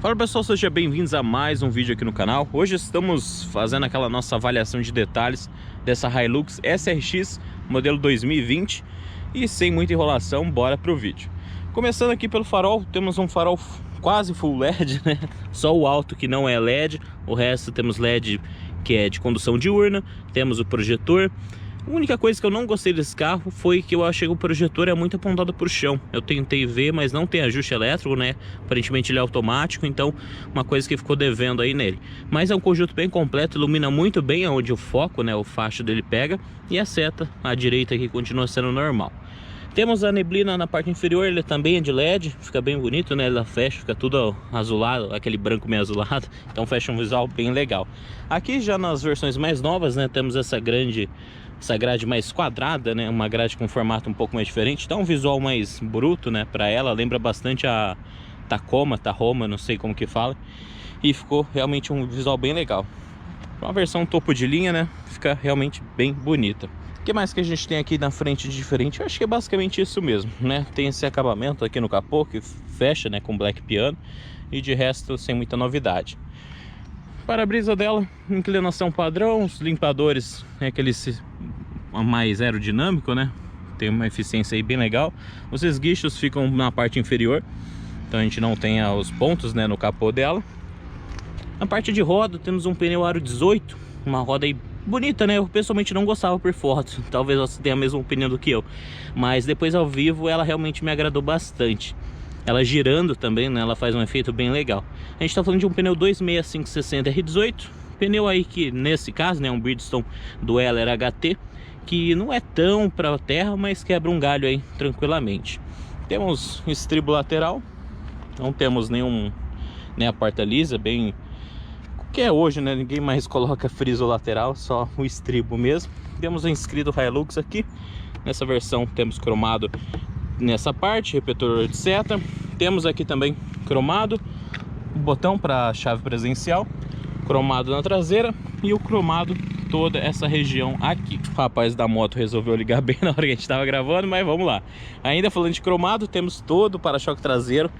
Fala pessoal, sejam bem-vindos a mais um vídeo aqui no canal. Hoje estamos fazendo aquela nossa avaliação de detalhes dessa Hilux SRX modelo 2020. E sem muita enrolação, bora pro vídeo. Começando aqui pelo farol, temos um farol quase full LED, né? Só o alto que não é LED, o resto temos LED que é de condução diurna, temos o projetor. A única coisa que eu não gostei desse carro foi que eu achei que o projetor é muito apontado para o chão. Eu tentei ver, mas não tem ajuste elétrico, né? Aparentemente ele é automático, então uma coisa que ficou devendo aí nele. Mas é um conjunto bem completo, ilumina muito bem onde o foco, né? O facho dele pega. E a seta à direita aqui continua sendo normal. Temos a neblina na parte inferior, ele também é de LED, fica bem bonito, né? Ela fecha, fica tudo azulado, aquele branco meio azulado, então fecha um visual bem legal. Aqui já nas versões mais novas, né? Temos essa grade mais quadrada, né? Uma grade com formato um pouco mais diferente, dá um visual mais bruto, né? Para ela, lembra bastante a Tahoma, não sei como que fala. E ficou realmente um visual bem legal. Uma versão topo de linha, né? Fica realmente bem bonita. O que mais que a gente tem aqui na frente de diferente? Eu acho que é basicamente isso mesmo, né? Tem esse acabamento aqui no capô que fecha, né, com black piano. E de resto, sem muita novidade. Para-brisa dela, inclinação padrão. Os limpadores, é aquele mais aerodinâmico, né? Tem uma eficiência aí bem legal. Os esguichos ficam na parte inferior, então a gente não tem os pontos, né, no capô dela. Na parte de roda, temos um pneu aro 18. Uma roda aí bonita, né? Eu pessoalmente não gostava por foto. Talvez você tenha a mesma opinião do que eu. Mas depois ao vivo ela realmente me agradou bastante. Ela girando também, né? Ela faz um efeito bem legal. A gente tá falando de um pneu 26560 R18. Pneu aí que nesse caso, né? Um Bridgestone Dweller HT. Que não é tão para terra, mas quebra um galho aí tranquilamente. Temos estribo lateral. Não temos nenhum, né, a porta lisa, bem... que é hoje, né? Ninguém mais coloca friso lateral, só o estribo mesmo. Temos o inscrito Hilux aqui. Nessa versão temos cromado nessa parte, repetor de seta. Temos aqui também cromado, o botão para chave presencial, cromado na traseira e o cromado toda essa região aqui. O rapaz da moto resolveu ligar bem na hora que a gente estava gravando, mas vamos lá. Ainda falando de cromado, temos todo o para-choque traseiro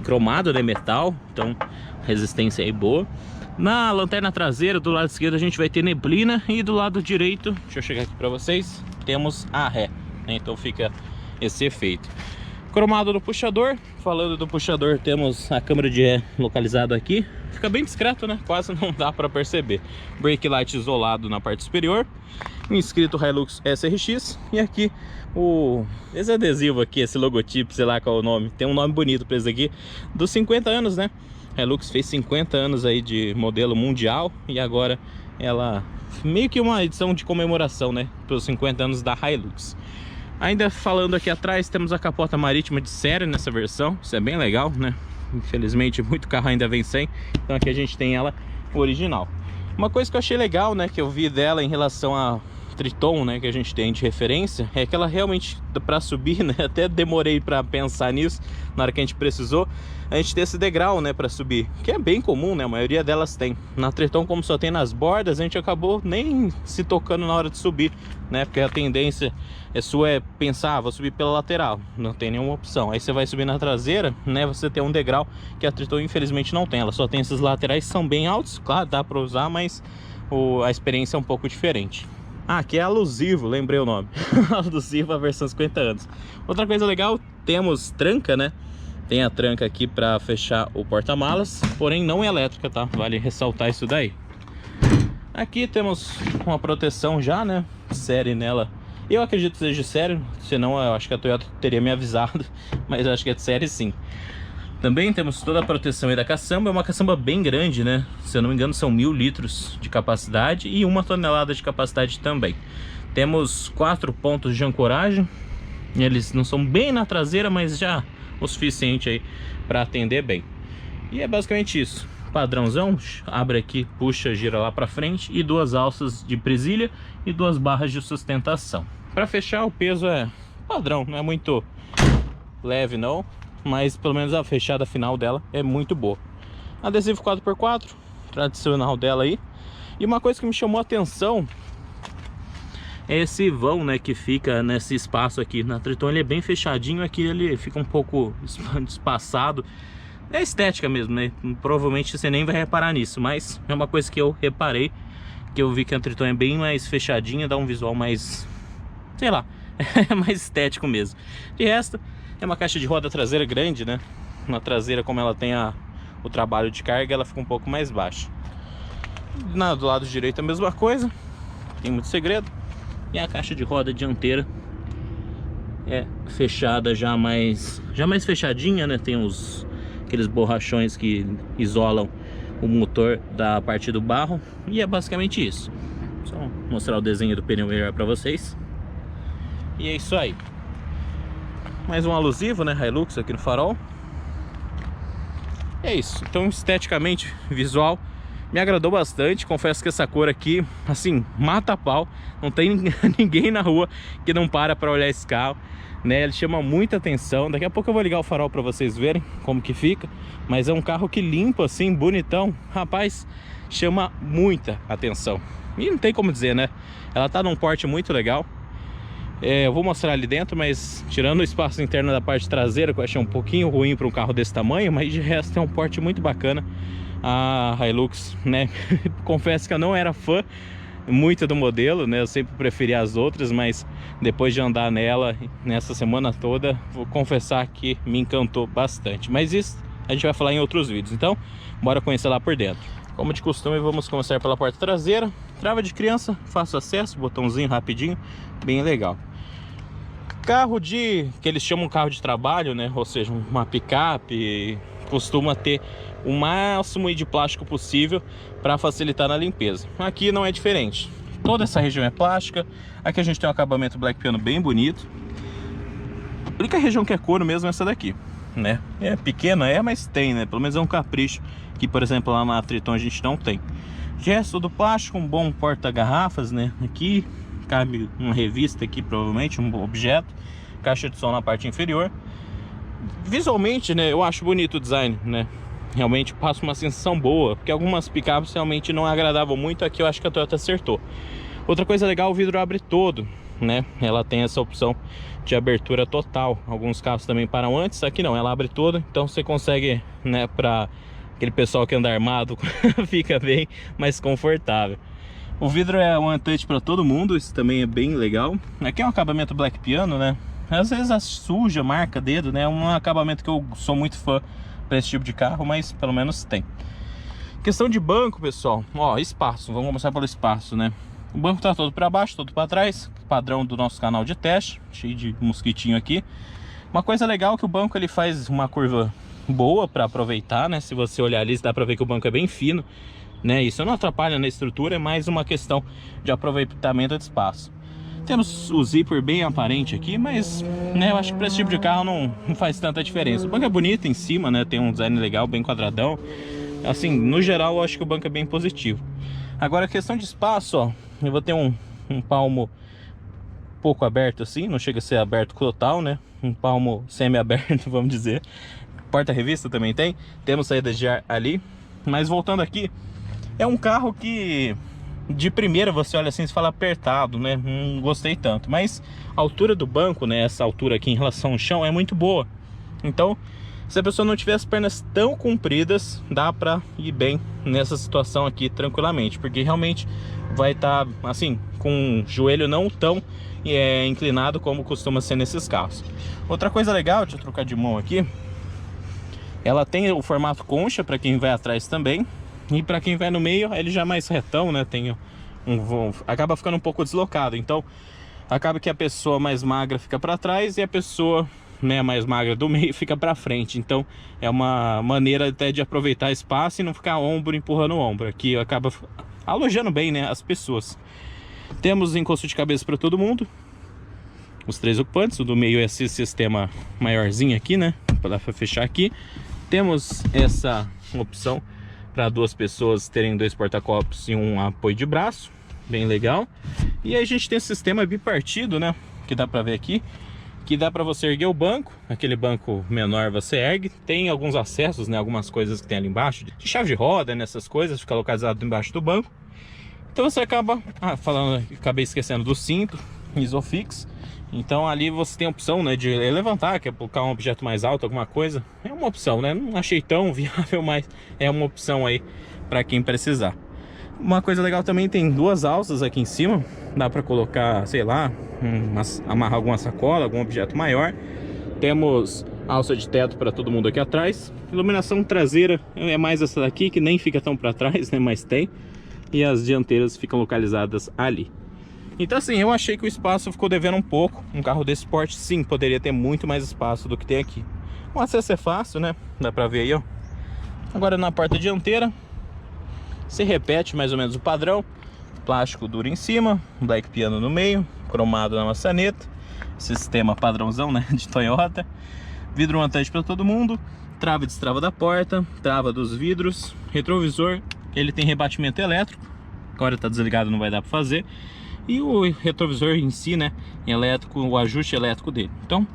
cromado, né? Metal, então resistência aí boa. Na lanterna traseira, do lado esquerdo, a gente vai ter neblina. E do lado direito, deixa eu chegar aqui para vocês, temos a ré, né? Então fica esse efeito. Cromado do puxador. Falando do puxador, temos a câmera de ré localizada aqui. Fica bem discreto, né? Quase não dá para perceber. Brake light isolado na parte superior. Inscrito Hilux SRX. E aqui esse adesivo aqui, esse logotipo, sei lá qual é o nome. Tem um nome bonito para esse aqui. Dos 50 anos, né? Hilux fez 50 anos aí de modelo mundial. E agora ela... meio que uma edição de comemoração, né? Pelos 50 anos da Hilux. Ainda falando aqui atrás, temos a capota marítima de série nessa versão. Isso é bem legal, né? Infelizmente, muito carro ainda vem sem. Então aqui a gente tem ela original. Uma coisa que eu achei legal, né? Que eu vi dela em relação a Triton, né, que a gente tem de referência, é que ela realmente, para subir, né, até demorei para pensar nisso na hora que a gente precisou, a gente tem esse degrau, né, para subir, que é bem comum, né, a maioria delas tem. Na Triton, como só tem nas bordas, a gente acabou nem se tocando na hora de subir, né, porque a tendência sua é pensar, vou subir pela lateral, não tem nenhuma opção. Aí você vai subir na traseira, né, você tem um degrau que a Triton infelizmente não tem, ela só tem esses laterais que são bem altos, claro, dá para usar, mas a experiência é um pouco diferente. Ah, aqui é alusivo, lembrei o nome. Alusivo à versão 50 anos. Outra coisa legal, temos tranca, né? Tem a tranca aqui para fechar o porta-malas, porém não é elétrica, tá? Vale ressaltar isso daí. Aqui temos uma proteção já, né? Série nela. Eu acredito que seja de série, senão eu acho que a Toyota teria me avisado. Mas eu acho que é de série sim. Também temos toda a proteção aí da caçamba. É uma caçamba bem grande, né? Se eu não me engano são 1000 litros de capacidade e 1 tonelada de capacidade também. Temos 4 pontos de ancoragem. Eles não são bem na traseira, mas já o suficiente aí para atender bem. E é basicamente isso. Padrãozão, abre aqui, puxa, gira lá para frente. E 2 alças de presilha e 2 barras de sustentação. Para fechar, o peso é padrão, não é muito leve não, mas pelo menos a fechada final dela é muito boa. Adesivo 4x4, tradicional dela aí. E uma coisa que me chamou a atenção é esse vão, né, que fica nesse espaço aqui. Na Triton ele é bem fechadinho, aqui ele fica um pouco espaçado. É estética mesmo, né? Provavelmente você nem vai reparar nisso, mas é uma coisa que eu reparei, que eu vi que a Triton é bem mais fechadinha, dá um visual mais, sei lá, é mais estético mesmo. De resto, é uma caixa de roda traseira grande, né? Na traseira, como ela tem o trabalho de carga, ela fica um pouco mais baixa. Do lado direito a mesma coisa, tem muito segredo. E a caixa de roda dianteira é fechada já mais fechadinha, né? Tem aqueles borrachões que isolam o motor da parte do barro. E é basicamente isso. Só mostrar o desenho do pneu melhor para vocês. E é isso aí. Mais um alusivo, né? Hilux aqui no farol. É isso. Então, esteticamente, visual, me agradou bastante. Confesso que essa cor aqui, assim, mata a pau. Não tem ninguém na rua que não para olhar esse carro, né? Ele chama muita atenção. Daqui a pouco eu vou ligar o farol para vocês verem como que fica. Mas é um carro que limpa assim, bonitão. Rapaz, chama muita atenção. E não tem como dizer, né? Ela tá num porte muito legal. Eu vou mostrar ali dentro, mas tirando o espaço interno da parte traseira, que eu achei um pouquinho ruim para um carro desse tamanho, mas de resto é um porte muito bacana a Hilux, né? Confesso que eu não era fã muito do modelo, né? Eu sempre preferi as outras, mas depois de andar nela nessa semana toda, vou confessar que me encantou bastante. Mas isso a gente vai falar em outros vídeos, então bora conhecer lá por dentro. Como de costume, vamos começar pela porta traseira. Trava de criança, fácil acesso, botãozinho rapidinho, bem legal. Carro que eles chamam carro de trabalho, né? Ou seja, uma picape, costuma ter o máximo de plástico possível para facilitar na limpeza. Aqui não é diferente. Toda essa região é plástica. Aqui a gente tem um acabamento black piano bem bonito. A única região que é couro mesmo é essa daqui, né? É pequena, mas tem, né? Pelo menos é um capricho que, por exemplo, lá na Triton a gente não tem. Gesto do plástico, um bom porta-garrafas, né? Aqui cabe uma revista aqui, provavelmente, um objeto. Caixa de som na parte inferior. Visualmente, né, eu acho bonito o design, né? Realmente passa uma sensação boa, porque algumas picapes realmente não agradavam muito. Aqui eu acho que a Toyota acertou. Outra coisa legal, o vidro abre todo, né? Ela tem essa opção de abertura total. Alguns carros também param antes, aqui não, ela abre todo. Então você consegue, né, para aquele pessoal que anda armado, fica bem mais confortável. O vidro é one touch para todo mundo, isso também é bem legal. Aqui é um acabamento black piano, né? Às vezes suja, marca dedo, né? É um acabamento que eu sou muito fã para esse tipo de carro, mas pelo menos tem. Questão de banco, pessoal. Ó, espaço, vamos começar pelo espaço, né? O banco tá todo para baixo, todo para trás, padrão do nosso canal de teste, cheio de mosquitinho aqui. Uma coisa legal é que o banco ele faz uma curva boa para aproveitar, né? Se você olhar ali, dá para ver que o banco é bem fino, né? Isso não atrapalha na estrutura, é mais uma questão de aproveitamento de espaço. Temos o zíper bem aparente aqui, mas, né, eu acho que para esse tipo de carro não faz tanta diferença. O banco é bonito em cima, né? Tem um design legal, bem quadradão. Assim, no geral, eu acho que o banco é bem positivo. Agora, a questão de espaço, ó, eu vou ter um palmo pouco aberto assim, não chega a ser aberto total, né? Um palmo semi-aberto, vamos dizer. Porta-revista também tem. Temos saída de ar ali. Mas voltando aqui, é um carro que de primeira você olha assim e fala apertado, né? Não gostei tanto. Mas a altura do banco, né? Essa altura aqui em relação ao chão é muito boa. Então, se a pessoa não tiver as pernas tão compridas, dá pra ir bem nessa situação aqui tranquilamente. Porque realmente vai estar, assim, com o joelho não tão inclinado como costuma ser nesses carros. Outra coisa legal, deixa eu trocar de mão aqui. Ela tem o formato concha para quem vai atrás também. E para quem vai no meio, ele já é mais retão, né? Tem acaba ficando um pouco deslocado. Então, acaba que a pessoa mais magra fica para trás e a pessoa, né, mais magra do meio fica para frente. Então, é uma maneira até de aproveitar espaço e não ficar ombro empurrando o ombro. Aqui acaba alojando bem, né, as pessoas. Temos encosto de cabeça para todo mundo. Os três ocupantes, o do meio é esse sistema maiorzinho aqui, né? Para fechar aqui. Temos essa opção para duas pessoas terem dois porta-copos e um apoio de braço, bem legal. E aí a gente tem esse sistema bipartido, né? Que dá para ver aqui, que dá para você erguer o banco, aquele banco menor você ergue. Tem alguns acessos, né? Algumas coisas que tem ali embaixo, de chave de roda, nessas coisas, fica localizado embaixo do banco. Então você acaba, acabei esquecendo do cinto, Isofix. Então ali você tem a opção, né, de levantar, quer colocar um objeto mais alto, alguma coisa. É uma opção, né? Não achei tão viável, mas é uma opção aí para quem precisar. Uma coisa legal também, tem duas alças aqui em cima. Dá para colocar, sei lá, amarrar alguma sacola, algum objeto maior. Temos alça de teto para todo mundo aqui atrás. Iluminação traseira é mais essa daqui, que nem fica tão para trás, né, mas tem. E as dianteiras ficam localizadas ali. Então assim, eu achei que o espaço ficou devendo um pouco. Um carro desse porte, sim, poderia ter muito mais espaço do que tem aqui. O acesso é fácil, né? Dá pra ver aí, ó. Agora na porta dianteira, se repete mais ou menos o padrão. Plástico duro em cima, black piano no meio, cromado na maçaneta. Sistema padrãozão, né? De Toyota. Vidro montante para todo mundo. Trava e destrava da porta, trava dos vidros. Retrovisor, ele tem rebatimento elétrico. Agora tá desligado, não vai dar pra fazer. E o retrovisor em si, né, elétrico, o ajuste elétrico dele. Então,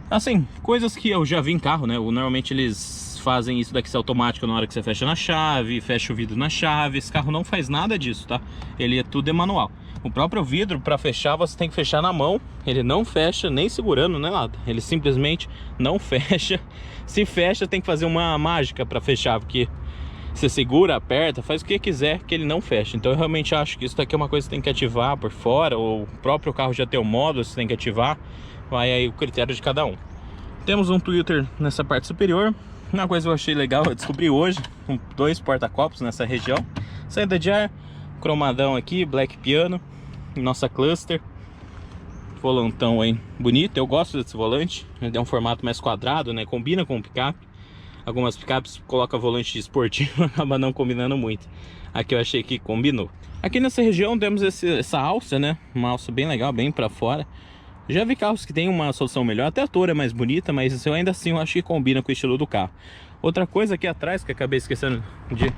assim, coisas que eu já vi em carro, né, normalmente eles fazem isso daqui ser automático na hora que você fecha na chave, fecha o vidro na chave. Esse carro não faz nada disso, tá? Ele é tudo manual. O próprio vidro, para fechar, você tem que fechar na mão. Ele não fecha nem segurando, nem nada. Ele simplesmente não fecha. Se fecha, tem que fazer uma mágica para fechar, porque você segura, aperta, faz o que quiser que ele não fecha. Então eu realmente acho que isso daqui é uma coisa que você tem que ativar por fora, ou o próprio carro já tem um modo, você tem que ativar. Vai aí o critério de cada um. Temos um Twitter nessa parte superior. Uma coisa que eu achei legal, eu descobri hoje, com dois porta-copos nessa região. Saída de ar, cromadão aqui, black piano, nossa cluster. Volantão aí, bonito, eu gosto desse volante. Ele tem um formato mais quadrado, né, combina com o picape. Algumas picapes colocam volante esportivo, acaba não combinando muito. Aqui eu achei que combinou. Aqui nessa região temos essa alça, né? Uma alça bem legal, bem pra fora. Já vi carros que tem uma solução melhor, até a Toro é mais bonita, mas eu ainda assim eu acho que combina com o estilo do carro. Outra coisa aqui atrás, que eu acabei esquecendo de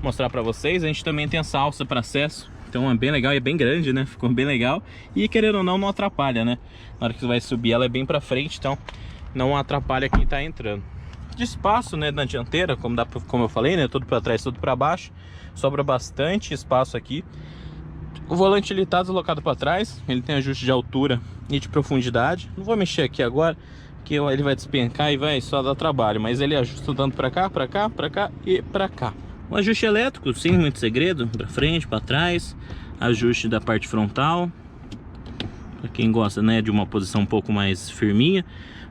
mostrar pra vocês, a gente também tem essa alça para acesso. Então é bem legal e é bem grande, né? Ficou bem legal. E querendo ou não, não atrapalha, né? Na hora que você vai subir, ela é bem pra frente, então não atrapalha quem tá entrando. De espaço, né, na dianteira, como eu falei, né, tudo para trás, tudo para baixo, sobra bastante espaço aqui. O volante ele tá deslocado para trás, ele tem ajuste de altura e de profundidade. Não vou mexer aqui agora, que ele vai despencar e vai só dar trabalho, mas ele ajusta tanto para cá, para cá, para cá e para cá. Um ajuste elétrico, sem muito segredo, para frente, para trás, ajuste da parte frontal, para quem gosta, né, de uma posição um pouco mais firminha,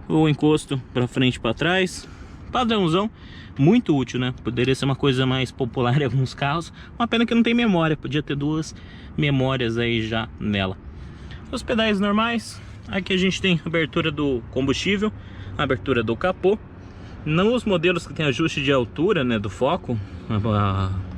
o encosto para frente, para trás. Padrãozão, muito útil, né? Poderia ser uma coisa mais popular em alguns carros. Uma pena que não tem memória, podia ter duas memórias aí já nela. Os pedais normais, aqui a gente tem abertura do combustível, abertura do capô. Nos modelos que tem ajuste de altura, né, do foco,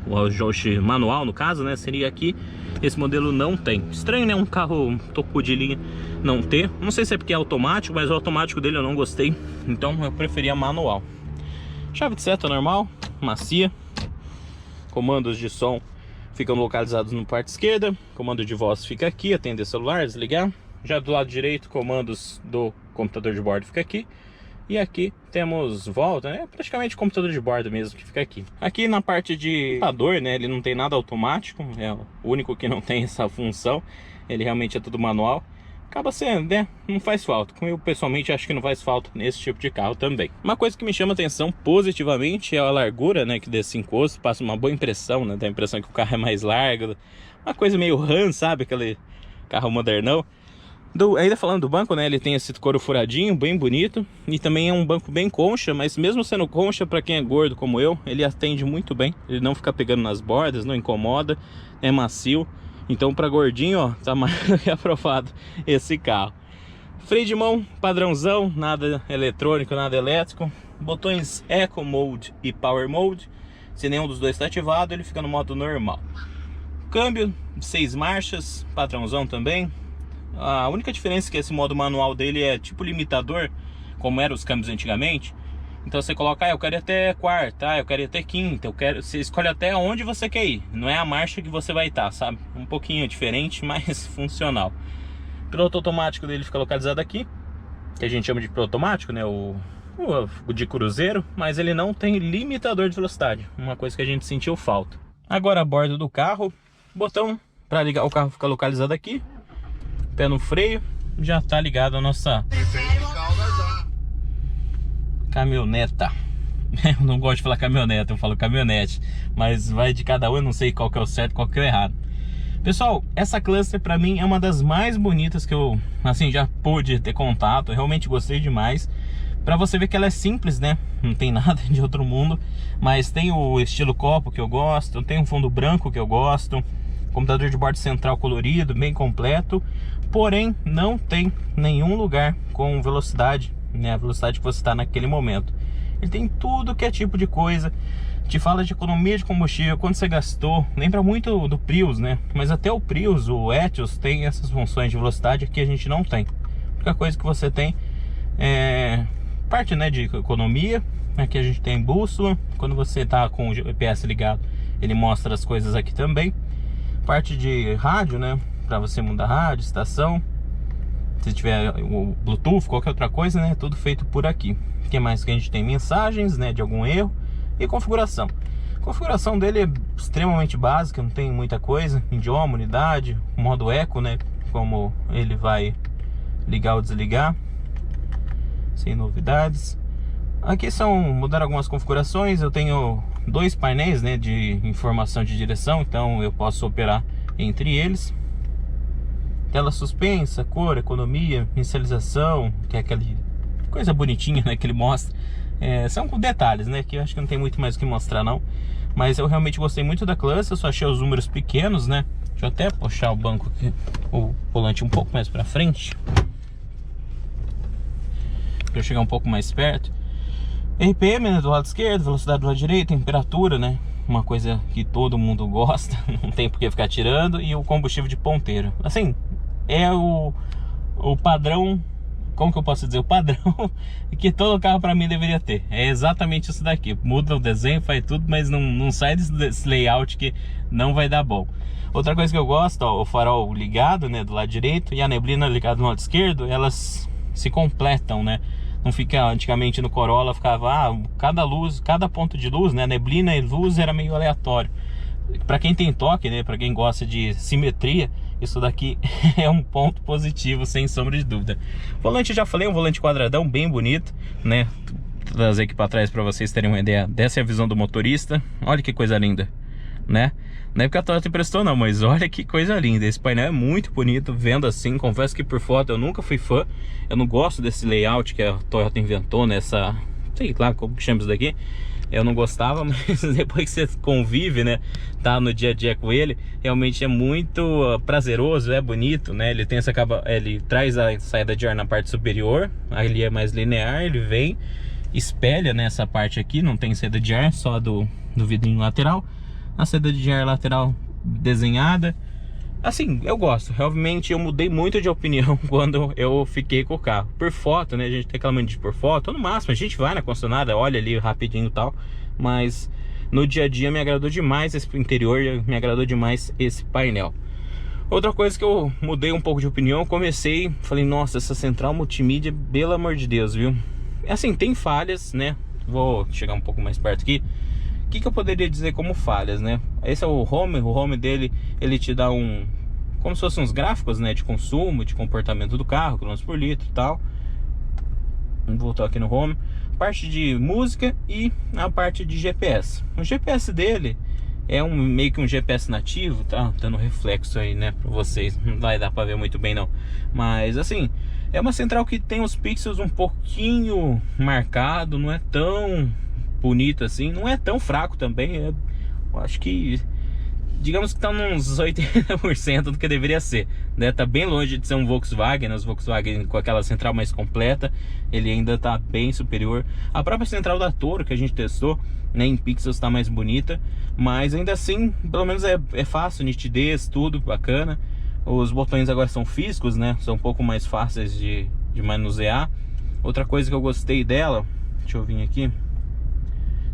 o ajuste manual no caso, né, seria aqui. Esse modelo não tem. Estranho, né, um carro topo de linha não ter. Não sei se é porque é automático, mas o automático dele eu não gostei, então eu preferia manual. Chave de seta normal, macia. Comandos de som ficam localizados na parte esquerda. Comando de voz fica aqui, atender celular, desligar. Já do lado direito, comandos do computador de bordo fica aqui. E aqui temos volta, né? Praticamente computador de bordo mesmo que fica aqui. Aqui na parte de computador, né? Ele não tem nada automático, é o único que não tem essa função. Ele realmente é tudo manual. Acaba sendo, né? Não faz falta. Eu pessoalmente acho que não faz falta nesse tipo de carro também. Uma coisa que me chama atenção positivamente é a largura, né, que desse encosto passa uma boa impressão, né? Dá a impressão que o carro é mais largo. Uma coisa meio RAM, sabe? Aquele carro modernão. Ainda falando do banco, né? Ele tem esse couro furadinho, bem bonito. E também é um banco bem concha, mas mesmo sendo concha, para quem é gordo como eu, ele atende muito bem. Ele não fica pegando nas bordas, não incomoda, é macio. Então para gordinho, ó, tá mais do que aprovado esse carro. Freio de mão padrãozão, nada eletrônico, nada elétrico. Botões Eco Mode e Power Mode. Se nenhum dos dois está ativado, ele fica no modo normal. Câmbio 6 marchas, padrãozão também. A única diferença é que esse modo manual dele é tipo limitador, como eram os câmbios antigamente. Então você coloca, eu quero ir até quarta, eu quero ir até quinta, você escolhe até onde você quer ir. Não é a marcha que você vai estar, sabe? Um pouquinho diferente, mas funcional. O piloto automático dele fica localizado aqui, que a gente chama de piloto automático, né? O de cruzeiro, mas ele não tem limitador de velocidade. Uma coisa que a gente sentiu falta. Agora a bordo do carro, botão para ligar o carro fica localizado aqui. Pé no freio, já tá ligado a nossa caminhoneta. Eu não gosto de falar caminhoneta, eu falo caminhonete, mas vai de cada um, eu não sei qual que é o certo, qual que é o errado. Pessoal, essa Cluster pra mim é uma das mais bonitas que eu, assim, já pude ter contato. Eu realmente gostei demais. Pra você ver que ela é simples, né? Não tem nada de outro mundo. Mas tem o estilo copo que eu gosto, tem um fundo branco que eu gosto, computador de bordo central colorido, bem completo. Porém, não tem nenhum lugar com velocidade, né? A velocidade que você está naquele momento. Ele tem tudo que é tipo de coisa. Te fala de economia de combustível, quanto você gastou. Lembra muito do Prius, né? Mas até o Prius, o Etios, tem essas funções de velocidade que a gente não tem. A única coisa que você tem é parte, né, de economia. Aqui a gente tem bússola. Quando você tá com o GPS ligado, ele mostra as coisas aqui também. Parte de rádio, né, para você mudar rádio, estação. Se tiver o Bluetooth, qualquer outra coisa, né, tudo feito por aqui. O que mais que a gente tem? Mensagens, né, de algum erro. E configuração. A configuração dele é extremamente básica, não tem muita coisa. Idioma, unidade, modo eco, né, como ele vai ligar ou desligar. Sem novidades. Aqui mudaram algumas configurações. Eu tenho dois painéis, né, de informação de direção, então eu posso operar entre eles. Tela suspensa, cor, economia, inicialização, que é aquela coisa bonitinha, né, que ele mostra. São detalhes, né, que eu acho que não tem muito mais o que mostrar não. Mas eu realmente gostei muito da Cluster. Eu só achei os números pequenos, né. Deixa eu até puxar o banco aqui, o volante um pouco mais pra frente, para eu chegar um pouco mais perto. RPM, né, do lado esquerdo, velocidade do lado direito, temperatura, né, uma coisa que todo mundo gosta, não tem por que ficar tirando. E o combustível de ponteiro, assim, é o padrão, como que eu posso dizer, o padrão que todo carro para mim deveria ter. É exatamente isso daqui, muda o desenho, faz tudo, mas não sai desse layout que não vai dar bom. Outra coisa que eu gosto, ó, o farol ligado, né, do lado direito, e a neblina ligada do lado esquerdo, elas se completam, né. Não fica, antigamente no Corolla ficava, cada luz, cada ponto de luz, né, neblina e luz era meio aleatório. Para quem tem toque, né, para quem gosta de simetria, isso daqui é um ponto positivo, sem sombra de dúvida. Volante, já falei, um volante quadradão bem bonito, né. Trazer aqui para trás para vocês terem uma ideia. Dessa é a visão do motorista. Olha que coisa linda, né? Não é porque a Toyota emprestou não, mas olha que coisa linda. Esse painel é muito bonito, vendo assim. Confesso que por foto eu nunca fui fã. Eu não gosto desse layout que a Toyota inventou nessa, sei lá como que chama isso daqui. Eu não gostava, mas depois que você convive, né, tá no dia a dia com ele, realmente é muito prazeroso, é bonito, né? Ele tem ele traz a saída de ar na parte superior, ali é mais linear, ele vem, espelha nessa parte aqui, não tem saída de ar, só do vidrinho lateral. A saída de ar lateral desenhada. Assim, eu gosto. Realmente eu mudei muito de opinião quando eu fiquei com o carro. Por foto, né? A gente tem aquela mania de por foto. No máximo, a gente vai na concessionária, olha ali rapidinho e tal. Mas no dia a dia me agradou demais esse interior, me agradou demais esse painel. Outra coisa que eu mudei um pouco de opinião, eu comecei, falei, nossa, essa central multimídia, pelo amor de Deus, viu? Assim, tem falhas, né? Vou chegar um pouco mais perto aqui. O que eu poderia dizer como falhas, né? Esse é o home dele, ele te dá como se fossem uns gráficos, né, de consumo, de comportamento do carro, quilômetros por litro e tal. Vamos voltar aqui no home. Parte de música e a parte de GPS. O GPS dele é meio que um GPS nativo, tá dando reflexo aí, né, pra vocês. Não vai dar pra ver muito bem não. Mas assim, é uma central que tem os pixels um pouquinho marcado, não é tão bonito assim, não é tão fraco também. Eu acho que, digamos que tá uns 80% do que deveria ser, né? Tá bem longe de ser um Volkswagen, né? Os Volkswagen com aquela central mais completa, ele ainda tá bem superior. A própria central da Toro que a gente testou, né, em pixels tá mais bonita, mas ainda assim, pelo menos é fácil, nitidez, tudo bacana. Os botões agora são físicos, né? São um pouco mais fáceis de manusear. Outra coisa que eu gostei dela, deixa eu vir aqui.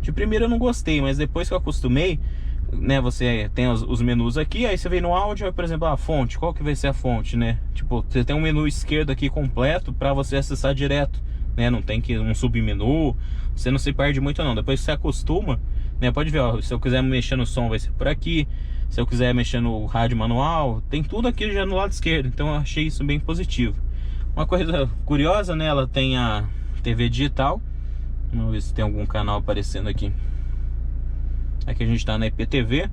De primeiro eu não gostei, mas depois que eu acostumei, né, você tem os menus aqui, aí você vem no áudio, por exemplo, a fonte, qual que vai ser a fonte, né? Tipo, você tem um menu esquerdo aqui completo para você acessar direto, né? Não tem que um submenu, você não se perde muito não. Depois que você acostuma, né, pode ver, ó, se eu quiser mexer no som vai ser por aqui, se eu quiser mexer no rádio manual, tem tudo aqui já no lado esquerdo, então eu achei isso bem positivo. Uma coisa curiosa, né? Ela tem a TV digital. Vamos ver se tem algum canal aparecendo aqui. Aqui a gente tá na IPTV.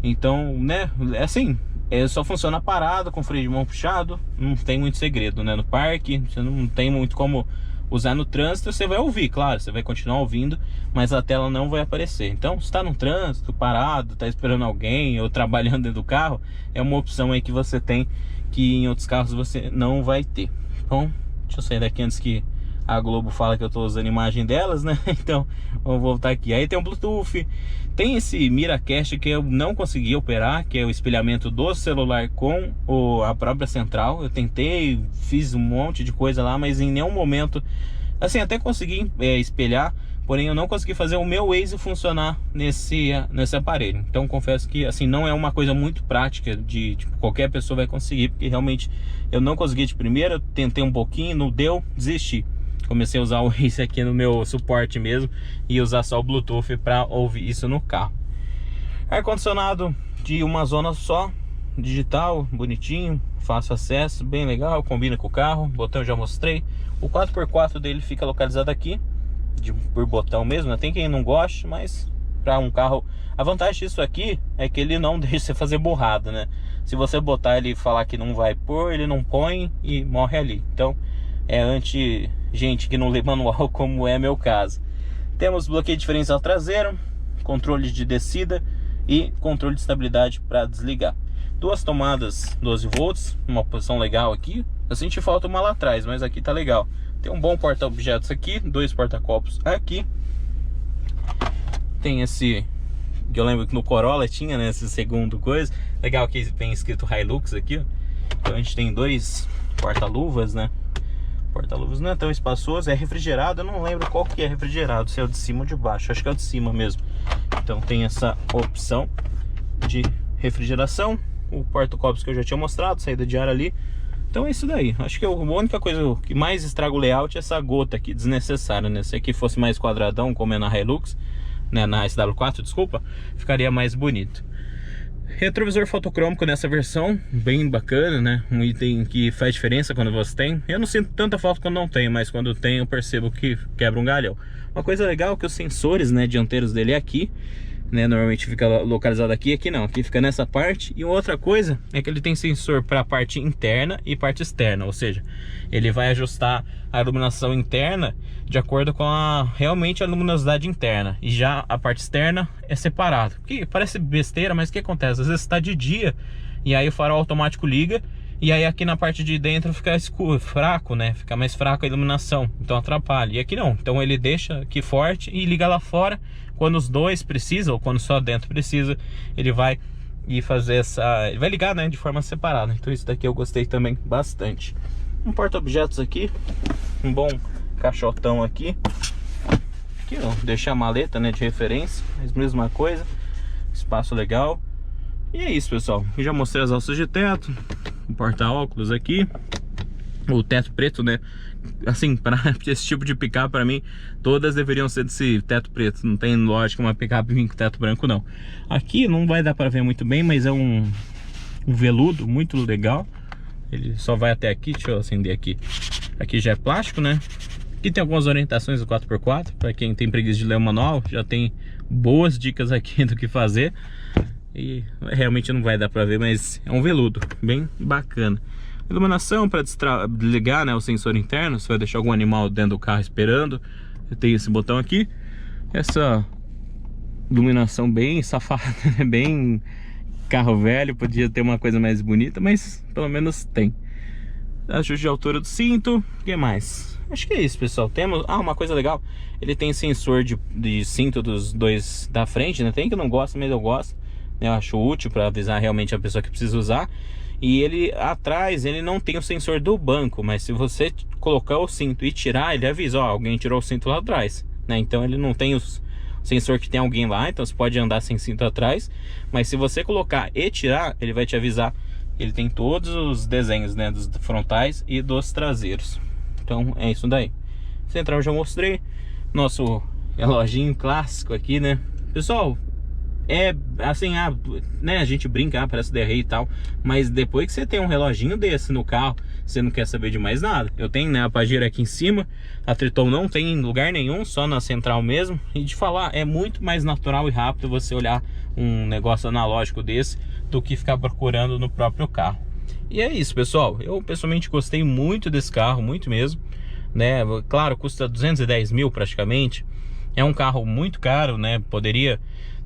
Então, né, é assim, só funciona parado, com freio de mão puxado. Não tem muito segredo, né? No parque, você não tem muito como usar no trânsito. Você vai ouvir, claro, você vai continuar ouvindo, mas a tela não vai aparecer. Então, se tá no trânsito, parado, tá esperando alguém ou trabalhando dentro do carro, é uma opção aí que você tem, que em outros carros você não vai ter. Então, deixa eu sair daqui antes que a Globo fala que eu tô usando imagem delas, né? Então, vamos voltar aqui. Aí tem o Bluetooth, tem esse Miracast que eu não consegui operar, que é o espelhamento do celular com a própria central. Eu tentei, fiz um monte de coisa lá, mas em nenhum momento, assim, até consegui espelhar, porém eu não consegui fazer o meu Waze funcionar nesse aparelho. Então confesso que, assim, não é uma coisa muito prática de tipo, qualquer pessoa vai conseguir, porque realmente eu não consegui de primeira. Tentei um pouquinho, não deu, desisti. Comecei a usar o Waze aqui no meu suporte mesmo e usar só o Bluetooth para ouvir isso no carro. Ar-condicionado de uma zona só, digital, bonitinho, fácil acesso, bem legal, combina com o carro. O botão eu já mostrei. O 4x4 dele fica localizado aqui, por botão mesmo, né? Tem quem não goste, mas para um carro, a vantagem disso aqui é que ele não deixa você fazer borrada, né? Se você botar ele e falar que não vai pôr, ele não põe e morre ali. Então é anti gente que não lê manual, como é meu caso. Temos bloqueio diferencial traseiro, controle de descida e controle de estabilidade para desligar. Duas tomadas 12 volts, uma posição legal aqui. Eu senti falta uma lá atrás, mas aqui tá legal. Tem um bom porta-objetos aqui, dois porta-copos aqui. Tem esse, que eu lembro que no Corolla tinha, né, esse segundo coisa. Legal que tem escrito Hilux aqui, ó. Então a gente tem dois porta-luvas, né? Porta-luvas não é tão espaçoso, é refrigerado. Eu não lembro qual que é refrigerado, se é o de cima ou de baixo. Acho que é o de cima mesmo. Então tem essa opção de refrigeração. O porta-copos que eu já tinha mostrado, saída de ar ali. Então é isso daí. Acho que a única coisa que mais estraga o layout é essa gota aqui, desnecessária, né? Se aqui fosse mais quadradão, como é na Hilux, né, na SW4, desculpa, ficaria mais bonito. Retrovisor fotocrômico nessa versão, bem bacana, né? Um item que faz diferença quando você tem. Eu não sinto tanta falta quando não tenho, mas quando tenho eu percebo que quebra um galhão. Uma coisa legal é que os sensores, né, dianteiros dele é aqui, né? Normalmente fica localizado aqui, aqui não, aqui fica nessa parte. E outra coisa é que ele tem sensor para a parte interna e parte externa, ou seja, ele vai ajustar a iluminação interna de acordo com realmente a luminosidade interna, e já a parte externa é separado. Que parece besteira, mas o que acontece? Às vezes está de dia e aí o farol automático liga, e aí aqui na parte de dentro fica escuro, fraco, né? Fica mais fraco a iluminação, então atrapalha. E aqui não, então ele deixa aqui forte e liga lá fora. Quando os dois precisam, ou quando só dentro precisa, ele vai e fazer essa... ele vai ligar, né, de forma separada. Então isso daqui eu gostei também bastante. Um porta-objetos aqui, um bom caixotão aqui. Aqui ó, deixar a maleta, né, de referência, mas mesma coisa. Espaço legal. E é isso, pessoal. Eu já mostrei as alças de teto, o porta-óculos aqui, o teto preto, né? Assim, para esse tipo de picape, para mim, todas deveriam ser desse teto preto. Não tem lógica uma picape vir com teto branco, não. Aqui não vai dar para ver muito bem, mas é um veludo muito legal. Ele só vai até aqui, deixa eu acender aqui. Aqui já é plástico, né? Aqui tem algumas orientações do 4x4. Para quem tem preguiça de ler o manual, já tem boas dicas aqui do que fazer. E realmente não vai dar para ver, mas é um veludo bem bacana. Iluminação para desligar, né, o sensor interno. Se vai deixar algum animal dentro do carro esperando, tem esse botão aqui. Essa iluminação bem safada, né? Bem carro velho, podia ter uma coisa mais bonita, mas pelo menos tem. Ajuste de altura do cinto. O que mais? Acho que é isso, pessoal. Temos... uma coisa legal, ele tem sensor de cinto dos dois da frente, né? Tem que não gosta, mas eu gosto. Eu acho útil para avisar realmente a pessoa que precisa usar. E ele atrás, ele não tem o sensor do banco, mas se você colocar o cinto e tirar, ele avisa, ó, alguém tirou o cinto lá atrás, né? Então ele não tem o sensor que tem alguém lá, então você pode andar sem cinto atrás, mas se você colocar e tirar, ele vai te avisar. Ele tem todos os desenhos, né, dos frontais e dos traseiros. Então é isso daí. Central eu já mostrei. Nosso reloginho clássico aqui, né? Pessoal, é assim, né, a gente brinca, parece der rei e tal, mas depois que você tem um reloginho desse no carro, você não quer saber de mais nada. Eu tenho, né, a Pajero aqui em cima, a Triton não tem em lugar nenhum, só na central mesmo. E de falar, é muito mais natural e rápido você olhar um negócio analógico desse do que ficar procurando no próprio carro. E é isso, pessoal. Eu pessoalmente gostei muito desse carro, muito mesmo, né? Claro, custa 210 mil praticamente. É um carro muito caro, né? Poderia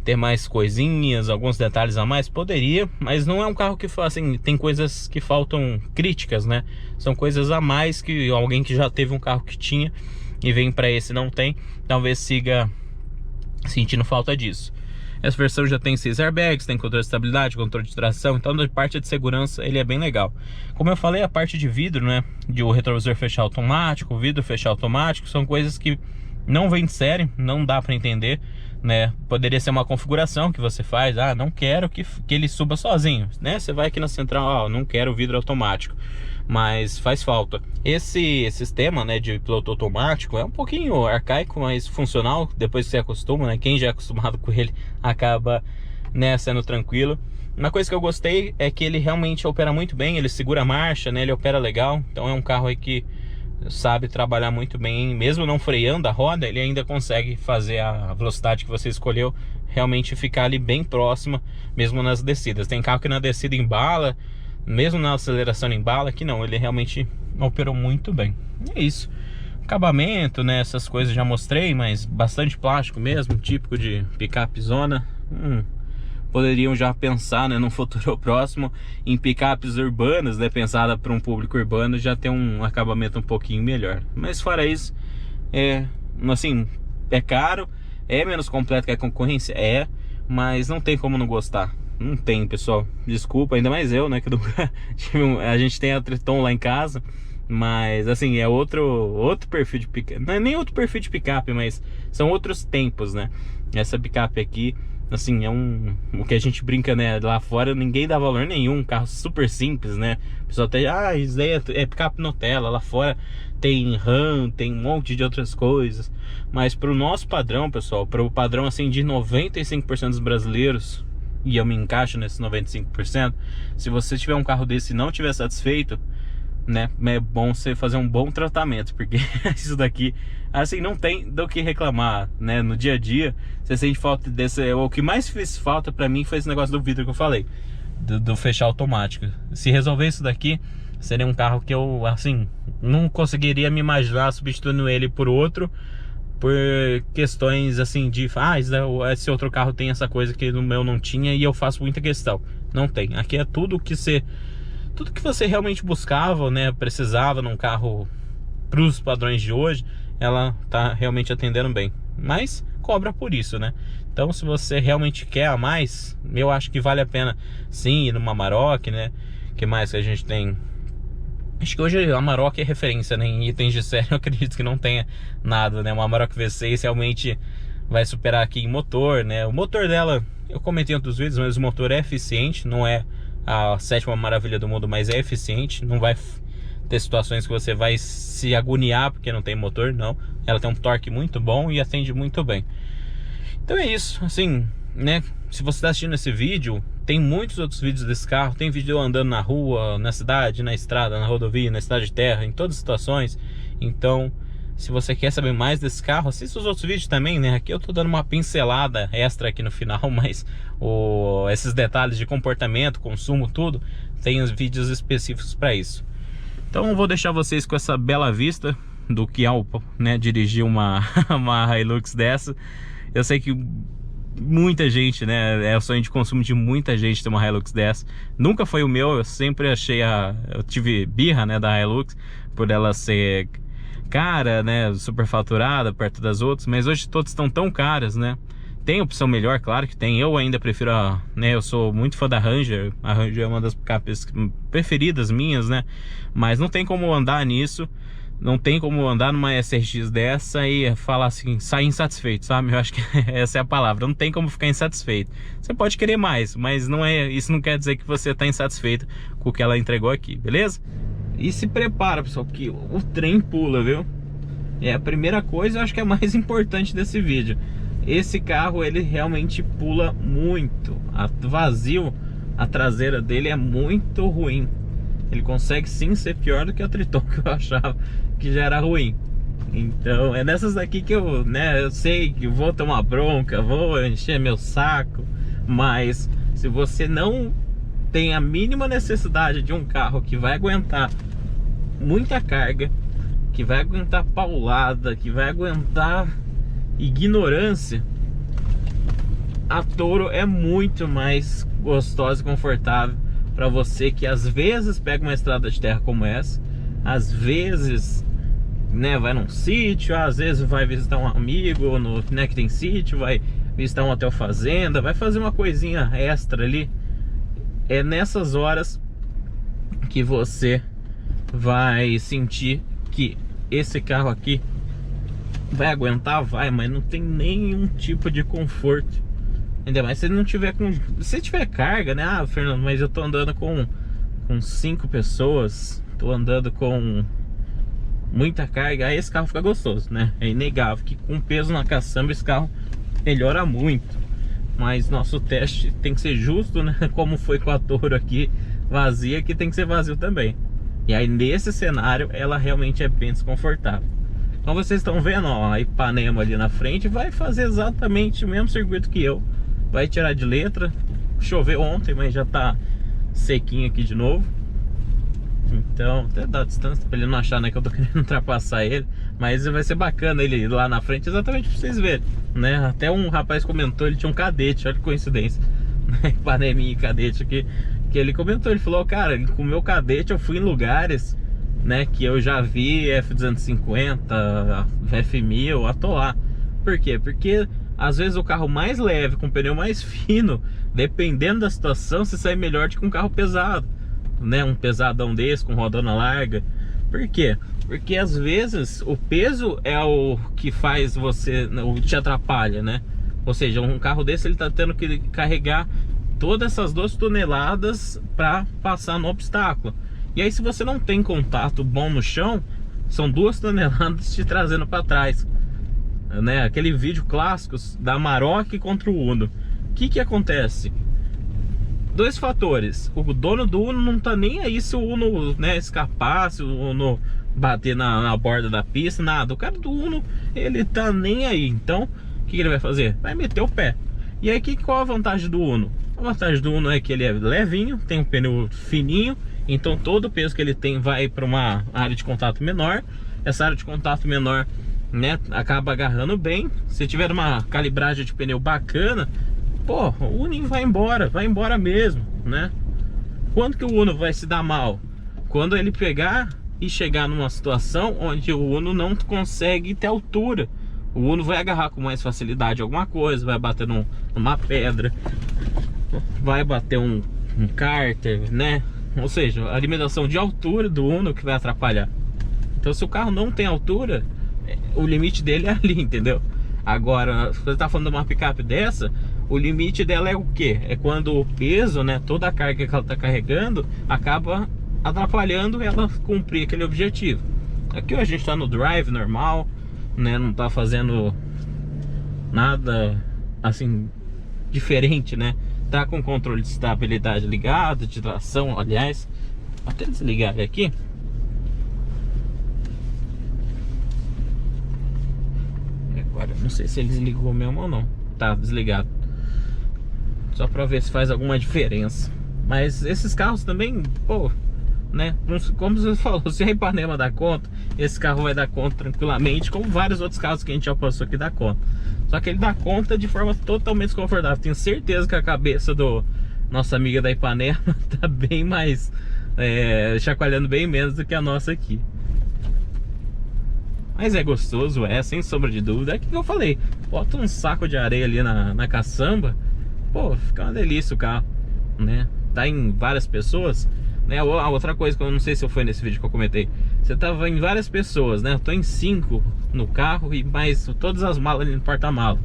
ter mais coisinhas, alguns detalhes a mais, poderia, mas não é um carro que, assim, tem coisas que faltam críticas, né? São coisas a mais que alguém que já teve um carro que tinha e vem para esse não tem, talvez siga sentindo falta disso. Essa versão já tem 6 airbags, tem controle de estabilidade, controle de tração, então da parte de segurança ele é bem legal. Como eu falei, a parte de vidro, né, de o retrovisor fechar automático, o vidro fechar automático, são coisas que não vem de série, não dá para entender, né? Poderia ser uma configuração que você faz, não quero que ele suba sozinho, né? Você vai aqui na central, não quero vidro automático, mas faz falta. Esse sistema, né, de piloto automático é um pouquinho arcaico, mas funcional, depois que você acostuma, né? Quem já é acostumado com ele acaba, né, sendo tranquilo. Uma coisa que eu gostei é que ele realmente opera muito bem, ele segura a marcha, né? Ele opera legal, então é um carro aí que sabe trabalhar muito bem, mesmo não freando a roda, ele ainda consegue fazer a velocidade que você escolheu realmente ficar ali bem próxima, mesmo nas descidas. Tem carro que na descida embala, mesmo na aceleração embala, que não, ele realmente operou muito bem. É isso. Acabamento, né, essas coisas já mostrei, mas bastante plástico mesmo, típico de picape zona. Poderiam já pensar, né, no futuro próximo em picapes urbanas, né, pensada para um público urbano, já ter um acabamento um pouquinho melhor. Mas fora isso, assim, é caro, é menos completo que a concorrência, mas não tem como não gostar. Não tem, pessoal, desculpa, ainda mais eu, né, que a gente tem a Triton lá em casa, mas assim, é outro perfil de picape, não é nem outro perfil de picape, mas são outros tempos, né. Essa picape aqui, assim, o que a gente brinca, né, lá fora ninguém dá valor nenhum, um carro super simples, né, o pessoal até, isso daí é picape Nutella, lá fora tem RAM, tem um monte de outras coisas, mas pro nosso padrão, pessoal, pro padrão, assim, de 95% dos brasileiros, e eu me encaixo nesses 95%, se você tiver um carro desse e não tiver satisfeito, né, é bom você fazer um bom tratamento, porque isso daqui, assim, não tem do que reclamar, né, no dia a dia. Você sente falta desse, o que mais fez falta pra mim foi esse negócio do vidro que eu falei, do fechar automático. Se resolver isso daqui, seria um carro que eu, assim, não conseguiria me imaginar substituindo ele por outro, por questões, assim, de, esse outro carro tem essa coisa que no meu não tinha, e eu faço muita questão. Não tem, aqui é tudo que você realmente buscava, né, precisava num carro para os padrões de hoje, ela tá realmente atendendo bem, mas cobra por isso, né? Então, se você realmente quer a mais, eu acho que vale a pena sim ir numa Amarok, né? Que mais que a gente tem? Acho que hoje a Amarok é referência, né? Em itens de série eu acredito que não tenha nada, né? Uma Amarok V6 realmente vai superar aqui em motor, né? O motor dela, eu comentei em outros vídeos, mas o motor é eficiente, não é a 7ª maravilha do mundo, mas é eficiente, não vai ter situações que você vai se agoniar porque não tem motor, não. Ela tem um torque muito bom e atende muito bem. Então é isso, assim, né, se você está assistindo esse vídeo, tem muitos outros vídeos desse carro, tem vídeo andando na rua, na cidade, na estrada, na rodovia, na estrada de terra, em todas as situações. Então, se você quer saber mais desse carro, assista os outros vídeos também, né? Aqui eu tô dando uma pincelada extra aqui no final, mas esses detalhes de comportamento, consumo, tudo, tem os vídeos específicos para isso. Então eu vou deixar vocês com essa bela vista do que é, né, dirigir uma Hilux dessa. Eu sei que muita gente, né, é o sonho de consumo de muita gente ter uma Hilux dessa. Nunca foi o meu, eu sempre achei eu tive birra, né, da Hilux, por ela ser cara, né, superfaturada perto das outras, mas hoje todas estão tão caras, né? Tem opção melhor, claro que tem. Eu ainda prefiro né, eu sou muito fã da Ranger. A Ranger é uma das picapes preferidas minhas, né? Mas não tem como andar nisso, não tem como andar numa SRX dessa e falar assim, sair insatisfeito, sabe? Eu acho que essa é a palavra. Não tem como ficar insatisfeito. Você pode querer mais, mas isso não quer dizer que você está insatisfeito com o que ela entregou aqui, beleza? E se prepara, pessoal, que o trem pula, viu? É a primeira coisa, eu acho que é a mais importante desse vídeo. esse carro ele realmente pula muito. Vazio, a traseira dele é muito ruim. Ele consegue sim ser pior do que a Triton, que eu achava que já era ruim. Então é nessas daqui que eu, né, eu sei que vou tomar bronca, vou encher meu saco, mas se você não tem a mínima necessidade de um carro que vai aguentar muita carga, que vai aguentar paulada, que vai aguentar ignorância, a Toro é muito mais gostosa e confortável para você que às vezes pega uma estrada de terra como essa, às vezes, né, vai num sítio, às vezes vai visitar um amigo no, né, que tem sítio, vai visitar um hotel fazenda, vai fazer uma coisinha extra ali. É nessas horas que você vai sentir que esse carro aqui vai aguentar, mas não tem nenhum tipo de conforto. Ainda mais se ele não tiver com... Se tiver carga, né? Ah, Fernando, mas eu tô andando com 5 pessoas, tô andando com muita carga, aí esse carro fica gostoso, né? É inegável que com peso na caçamba esse carro melhora muito. Mas nosso teste tem que ser justo, né? Como foi com a Toro aqui vazia, que tem que ser vazio também. E aí nesse cenário ela realmente é bem desconfortável. Então vocês estão vendo, ó, a Ipanema ali na frente vai fazer exatamente o mesmo circuito que eu. Vai tirar de letra. Choveu ontem, mas já tá sequinho aqui de novo. Então, até dá distância pra ele não achar, né, que eu tô querendo ultrapassar ele. Mas vai ser bacana ele lá na frente, exatamente pra vocês verem, né? Até um rapaz comentou, ele tinha um cadete, olha que coincidência, né? Paneminha e cadete aqui. Que ele comentou, ele falou, cara, com o meu cadete eu fui em lugares, né, que eu já vi F250, F1000 atolar. Por quê? Porque às vezes o carro mais leve, com pneu mais fino, dependendo da situação, você sai melhor do que um carro pesado, né? Um pesadão desse, com rodona larga. Por quê? Porque às vezes o peso é o que faz você, o que te atrapalha, né? Ou seja, um carro desse ele tá tendo que carregar todas essas 2 toneladas para passar no obstáculo. E aí se você não tem contato bom no chão, são 2 toneladas te trazendo para trás, né? Aquele vídeo clássico da Amarok contra o Uno. O que acontece? 2 fatores. O dono do Uno não tá nem aí se o Uno, né, escapar, se o Uno bater na borda da pista, nada. O cara do Uno, ele tá nem aí. Então, o que ele vai fazer? Vai meter o pé. E aí, qual a vantagem do Uno? A vantagem do Uno é que ele é levinho, tem um pneu fininho, então todo o peso que ele tem vai para uma área de contato menor. Essa área de contato menor, né, acaba agarrando bem. Se tiver uma calibragem de pneu bacana, pô, o Uno vai embora mesmo, né? Quando que o Uno vai se dar mal? Quando ele pegar e chegar numa situação onde o Uno não consegue ter altura. O Uno vai agarrar com mais facilidade alguma coisa, vai bater numa pedra, vai bater um cárter, né? Ou seja, a limitação de altura do Uno que vai atrapalhar. Então se o carro não tem altura, o limite dele é ali, entendeu? Agora, se você tá falando de uma picape dessa, o limite dela é o quê? É quando o peso, né, toda a carga que ela tá carregando acaba atrapalhando ela cumprir aquele objetivo. Aqui a gente tá no drive normal, né, não tá fazendo nada assim diferente, né? Tá com o controle de estabilidade ligado, de tração, aliás. Até desligar ele aqui. Agora, não sei se ele desligou mesmo ou não. Tá desligado. Só pra ver se faz alguma diferença. Mas esses carros também, pô, né? Como você falou, se a Ipanema dá conta, esse carro vai dar conta tranquilamente, como vários outros carros que a gente já passou aqui dá conta. Só que ele dá conta de forma totalmente desconfortável. Tenho certeza que a cabeça do nossa amiga da Ipanema tá bem mais chacoalhando bem menos do que a nossa aqui. Mas é gostoso, sem sombra de dúvida. É que eu falei, bota um saco de areia ali na caçamba, pô, fica uma delícia o carro, né? Tá em várias pessoas, né? A outra coisa que eu não sei se foi nesse vídeo que eu comentei, você tava em várias pessoas, né? Eu tô em 5 no carro e mais todas as malas ali no porta-mala.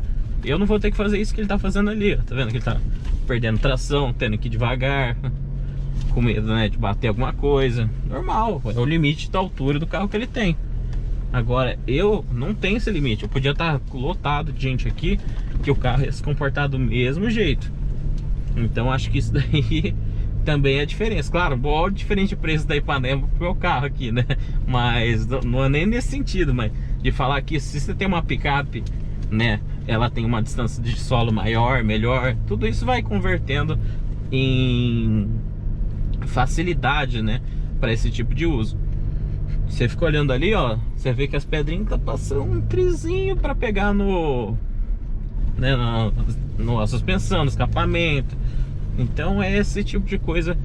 Eu não vou ter que fazer isso que ele tá fazendo ali, ó. Tá vendo que ele tá perdendo tração, tendo que ir devagar, com medo, né, de bater alguma coisa. Normal, é o limite da altura do carro que ele tem. Agora, eu não tenho esse limite. Eu podia estar lotado de gente aqui que o carro ia se comportar do mesmo jeito. Então acho que isso daí também é a diferença. Claro, bom, diferente o preço da Ipanema pro meu carro aqui, né? Mas não é nem nesse sentido, mas de falar que se você tem uma picape, né, ela tem uma distância de solo maior, melhor, tudo isso vai convertendo em facilidade, né, para esse tipo de uso. Você fica olhando ali, ó, você vê que as pedrinhas tá passando um trizinho para pegar no, né, na suspensão, no escapamento. Então é esse tipo de coisa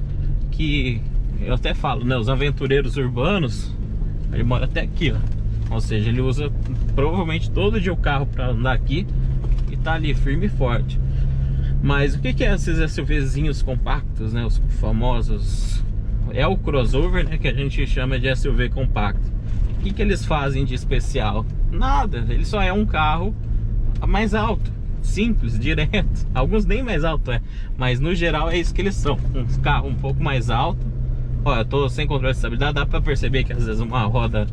que eu até falo, né, os aventureiros urbanos, ele mora até aqui, ó, ou seja, ele usa provavelmente todo dia o carro para andar aqui e tá ali firme e forte. Mas o que é esses SUVzinhos compactos, né, os famosos, é o crossover, né, que a gente chama de SUV compacto. O que eles fazem de especial? Nada, ele só é um carro mais alto, simples, direto. Alguns nem mais alto mas no geral é isso que eles são, um carro um pouco mais alto. Olha, eu tô sem controle de estabilidade, dá pra perceber que às vezes uma roda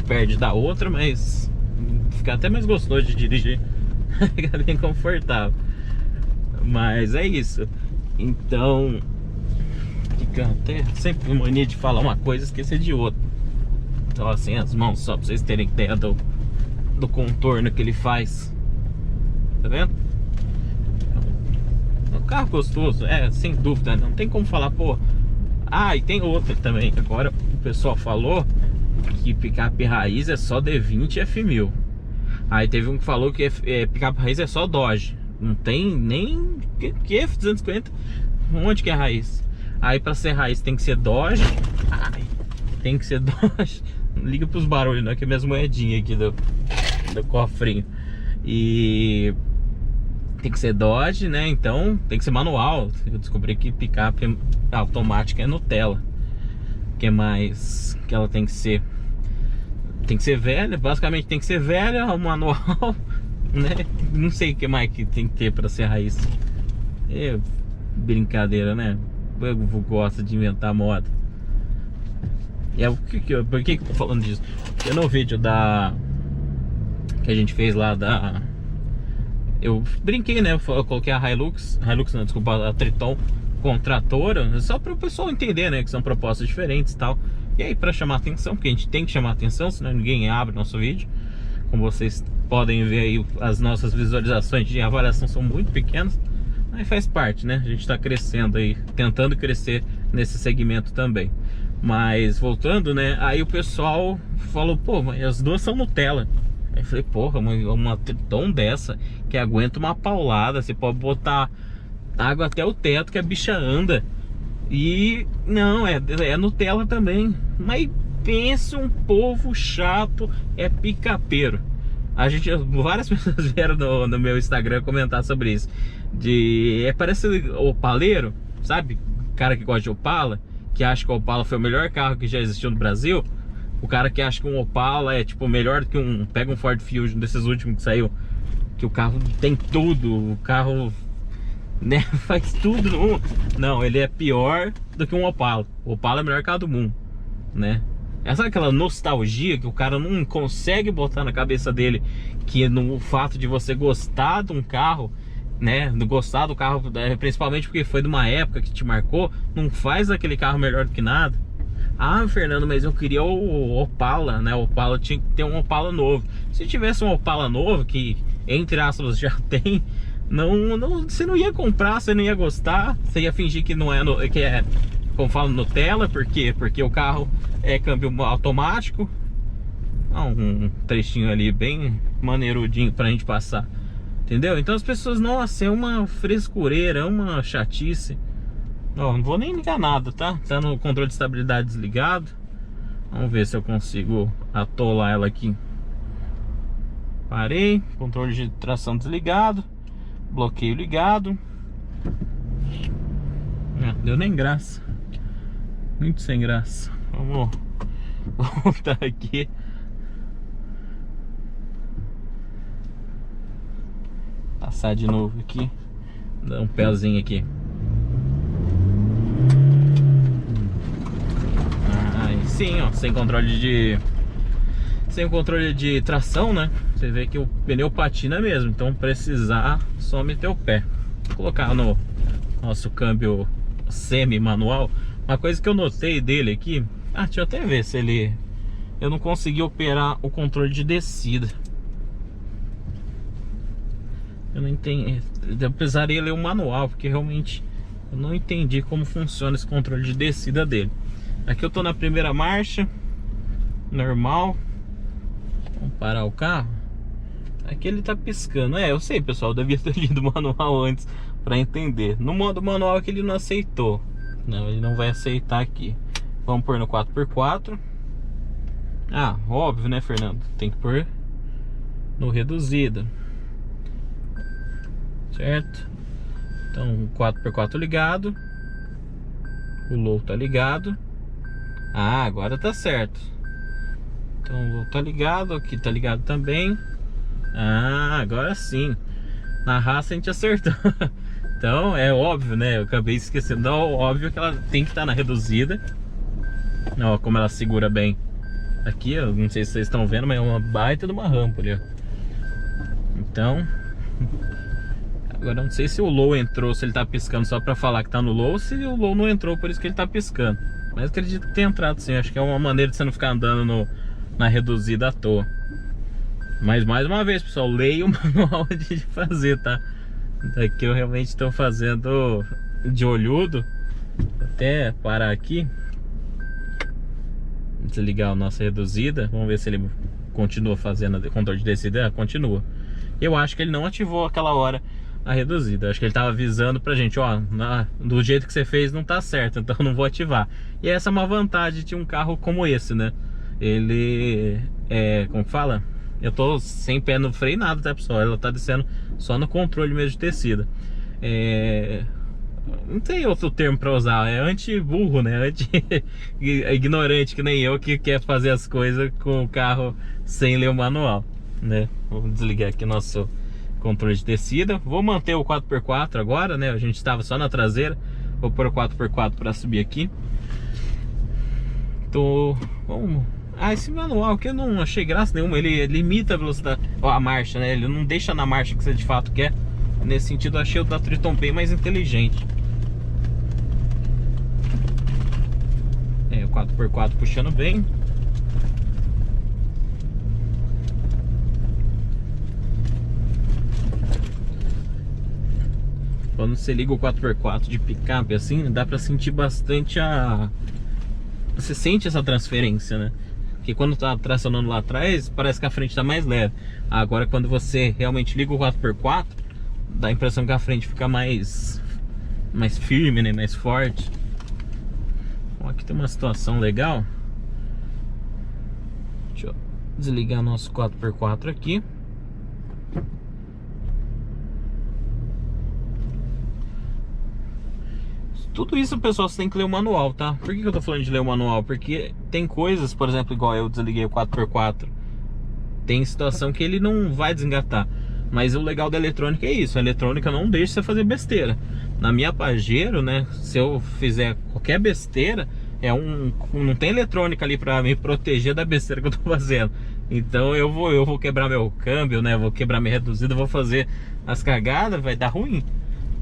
perde da outra, mas fica até mais gostoso de dirigir. Fica bem confortável. Mas é isso. Então, fica até sempre mania de falar uma coisa e esquecer de outra. Então assim, as mãos, só pra vocês terem ideia do contorno que ele faz. Tá vendo? É um carro gostoso, sem dúvida. Não tem como falar, pô. Ah, e tem outra também. Agora o pessoal falou que picape raiz é só D20 e F1000. Aí teve um que falou que picape raiz é só Dodge. Não tem nem que F250. Onde que é raiz? Aí pra ser raiz tem que ser Dodge. Tem que ser Dodge. Não liga pros barulhos, não, que é minhas moedinhas aqui do cofrinho. E tem que ser Dodge, né? Então tem que ser manual. Eu descobri que picape automática é Nutella. Que mais que ela tem que ser? Tem que ser velha, basicamente tem que ser velha, manual, né? Não sei o que mais que tem que ter para ser raiz. É brincadeira, né? Eu gosto de inventar moda. E por que eu tô falando disso? Porque no vídeo que a gente fez lá eu brinquei, né? Eu coloquei a Hilux não, desculpa, a Triton com tratora, só para o pessoal entender, né? Que são propostas diferentes e tal. E aí, para chamar atenção, porque a gente tem que chamar atenção, senão ninguém abre nosso vídeo. Como vocês podem ver aí, as nossas visualizações de avaliação são muito pequenas. Aí faz parte, né? A gente está crescendo aí, tentando crescer nesse segmento também. Mas voltando, né? Aí o pessoal falou, pô, mas as duas são Nutella. Aí eu falei, porra, uma Triton dessa que aguenta uma paulada, você pode botar água até o teto que a bicha anda. E não, é Nutella também. Mas pensa, um povo chato, é picapeiro. Várias pessoas vieram no meu Instagram comentar sobre isso. Parece opaleiro, sabe? O cara que gosta de Opala, que acha que o Opala foi o melhor carro que já existiu no Brasil. O cara que acha que um Opala é tipo melhor do que pega um Ford Fusion desses últimos que saiu, que o carro tem tudo, o carro, né, faz tudo no mundo. Não, ele é pior do que um Opala. O Opala é o melhor carro do mundo, né? Essa é aquela nostalgia que o cara não consegue botar na cabeça dele, que no fato de você gostar de um carro, né, gostar do carro, principalmente porque foi de uma época que te marcou, não faz aquele carro melhor do que nada. Ah, Fernando, mas eu queria o Opala, né? O Opala tinha que ter um Opala novo. Se tivesse um Opala novo, que entre aspas já tem, você não ia comprar, você não ia gostar, você ia fingir que não é, que é, como fala, Nutella. Por quê? Porque o carro é câmbio automático. Um trechinho ali bem maneirudinho pra gente passar, entendeu? Então as pessoas, nossa, é uma frescureira, é uma chatice. Não vou nem ligar nada, tá? Tá no controle de estabilidade desligado. Vamos ver se eu consigo atolar ela aqui. Parei, controle de tração desligado, bloqueio ligado. Deu nem graça. Muito sem graça. Vamos voltar aqui. Passar de novo aqui. Dar um pezinho aqui. Sim, ó, sem controle de sem o controle de tração, né? Você vê que o pneu patina mesmo, então precisar só meter o pé. Vou colocar no nosso câmbio semi-manual. Uma coisa que eu notei dele aqui, deixa eu até ver se ele... Eu não consegui operar o controle de descida. Eu não entendi. Eu precisaria ler o manual, porque realmente eu não entendi como funciona esse controle de descida dele. Aqui eu tô na primeira marcha, normal. Vamos parar o carro. Aqui ele tá piscando. Eu sei, pessoal, eu devia ter lido o manual antes para entender. No modo manual aqui ele não aceitou. Não, ele não vai aceitar aqui. Vamos pôr no 4x4. Óbvio, né, Fernando? Tem que pôr no reduzido. Certo? Então, 4x4 ligado. O low tá ligado. Agora tá certo. Então, o low tá ligado. Aqui tá ligado também. Agora sim. Na raça a gente acertou. Então, é óbvio, né? Eu acabei esquecendo. Não, óbvio que ela tem que estar na reduzida. Ó, como ela segura bem. Aqui, eu não sei se vocês estão vendo, mas é uma baita de uma rampa ali, ó. Então... Agora eu não sei se o low entrou, se ele tá piscando só pra falar que tá no low, ou se o low não entrou, por isso que ele tá piscando. Mas acredito que tenha entrado sim, acho que é uma maneira de você não ficar andando na reduzida à toa. Mas mais uma vez, pessoal, leia o manual antes de fazer, tá? Daqui eu realmente estou fazendo de olhudo. Vou até parar aqui. Desligar a nossa reduzida. Vamos ver se ele continua fazendo o controle de descida. Continua. Eu acho que ele não ativou aquela hora a reduzida. Acho que ele estava avisando pra gente, ó, do jeito que você fez não tá certo, então não vou ativar. E essa é uma vantagem de um carro como esse, né? Ele como fala? Eu tô sem pé no freio nada, tá, pessoal? Ela tá descendo só no controle mesmo de descida. Não tem outro termo pra usar, é anti-burro, né? Ignorante, que nem eu, que quer fazer as coisas com o carro sem ler o manual, né? Vamos desligar aqui nosso controle de descida. Vou manter o 4x4 agora, né? A gente estava só na traseira. Vou pôr o 4x4 para subir aqui. Vamos... esse manual aqui eu não achei graça nenhuma. Ele limita a velocidade, a marcha, né? Ele não deixa na marcha que você de fato quer. Nesse sentido eu achei o da Triton bem mais inteligente. O 4x4 puxando bem. Quando você liga o 4x4 de picape assim, dá pra sentir bastante Você sente essa transferência, né? Porque quando tá tracionando lá atrás, parece que a frente tá mais leve. Agora quando você realmente liga o 4x4, dá a impressão que a frente fica mais firme, né? Mais forte. Bom, aqui tem uma situação legal. Deixa eu desligar nosso 4x4 aqui. Tudo isso, pessoal, você tem que ler o manual, tá? Por que eu tô falando de ler o manual? Porque tem coisas, por exemplo, igual eu desliguei o 4x4. Tem situação que ele não vai desengatar. Mas o legal da eletrônica é isso. A eletrônica não deixa você fazer besteira. Na minha Pajero, né? Se eu fizer qualquer besteira, não tem eletrônica ali pra me proteger da besteira que eu tô fazendo. Então eu vou quebrar meu câmbio, né? Vou quebrar minha reduzida, vou fazer as cagadas, vai dar ruim.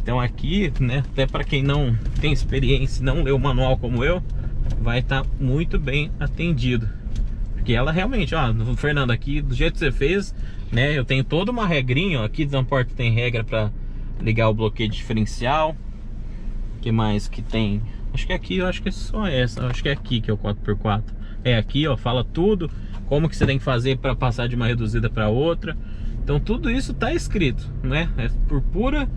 Então aqui, né, até para quem não tem experiência, não leu o manual como eu, vai estar muito bem atendido. Porque ela realmente, ó, Fernando, aqui do jeito que você fez, né, eu tenho toda uma regrinha, ó, aqui na porta tem regra para ligar o bloqueio diferencial. O que mais que tem? Acho que aqui, eu acho que é só essa, acho que é aqui que é o 4x4. É aqui, ó, fala tudo, como que você tem que fazer para passar de uma reduzida para outra. Então tudo isso tá escrito, né, é por pura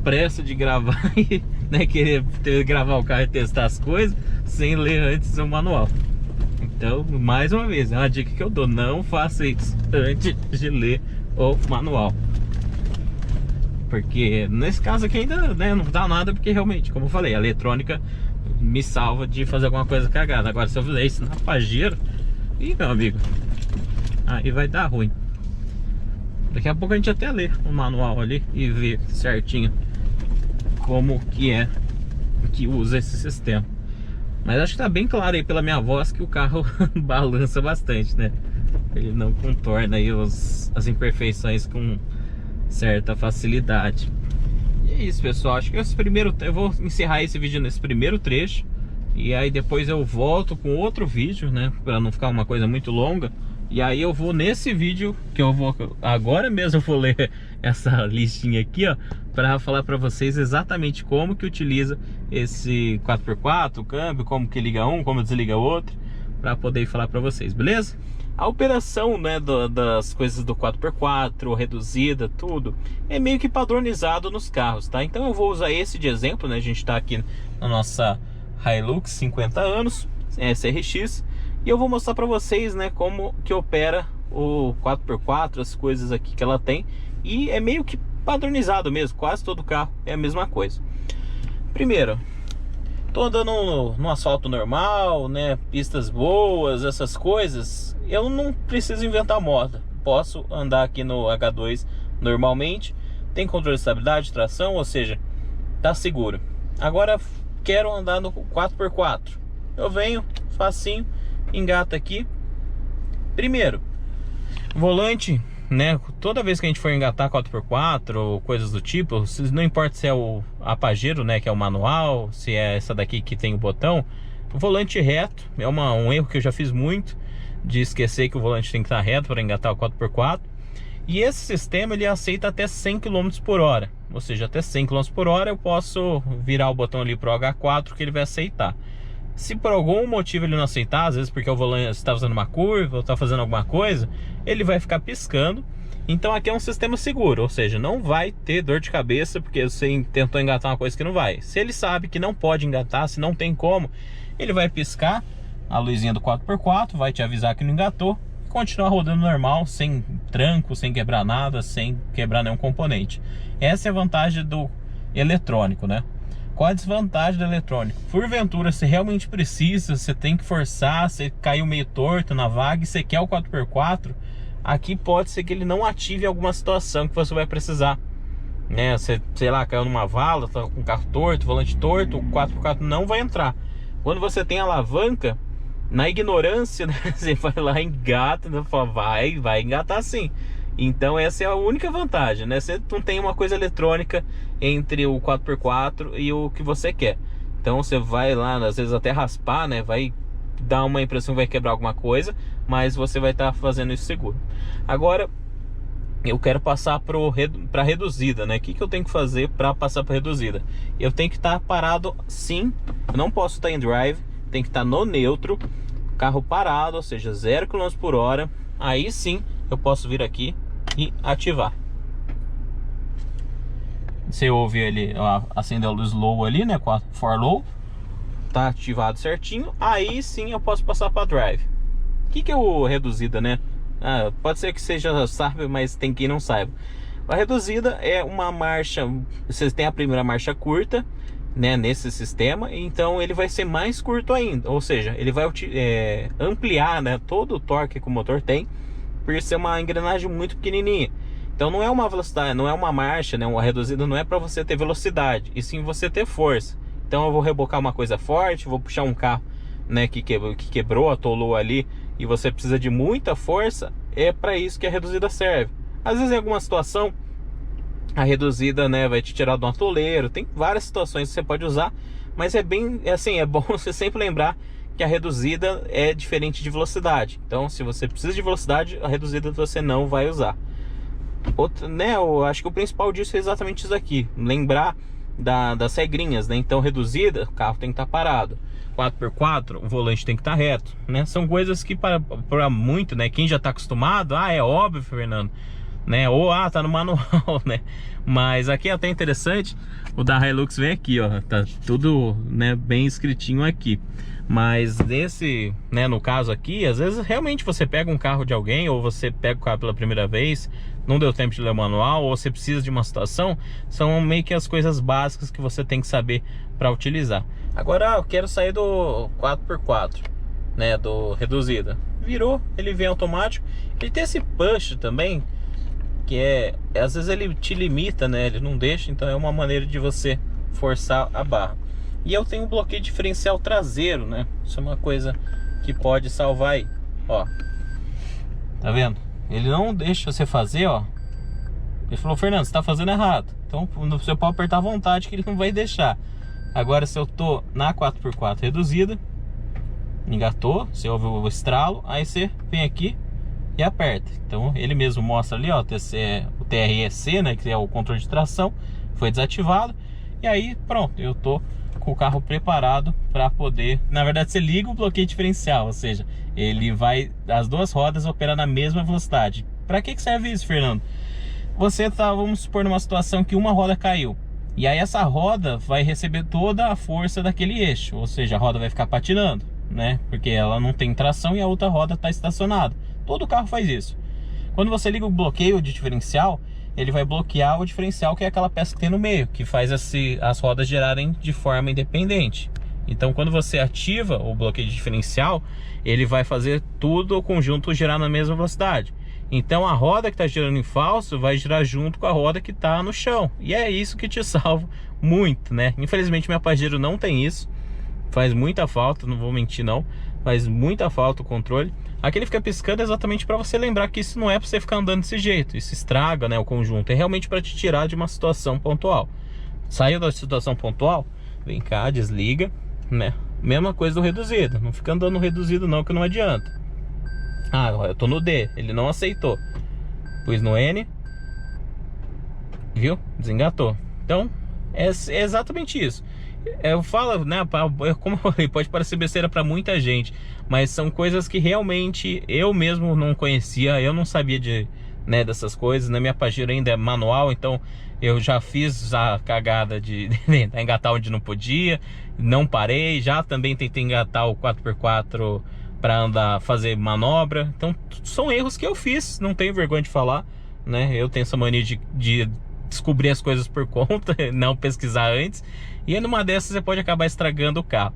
pressa de gravar e, né, querer gravar o carro e testar as coisas sem ler antes o manual. Então, mais uma vez, é uma dica que eu dou: não faça isso antes de ler o manual. Porque nesse caso aqui ainda, né, não dá nada, porque realmente, como eu falei, a eletrônica me salva de fazer alguma coisa cagada. Agora, se eu fizer isso na Pajero, meu amigo, aí vai dar ruim. Daqui a pouco a gente até lê o manual ali e vê certinho como que usa esse sistema. Mas acho que tá bem claro aí pela minha voz que o carro balança bastante, né? Ele não contorna aí as imperfeições com certa facilidade. E é isso, pessoal. Acho que eu vou encerrar esse vídeo nesse primeiro trecho. E aí depois eu volto com outro vídeo, né? Pra não ficar uma coisa muito longa. E aí eu vou nesse vídeo, que eu vou... Agora mesmo eu vou ler essa listinha aqui, ó, pra falar pra vocês exatamente como que utiliza esse 4x4, o câmbio, como que liga um, como desliga o outro, pra poder falar pra vocês, beleza? A operação, né, das coisas do 4x4, reduzida, tudo, é meio que padronizado nos carros, tá? Então eu vou usar esse de exemplo, né? A gente tá aqui na nossa Hilux 50 anos, SRX, e eu vou mostrar pra vocês, né, como que opera o 4x4, as coisas aqui que ela tem. E é meio que padronizado mesmo, quase todo carro é a mesma coisa. Primeiro, tô andando no asfalto normal, né, pistas boas, essas coisas, eu não preciso inventar moda. Posso andar aqui no H2 normalmente, tem controle de estabilidade, tração, ou seja, tá seguro. Agora quero andar no 4x4, eu venho, facinho, engata aqui. Primeiro, volante, né, toda vez que a gente for engatar 4x4 ou coisas do tipo, não importa se é a Pajero, né, que é o manual, se é essa daqui que tem o botão, o volante reto é um erro que eu já fiz muito, de esquecer que o volante tem que estar reto para engatar o 4x4. E esse sistema ele aceita até 100 km por hora, ou seja, até 100 km por hora eu posso virar o botão ali pro H4 que ele vai aceitar. Se por algum motivo ele não aceitar, às vezes porque o volante está fazendo uma curva ou está fazendo alguma coisa, ele vai ficar piscando. Então aqui é um sistema seguro, ou seja, não vai ter dor de cabeça porque você tentou engatar uma coisa que não vai. Se ele sabe que não pode engatar, se não tem como, ele vai piscar a luzinha do 4x4, vai te avisar que não engatou e continuar rodando normal, sem tranco, sem quebrar nada, sem quebrar nenhum componente. Essa é a vantagem do eletrônico, né? Qual a desvantagem do eletrônico? Porventura, você realmente precisa, você tem que forçar, você caiu meio torto na vaga e você quer o 4x4, aqui pode ser que ele não ative alguma situação que você vai precisar, né? Você, sei lá, caiu numa vala, tá com o carro torto, volante torto, o 4x4 não vai entrar. Quando você tem alavanca, na ignorância, né, você vai lá e engata, né, fala, vai engatar sim. Então essa é a única vantagem, né? Você não tem uma coisa eletrônica entre o 4x4 e o que você quer. Então você vai lá, às vezes até raspar, né? Vai dar uma impressão que vai quebrar alguma coisa, mas você vai estar fazendo isso seguro. Agora, eu quero passar para reduzida, né? O que eu tenho que fazer para passar para reduzida? Eu tenho que estar parado sim, eu não posso estar em drive, tem que estar no neutro, carro parado, ou seja, 0 km por hora. Aí sim eu posso vir aqui e ativar. Você ouve ele acender a luz low ali, né, com a for low, tá ativado certinho. Aí sim eu posso passar para drive. O que é o reduzida, né? Pode ser que seja sabe, mas tem quem não saiba. A reduzida é uma marcha, vocês têm a primeira marcha curta, né, nesse sistema, então ele vai ser mais curto ainda, ou seja, ele vai ampliar, né, todo o torque que o motor tem, por ser uma engrenagem muito pequenininha. Então não é uma velocidade, não é uma marcha, né, uma reduzida não é para você ter velocidade, e sim você ter força. Então eu vou rebocar uma coisa forte, vou puxar um carro, né, que quebrou, atolou ali, e você precisa de muita força, é para isso que a reduzida serve. Às vezes em alguma situação a reduzida, né, vai te tirar do atoleiro, tem várias situações que você pode usar, mas é bom você sempre lembrar que a reduzida é diferente de velocidade. Então se você precisa de velocidade, a reduzida você não vai usar. Né, eu acho que o principal disso é exatamente isso aqui, lembrar das regrinhas, né? Então reduzida, o carro tem que estar parado. 4x4, o volante tem que estar reto, né? São coisas que para muito, né? Quem já está acostumado, é óbvio, Fernando, né? Ou tá no manual, né? Mas aqui é até interessante, o da Hilux vem aqui, ó, tá tudo, né, bem escritinho aqui. Mas nesse, né, no caso aqui, às vezes realmente você pega um carro de alguém, ou você pega o carro pela primeira vez, não deu tempo de ler o manual, ou você precisa de uma situação, são meio que as coisas básicas que você tem que saber para utilizar. Agora eu quero sair do 4x4, né, do reduzida. Virou, ele vem automático. Ele tem esse push também, que às vezes ele te limita, né, ele não deixa, então é uma maneira de você forçar a barra. E eu tenho um bloqueio diferencial traseiro, né? Isso é uma coisa que pode salvar aí. Ó, Tá vendo? Ele não deixa você fazer, ó. Ele falou, Fernando, você tá fazendo errado. Então você pode apertar à vontade que ele não vai deixar. Agora se eu tô na 4x4 reduzida, engatou, você ouve o estralo, aí você vem aqui e aperta. Então ele mesmo mostra ali, ó, o TREC, né, que é o controle de tração, foi desativado. E aí pronto, eu tô com o carro preparado para poder, na verdade você liga o bloqueio diferencial, ou seja, ele vai, as duas rodas operam na mesma velocidade. Para que serve isso, Fernando? Você tá, vamos supor, numa situação que uma roda caiu, e aí essa roda vai receber toda a força daquele eixo, ou seja, a roda vai ficar patinando, né? Porque ela não tem tração e a outra roda está estacionada. Todo carro faz isso. Quando você liga o bloqueio de diferencial, ele vai bloquear o diferencial, que é aquela peça que tem no meio, que faz as rodas girarem de forma independente. Então quando você ativa o bloqueio de diferencial, ele vai fazer tudo o conjunto girar na mesma velocidade. Então a roda que está girando em falso vai girar junto com a roda que está no chão. E é isso que te salva muito, né? Infelizmente minha Pajero não tem isso. Faz muita falta, não vou mentir não. Faz muita falta o controle. Aqui ele fica piscando exatamente para você lembrar que isso não é para você ficar andando desse jeito. Isso estraga, né, o conjunto. É realmente para te tirar de uma situação pontual. Saiu da situação pontual, vem cá, desliga, né? Mesma coisa do reduzido. Não fica andando no reduzido não, que não adianta. Ah, eu tô no D, ele não aceitou. Pus no N, viu? Desengatou. Então, é exatamente isso. Eu falo, né, como eu falei, pode parecer besteira para muita gente, mas são coisas que realmente eu mesmo não conhecia, eu não sabia né, dessas coisas. Na minha Pajero ainda é manual, então eu já fiz a cagada de engatar onde não podia, não parei, já também tentei engatar o 4x4 para andar, fazer manobra. Então são erros que eu fiz, não tenho vergonha de falar, né? Eu tenho essa mania de descobrir as coisas por conta, não pesquisar antes. E numa dessas você pode acabar estragando o carro.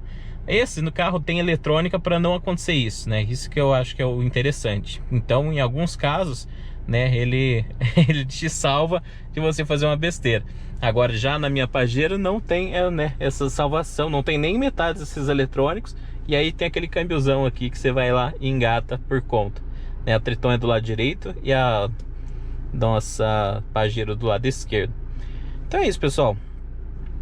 No carro tem eletrônica para não acontecer isso, né? Isso que eu acho que é o interessante. Então em alguns casos, né, ele te salva de você fazer uma besteira. Agora já na minha Pajero não tem, né, essa salvação, não tem nem metade desses eletrônicos. E aí tem aquele câmbiozão aqui que você vai lá e engata por conta, né? A Triton é do lado direito e a nossa Pajero do lado esquerdo. Então é isso, pessoal.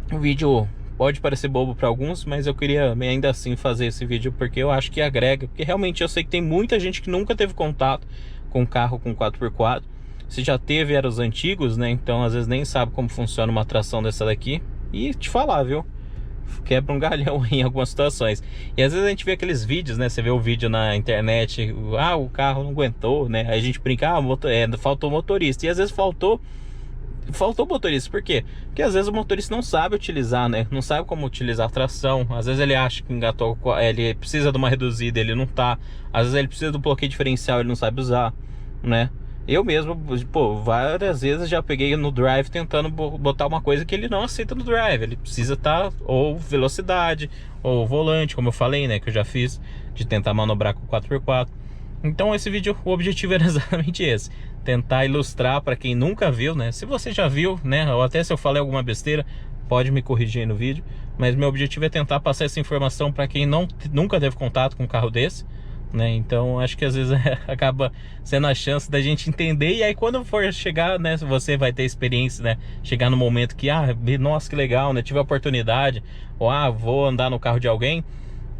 O vídeo pode parecer bobo para alguns, mas eu queria ainda assim fazer esse vídeo porque eu acho que agrega. Porque realmente eu sei que tem muita gente que nunca teve contato com carro com 4x4. Se já teve, eram os antigos, né? Então às vezes nem sabe como funciona uma tração dessa daqui. E te falar, viu? Quebra um galhão em algumas situações. E às vezes a gente vê aqueles vídeos, né? Você vê o vídeo na internet, ah, o carro não aguentou, né? Aí a gente brinca, ah, faltou motorista. E às vezes faltou motorista. Por quê? Porque às vezes o motorista não sabe utilizar, né? Não sabe como utilizar a tração. Às vezes ele acha que engatou, ele precisa de uma reduzida, ele não tá. Às vezes ele precisa do bloqueio diferencial, ele não sabe usar, né? Eu mesmo, pô, várias vezes já peguei no drive tentando botar uma coisa que ele não aceita no drive. Ele precisa estar ou velocidade, ou volante, como eu falei, né? Que eu já fiz, de tentar manobrar com 4x4. Então esse vídeo, o objetivo era exatamente esse. Tentar ilustrar para quem nunca viu, né? Se você já viu, né? Ou até se eu falei alguma besteira, pode me corrigir aí no vídeo. Mas meu objetivo é tentar passar essa informação para quem nunca teve contato com um carro desse, né? Então acho que às vezes acaba sendo a chance da gente entender. E aí quando for chegar, né, você vai ter experiência, né? Chegar no momento que, nossa, que legal, né? Tive a oportunidade, ou vou andar no carro de alguém,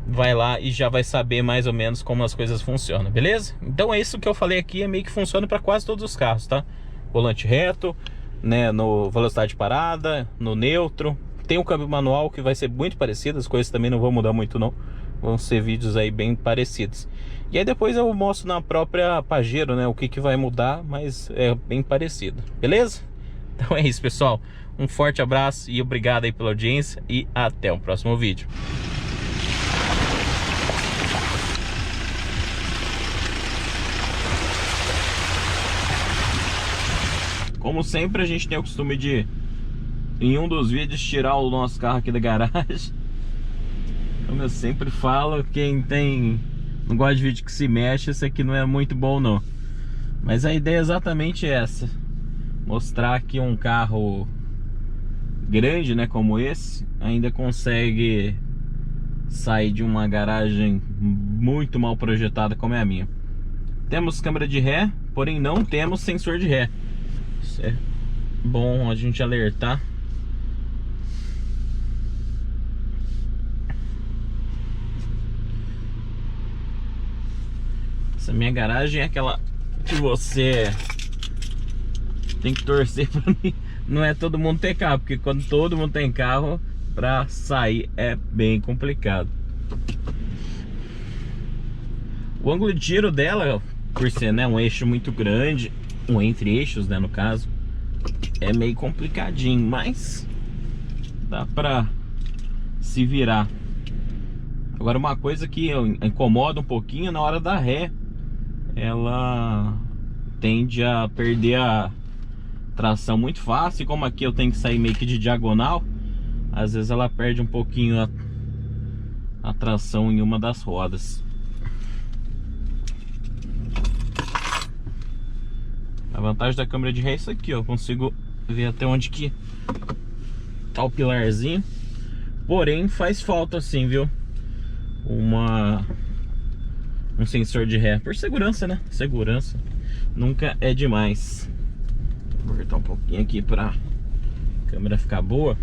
vai lá e já vai saber mais ou menos como as coisas funcionam, beleza? Então é isso que eu falei aqui, é meio que funciona para quase todos os carros, tá? Volante reto, né, no velocidade parada, no neutro. Tem um câmbio manual que vai ser muito parecido, as coisas também não vão mudar muito não. Vão ser vídeos aí bem parecidos. E aí depois eu mostro na própria Pajero, né, o que vai mudar, mas é bem parecido, beleza? Então é isso, pessoal. Um forte abraço e obrigado aí pela audiência e até o próximo vídeo. Como sempre, a gente tem o costume de, em um dos vídeos, tirar o nosso carro aqui da garagem. Como eu sempre falo, quem não gosta de vídeo que se mexe, esse aqui não é muito bom não. Mas a ideia é exatamente essa. Mostrar que um carro grande, né, como esse, ainda consegue sair de uma garagem muito mal projetada como é a minha. Temos câmera de ré, porém não temos sensor de ré. Isso é bom a gente alertar. Essa minha garagem é aquela que você tem que torcer pra mim. Não é todo mundo ter carro, porque quando todo mundo tem carro, pra sair é bem complicado. O ângulo de giro dela, por ser, né, um eixo muito grande, um entre-eixos, né, no caso, é meio complicadinho, mas dá pra se virar. Agora, uma coisa que incomoda um pouquinho na hora da ré, ela tende a perder a tração muito fácil. E como aqui eu tenho que sair meio que de diagonal, às vezes ela perde um pouquinho a tração em uma das rodas. A vantagem da câmera de ré é isso aqui, ó. Eu consigo ver até onde que tá o pilarzinho. Porém, faz falta sim, viu? Um sensor de ré. Por segurança, né? Segurança nunca é demais. Vou apertar um pouquinho aqui pra câmera ficar boa.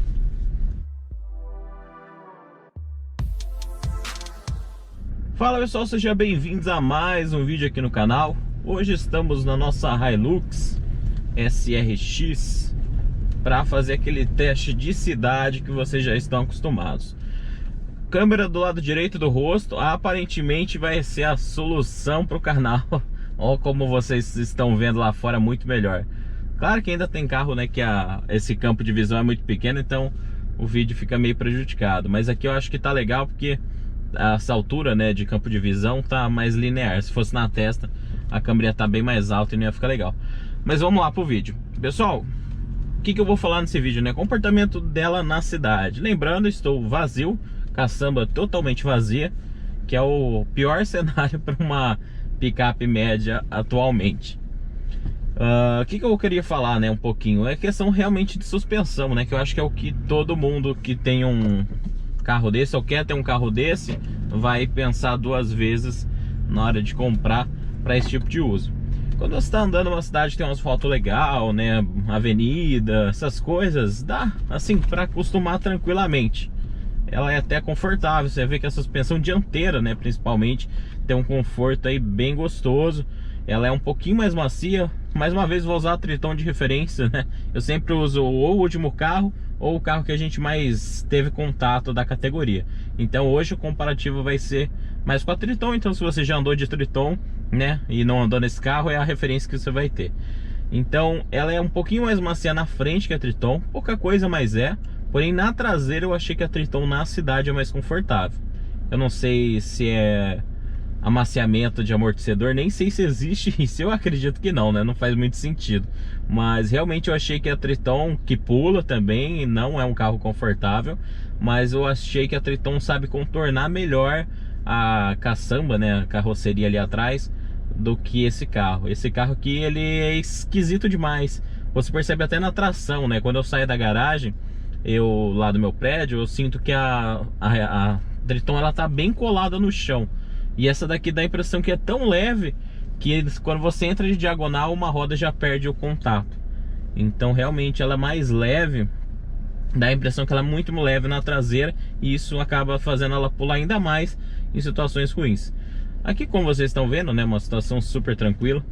Fala pessoal, sejam bem-vindos a mais um vídeo aqui no canal. Hoje estamos na nossa Hilux SRX para fazer aquele teste de cidade que vocês já estão acostumados. Câmera do lado direito do rosto aparentemente vai ser a solução para o canal. Olha como vocês estão vendo lá fora, muito melhor. Claro que ainda tem carro, né, que esse campo de visão é muito pequeno, então o vídeo fica meio prejudicado. Mas aqui eu acho que tá legal porque essa altura, né, de campo de visão tá mais linear. Se fosse na testa, a câmera ia estar bem mais alta e não ia ficar legal. Mas vamos lá pro vídeo. Pessoal, o que eu vou falar nesse vídeo, né? Comportamento dela na cidade. Lembrando, estou vazio, caçamba totalmente vazia, que é o pior cenário para uma picape média atualmente. O que eu queria falar, né, um pouquinho, é questão realmente de suspensão, né, que eu acho que é o que todo mundo que tem um carro desse ou quer ter um carro desse vai pensar duas vezes na hora de comprar para esse tipo de uso. Quando você está andando numa cidade que tem um asfalto legal, né, avenida, essas coisas, dá assim para acostumar tranquilamente. Ela é até confortável, você vê que a suspensão dianteira, né, principalmente, tem um conforto aí bem gostoso. Ela é um pouquinho mais macia. Mais uma vez vou usar a Triton de referência, né? Eu sempre uso ou o último carro ou o carro que a gente mais teve contato da categoria. Então hoje o comparativo vai ser mais com a Triton. Então se você já andou de Triton, né, e não andou nesse carro, é a referência que você vai ter. Então ela é um pouquinho mais macia na frente que a Triton, pouca coisa, mas é. Porém na traseira eu achei que a Triton na cidade é mais confortável. Eu não sei se é amaciamento de amortecedor, nem sei se existe isso, eu acredito que não, né? Não faz muito sentido. Mas realmente eu achei que a Triton, que pula também, não é um carro confortável, mas eu achei que a Triton sabe contornar melhor a caçamba, né? A carroceria ali atrás, do que esse carro. Esse carro aqui, ele é esquisito demais. Você percebe até na tração, né? Quando eu saio da garagem, lá do meu prédio, eu sinto que a Triton, ela tá bem colada no chão. E essa daqui dá a impressão que é tão leve que quando você entra de diagonal, uma roda já perde o contato. Então realmente ela é mais leve, dá a impressão que ela é muito leve na traseira, e isso acaba fazendo ela pular ainda mais em situações ruins. Aqui, como vocês estão vendo, né, uma situação super tranquila.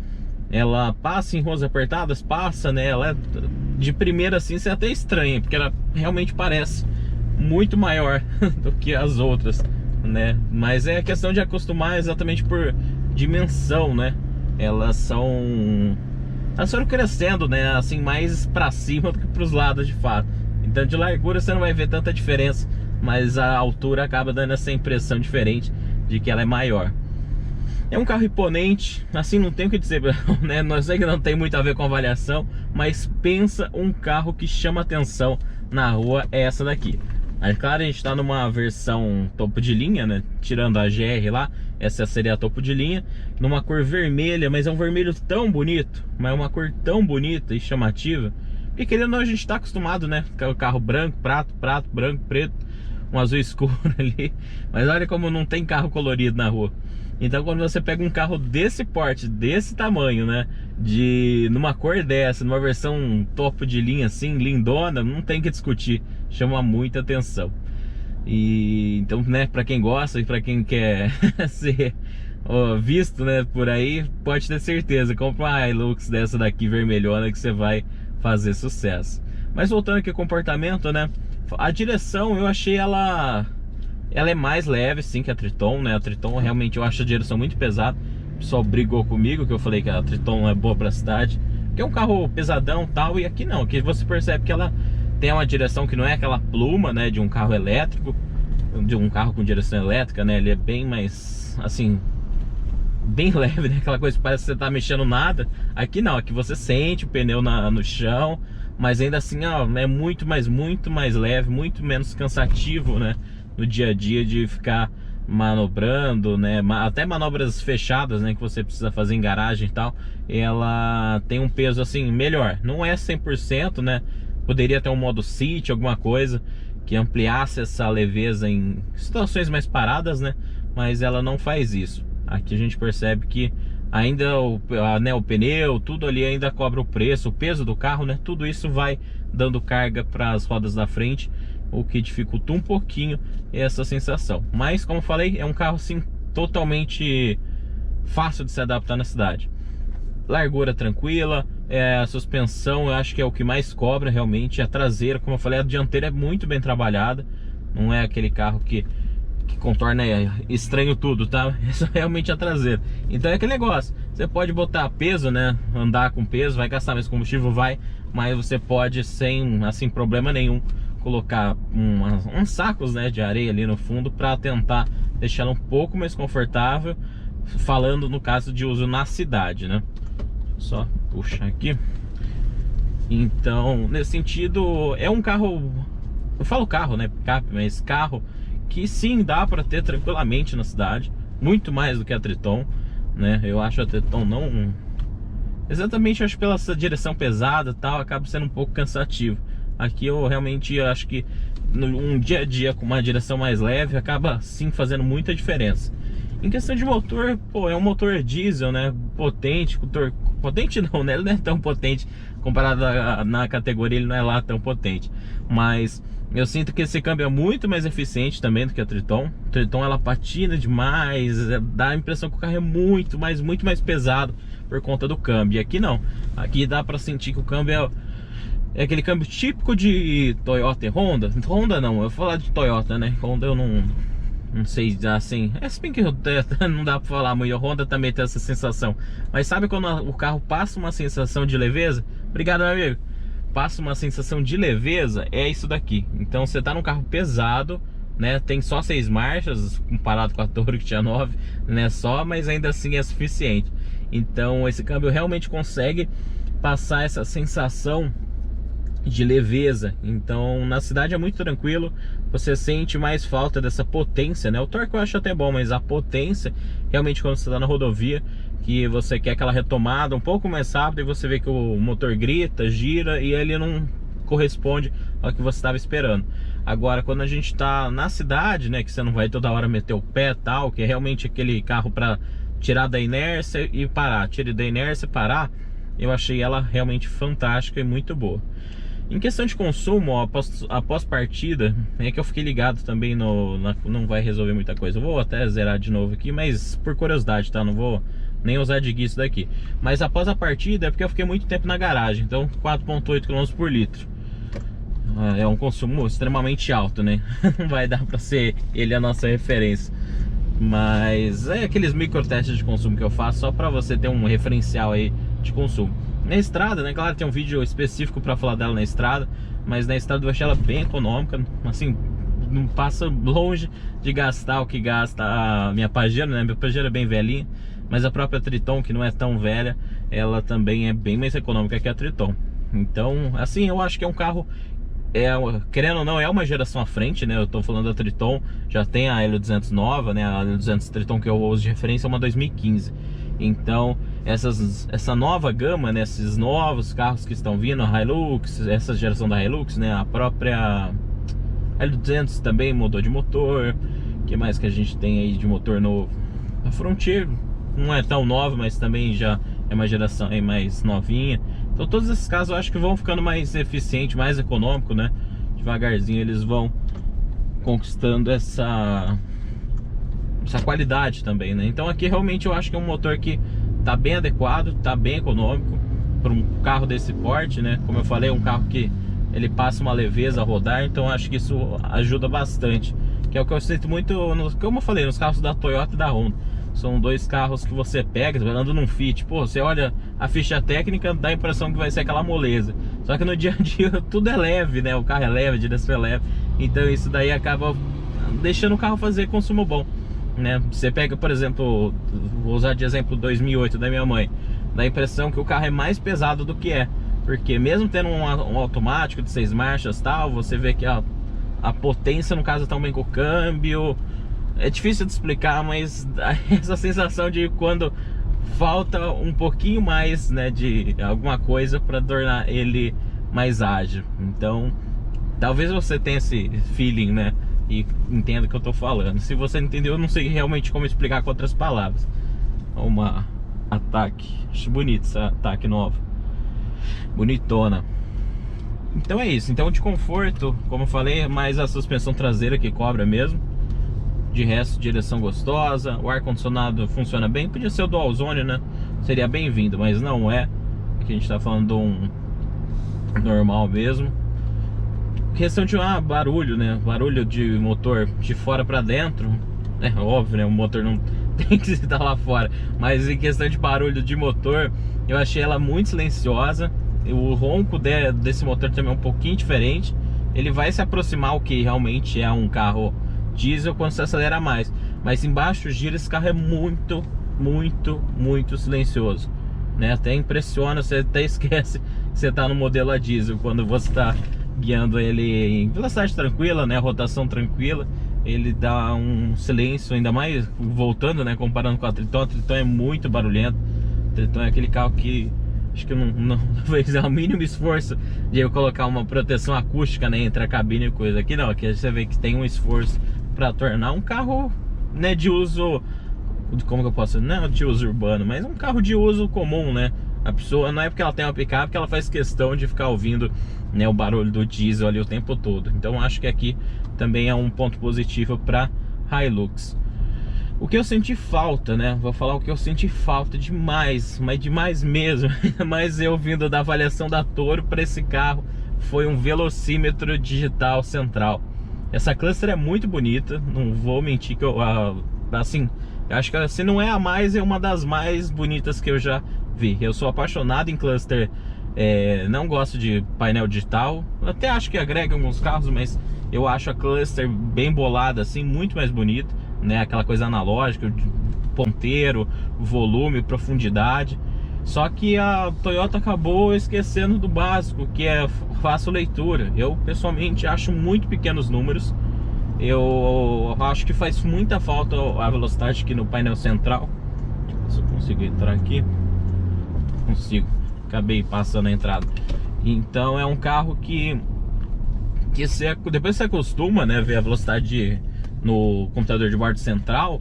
Ela passa em ruas apertadas, passa, né, ela é, de primeira assim você até estranha, porque ela realmente parece muito maior do que as outras, né? Mas é questão de acostumar exatamente por dimensão, né? Elas foram crescendo, né? Assim, mais pra cima do que pros lados de fato. Então de largura você não vai ver tanta diferença, mas a altura acaba dando essa impressão diferente de que ela é maior. É um carro imponente, assim, não tem o que dizer, né? Não sei que não tem muito a ver com avaliação, mas pensa um carro que chama atenção na rua, é essa daqui. Aí, claro, a gente tá numa versão topo de linha, né? Tirando a GR lá, essa seria a topo de linha, numa cor vermelha, mas é um vermelho tão bonito, mas é uma cor tão bonita e chamativa, porque querendo ou não, a gente tá acostumado, né? O carro branco, prato, branco, preto. um azul escuro ali. Mas olha como não tem carro colorido na rua. Então quando você pega um carro desse porte, desse tamanho, né, numa cor dessa, numa versão topo de linha assim, lindona, não tem que discutir, chama muita atenção. E então, né, para quem gosta e para quem quer ser visto, né, por aí, pode ter certeza, compra uma Hilux dessa daqui vermelhona que você vai fazer sucesso. Mas voltando aqui ao comportamento, né, a direção eu achei ela é mais leve sim que a Triton, né? A Triton realmente eu acho a direção muito pesada. O pessoal brigou comigo que eu falei que a Triton é boa pra cidade, que é um carro pesadão tal, e aqui não, aqui você percebe que ela tem uma direção que não é aquela pluma, né, de um carro elétrico, de um carro com direção elétrica, né? Ele é bem mais, assim, bem leve, né? Aquela coisa que parece que você tá mexendo nada. Aqui não, aqui você sente o pneu no chão, mas ainda assim, ó, é muito mais leve, muito menos cansativo, né, no dia a dia de ficar manobrando, né, até manobras fechadas, né, que você precisa fazer em garagem e tal. Ela tem um peso assim melhor, não é 100%, né, poderia ter um modo City, alguma coisa que ampliasse essa leveza em situações mais paradas, né, mas ela não faz isso. Aqui a gente percebe que ainda o pneu, tudo ali ainda cobra o preço, o peso do carro, né, tudo isso vai dando carga para as rodas da frente, o que dificulta um pouquinho essa sensação. Mas como eu falei, é um carro assim totalmente fácil de se adaptar na cidade. Largura tranquila, a suspensão eu acho que é o que mais cobra realmente. A traseira, como eu falei, a dianteira é muito bem trabalhada, não é aquele carro que contorna estranho tudo, tá? Isso é realmente a traseira. Então é aquele negócio, você pode botar peso, né, andar com peso, vai gastar mais combustível, vai, mas você pode sem, assim, problema nenhum, colocar uns sacos, né, de areia ali no fundo para tentar deixar ela um pouco mais confortável, falando no caso de uso na cidade, né? Só puxar aqui. Então, nesse sentido, é um carro, eu falo carro, né, picape, mas carro que sim, dá para ter tranquilamente na cidade, muito mais do que a Triton, né? Eu acho a Triton não... Exatamente, eu acho pela essa direção pesada e tal, acaba sendo um pouco cansativo. Aqui eu realmente acho que um dia a dia com uma direção mais leve acaba sim fazendo muita diferença. Em questão de motor, pô, é um motor diesel, né? Potente, potente não, né? Ele não é tão potente comparado na categoria, ele não é lá tão potente, mas eu sinto que esse câmbio é muito mais eficiente também do que a Triton. A Triton ela patina demais, dá a impressão que o carro é muito mais pesado por conta do câmbio. E aqui não, aqui dá pra sentir que o câmbio é aquele câmbio típico de Toyota e Honda. Honda não, eu vou falar de Toyota, né? Honda eu não sei assim, se bem que não dá pra falar muito. A Honda também tem essa sensação, mas sabe quando o carro passa uma sensação de leveza? Obrigado, meu amigo. Passa uma sensação de leveza, é isso daqui. Então você tá num carro pesado, né? Tem só 6 marchas, comparado com a Toro que tinha 9, né? Só, mas ainda assim é suficiente. Então esse câmbio realmente consegue passar essa sensação de leveza. Então na cidade é muito tranquilo, você sente mais falta dessa potência, né? O torque eu acho até bom, mas a potência, realmente quando você tá na rodovia, que você quer aquela retomada um pouco mais rápido e você vê que o motor grita, gira e ele não corresponde ao que você estava esperando. Agora quando a gente tá na cidade, né, que você não vai toda hora meter o pé tal, que é realmente aquele carro para tirar da inércia e parar, tirar da inércia e parar, eu achei ela realmente fantástica e muito boa. Em questão de consumo, ó, após partida, é que eu fiquei ligado também não vai resolver muita coisa. Eu vou até zerar de novo aqui, mas por curiosidade, tá? Não vou nem usar de guia isso daqui. Mas após a partida é porque eu fiquei muito tempo na garagem, então 4,8 km por litro. É um consumo extremamente alto, né? Não vai dar pra ser ele a nossa referência. Mas é aqueles micro testes de consumo que eu faço só pra você ter um referencial aí de consumo. Na estrada, né, claro, tem um vídeo específico pra falar dela na estrada, mas na estrada eu achei ela bem econômica, assim, não passa longe de gastar o que gasta a minha Pajero, né, minha Pajero é bem velhinha, mas a própria Triton, que não é tão velha, ela também é bem mais econômica que a Triton. Então, assim, eu acho que é um carro, querendo ou não, é uma geração à frente, né, eu tô falando da Triton, já tem a L200 nova, né, a L200 Triton que eu uso de referência é uma 2015. Então essa nova gama, né, esses novos carros que estão vindo, a Hilux, essa geração da Hilux, né, a própria L200 também mudou de motor. O que mais que a gente tem aí de motor novo? A Frontier não é tão nova, mas também já é uma geração aí mais novinha. Então todos esses carros eu acho que vão ficando mais eficiente, mais econômico, né? Devagarzinho eles vão conquistando essa qualidade também, né? Então aqui realmente eu acho que é um motor que tá bem adequado, tá bem econômico para um carro desse porte, né? Como eu falei, é um carro que ele passa uma leveza a rodar, então acho que isso ajuda bastante. Que é o que eu sinto muito, como eu falei, nos carros da Toyota e da Honda. São dois carros que você pega, andando num Fit, pô, você olha a ficha técnica, dá a impressão que vai ser aquela moleza. Só que no dia a dia tudo é leve, né? O carro é leve, a direção é leve. Então isso daí acaba deixando o carro fazer consumo bom, né? Você pega, por exemplo, vou usar de exemplo 2008 da minha mãe, dá a impressão que o carro é mais pesado do que é. Porque mesmo tendo um automático de 6 marchas e tal, você vê que a potência no caso também com o câmbio. É difícil de explicar, mas essa sensação de quando falta um pouquinho mais, né, de alguma coisa para tornar ele mais ágil. Então, talvez você tenha esse feeling, né, e entenda o que eu tô falando. Se você não entendeu, eu não sei realmente como explicar com outras palavras. Uma Ataque, acho bonito essa Ataque nova, bonitona. Então é isso. Então de conforto, como eu falei, mais a suspensão traseira que cobra mesmo. De resto, direção gostosa, o ar-condicionado funciona bem. Podia ser o Dual Zone, né? Seria bem-vindo, mas não é. Aqui a gente tá falando de um normal mesmo. Questão de barulho, né? Barulho de motor de fora pra dentro. É óbvio, né? O motor não tem que estar lá fora. Mas em questão de barulho de motor, eu achei ela muito silenciosa. O ronco desse motor também é um pouquinho diferente. Ele vai se aproximar ao que realmente é um carro diesel quando você acelera mais, mas embaixo gira, esse carro é muito, muito, muito silencioso, né? Até impressiona, você até esquece que você está no modelo a diesel quando você está guiando ele em velocidade tranquila, né? Rotação tranquila, ele dá um silêncio, ainda mais voltando, né? Comparando com a Triton é muito barulhento. A Triton é aquele carro que acho que não fez o mínimo esforço de eu colocar uma proteção acústica, né, entre a cabine e coisa. Aqui não, aqui você vê que tem um esforço para tornar um carro, né, de uso, como que eu posso dizer, não de uso urbano, mas um carro de uso comum, né? A pessoa, não é porque ela tem uma picape que ela faz questão de ficar ouvindo, né, o barulho do diesel ali o tempo todo. Então acho que aqui também é um ponto positivo para Hilux. O que eu senti falta, né? Vou falar o que eu senti falta demais, mas demais mesmo. Mas eu vindo da avaliação da Toro para esse carro, foi um velocímetro digital central. Essa cluster é muito bonita, não vou mentir que eu, assim, eu acho que se não é a mais, é uma das mais bonitas que eu já vi. Eu sou apaixonado em cluster, não gosto de painel digital, até acho que agrega em alguns carros, mas eu acho a cluster bem bolada, assim, muito mais bonita, né? Aquela coisa analógica, ponteiro, volume, profundidade. Só que a Toyota acabou esquecendo do básico, que é fácil leitura. Eu pessoalmente acho muito pequenos números. Eu acho que faz muita falta a velocidade aqui no painel central. Deixa eu ver se eu consigo entrar aqui. Consigo, acabei passando a entrada. Então é um carro que você, depois você acostuma, né, ver a velocidade no computador de bordo central,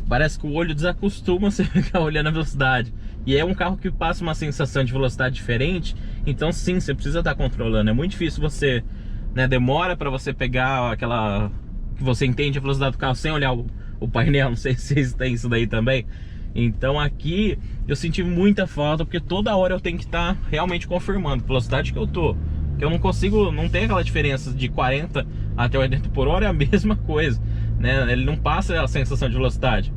parece que o olho desacostuma você ficar olhando a velocidade. E é um carro que passa uma sensação de velocidade diferente. Então sim, você precisa estar controlando. É muito difícil você, né, demora para você pegar aquela que você entende a velocidade do carro sem olhar o painel. Não sei se vocês têm isso daí também. Então aqui eu senti muita falta, porque toda hora eu tenho que estar realmente confirmando a velocidade que eu tô. Que eu não consigo, não tem aquela diferença de 40 até 80 por hora, é a mesma coisa, né? Ele não passa a sensação de velocidade.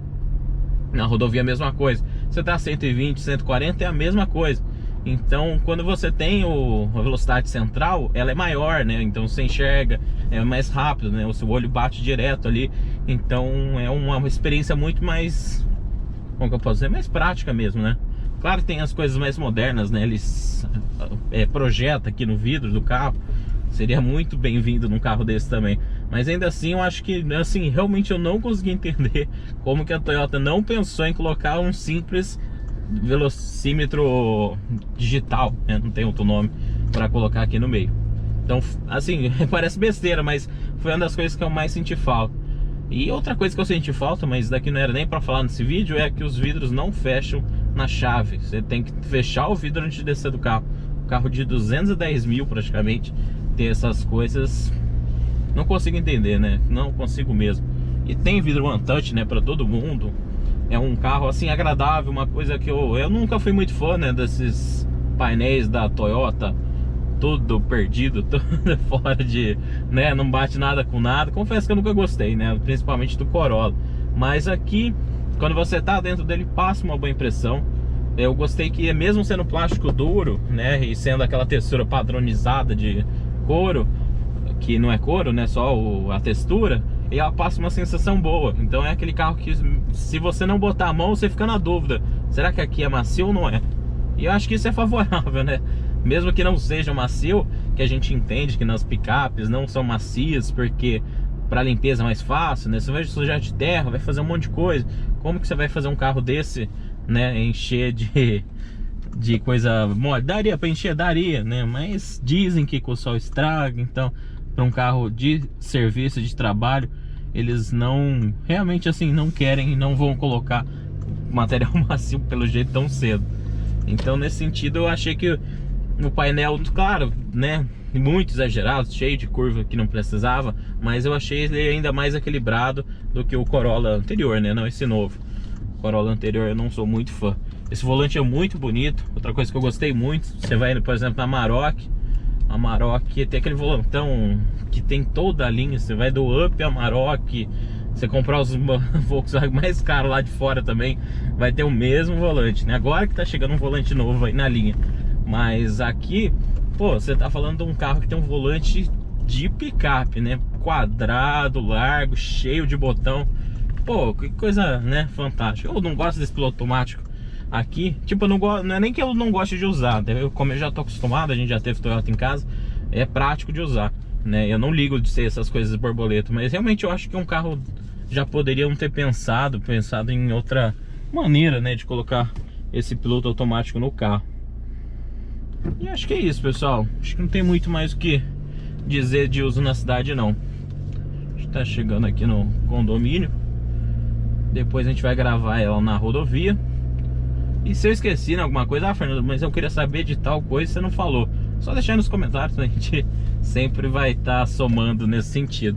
Na rodovia é a mesma coisa. Você tá a 120, 140 é a mesma coisa. Então quando você tem a velocidade central, ela é maior, né? Então você enxerga, é mais rápido, né? O seu olho bate direto ali. Então é uma experiência muito mais, como que eu posso dizer, mais prática mesmo, né? Claro que tem as coisas mais modernas, né? Eles projetam aqui no vidro do carro. Seria muito bem-vindo num carro desse também. Mas ainda assim, eu acho que, assim, realmente eu não consegui entender como que a Toyota não pensou em colocar um simples velocímetro digital, né? Não tem outro nome para colocar aqui no meio. Então, assim, parece besteira, mas foi uma das coisas que eu mais senti falta. E outra coisa que eu senti falta, mas daqui não era nem pra falar nesse vídeo, é que os vidros não fecham na chave. Você tem que fechar o vidro antes de descer do carro. Carro de 210 mil praticamente, ter essas coisas, não consigo entender, né? Não consigo mesmo. E tem vidro One Touch, né, pra todo mundo. É um carro assim agradável, uma coisa que eu nunca fui muito fã, né, desses painéis da Toyota, tudo perdido, tudo fora de, né, não bate nada com nada. Confesso que eu nunca gostei, né, principalmente do Corolla. Mas aqui, quando você tá dentro dele, passa uma boa impressão. Eu gostei que mesmo sendo plástico duro, né, e sendo aquela textura padronizada de couro, que não é couro, né, só a textura, e ela passa uma sensação boa. Então é aquele carro que, se você não botar a mão, você fica na dúvida, será que aqui é macio ou não é? E eu acho que isso é favorável, né? Mesmo que não seja macio, que a gente entende que nas picapes não são macias, porque para limpeza é mais fácil, né? Você vai sujar de terra, vai fazer um monte de coisa. Como que você vai fazer um carro desse, né, encher de coisa mole? Daria para encher, daria, né? Mas dizem que com o sol estraga. Então, para um carro de serviço, de trabalho, eles não, realmente assim, não querem e não vão colocar material macio pelo jeito tão cedo. Então, nesse sentido, eu achei que o painel, claro, né, muito exagerado, cheio de curva que não precisava, mas eu achei ele ainda mais equilibrado do que o Corolla anterior, né? Não esse novo. O Corolla anterior eu não sou muito fã. Esse volante é muito bonito. Outra coisa que eu gostei muito, você vai, por exemplo, na Amarok. A Amarok tem aquele volantão que tem toda a linha. Você vai do Up a Amarok. Você comprar os Volkswagen mais caros lá de fora também, vai ter o mesmo volante, né? Agora que tá chegando um volante novo aí na linha. Mas aqui, pô, você tá falando de um carro que tem um volante de picape, né? Quadrado, largo, cheio de botão. Pô, que coisa, né? Fantástica. Eu não gosto desse piloto automático aqui. Tipo, eu não gosto, não é nem que eu não goste de usar, né? Como eu já tô acostumado, a gente já teve Toyota em casa, é prático de usar, né? Eu não ligo de ser essas coisas borboleta, mas realmente eu acho que um carro já poderiam ter pensado em outra maneira, né, de colocar esse piloto automático no carro. E acho que é isso, pessoal. Acho que não tem muito mais o que dizer de uso na cidade, não. A gente tá chegando aqui no condomínio. Depois a gente vai gravar ela na rodovia. E se eu esqueci de alguma coisa, Fernando, mas eu queria saber de tal coisa, você não falou, só deixar aí nos comentários, a gente sempre vai estar somando nesse sentido,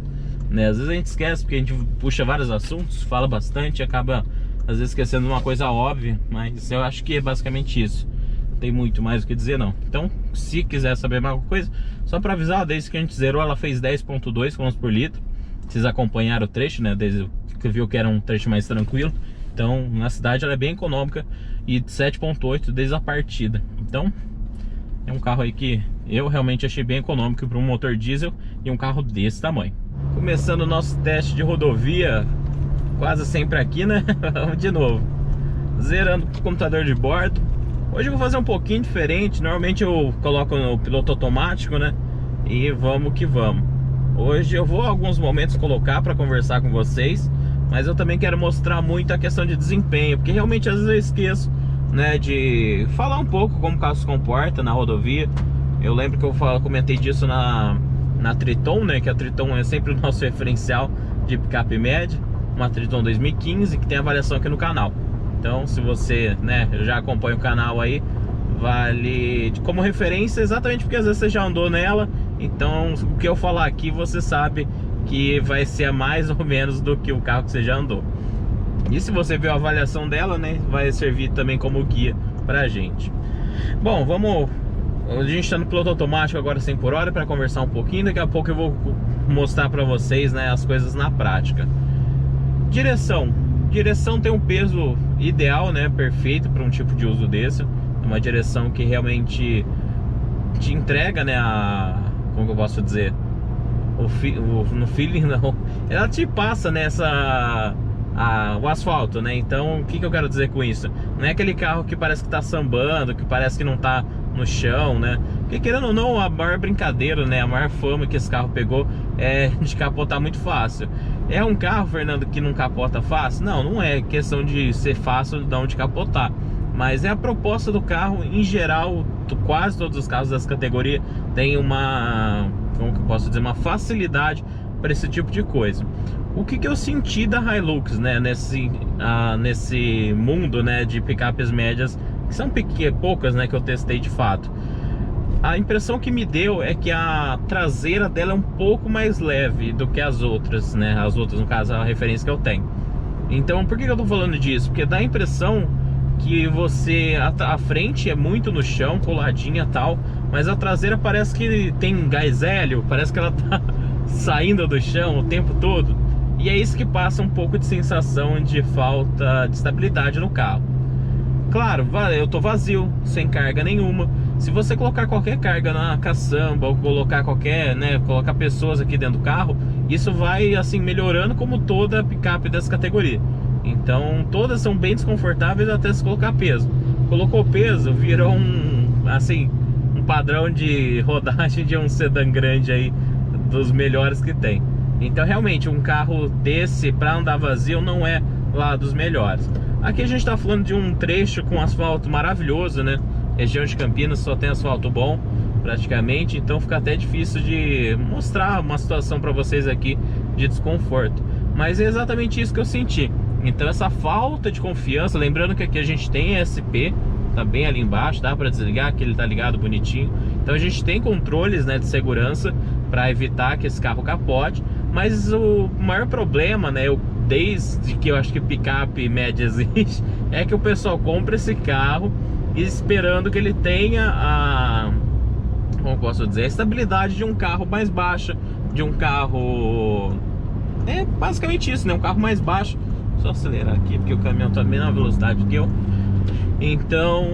né? Às vezes a gente esquece, porque a gente puxa vários assuntos, fala bastante, acaba às vezes esquecendo uma coisa óbvia, mas eu acho que é basicamente isso. Não tem muito mais o que dizer, não. Então, se quiser saber mais alguma coisa, só para avisar, desde que a gente zerou, ela fez 10,2 km por litro. Vocês acompanharam o trecho, né? Desde que viu que era um trecho mais tranquilo. Então, na cidade ela é bem econômica, e 7,8 desde a partida. Então, é um carro aí que eu realmente achei bem econômico para um motor diesel e um carro desse tamanho. Começando o nosso teste de rodovia, quase sempre aqui, né? Vamos de novo. Zerando o computador de bordo. Hoje eu vou fazer um pouquinho diferente. Normalmente eu coloco no piloto automático, né? E vamos que vamos. Hoje eu vou alguns momentos colocar para conversar com vocês, mas eu também quero mostrar muito a questão de desempenho, porque realmente às vezes eu esqueço, né, de falar um pouco como o carro se comporta na rodovia. Eu lembro que eu comentei disso na Triton, né, que a Triton é sempre o nosso referencial de picape média, uma Triton 2015, que tem avaliação aqui no canal. Então, se você, né, já acompanha o canal aí, vale como referência, exatamente porque às vezes você já andou nela. Então, o que eu falar aqui, você sabe que vai ser mais ou menos do que o carro que você já andou. E se você viu a avaliação dela, né, vai servir também como guia pra gente. Bom, vamos... A gente está no piloto automático agora 100 por hora para conversar um pouquinho. Daqui a pouco eu vou mostrar pra vocês, né, as coisas na prática. Direção tem um peso ideal, né, perfeito para um tipo de uso desse. Uma direção que realmente te entrega, né, como que eu posso dizer, no feeling, não, ela te passa nessa o asfalto, né? Então o que eu quero dizer com isso? Não é aquele carro que parece que tá sambando, que parece que não tá no chão, né? Porque querendo ou não, a maior brincadeira, né, a maior fama que esse carro pegou é de capotar muito fácil. É um carro, Fernando, que não capota fácil? Não é questão de ser fácil não de capotar, mas é a proposta do carro em geral. Quase todos os carros dessa categoria tem uma como que eu posso dizer, uma facilidade para esse tipo de coisa. O que eu senti da Hilux, né, nesse mundo, né, de picapes médias, que são poucas, né, que eu testei de fato. A impressão que me deu é que a traseira dela é um pouco mais leve do que as outras, né? As outras, no caso, a referência que eu tenho. Então, por que eu tô falando disso? Porque dá a impressão que a frente é muito no chão, coladinha e tal, mas a traseira parece que tem gás hélio, parece que ela tá saindo do chão o tempo todo. E é isso que passa um pouco de sensação de falta de estabilidade no carro. Claro, eu tô vazio, sem carga nenhuma. Se você colocar qualquer carga na caçamba ou colocar colocar pessoas aqui dentro do carro, isso vai assim melhorando, como toda picape dessa categoria. Então todas são bem desconfortáveis até se colocar peso. Colocou peso, virou um padrão de rodagem de um sedã grande aí, dos melhores que tem. Então realmente um carro desse para andar vazio não é lá dos melhores. Aqui a gente está falando de um trecho com asfalto maravilhoso, né? Região de Campinas só tem asfalto bom praticamente, então fica até difícil de mostrar uma situação para vocês aqui de desconforto. Mas é exatamente isso que eu senti. Então essa falta de confiança, lembrando que aqui a gente tem ESP, tá bem ali embaixo, dá para desligar, que ele tá ligado bonitinho. Então a gente tem controles, né, de segurança para evitar que esse carro capote. Mas o maior problema, né, desde que eu acho que picape média existe, é que o pessoal compra esse carro esperando que ele tenha como posso dizer, a estabilidade de um carro mais baixa, de um carro... É basicamente isso, né? Um carro mais baixo. Só acelerar aqui, porque o caminhão tá a mesma velocidade que eu. Então,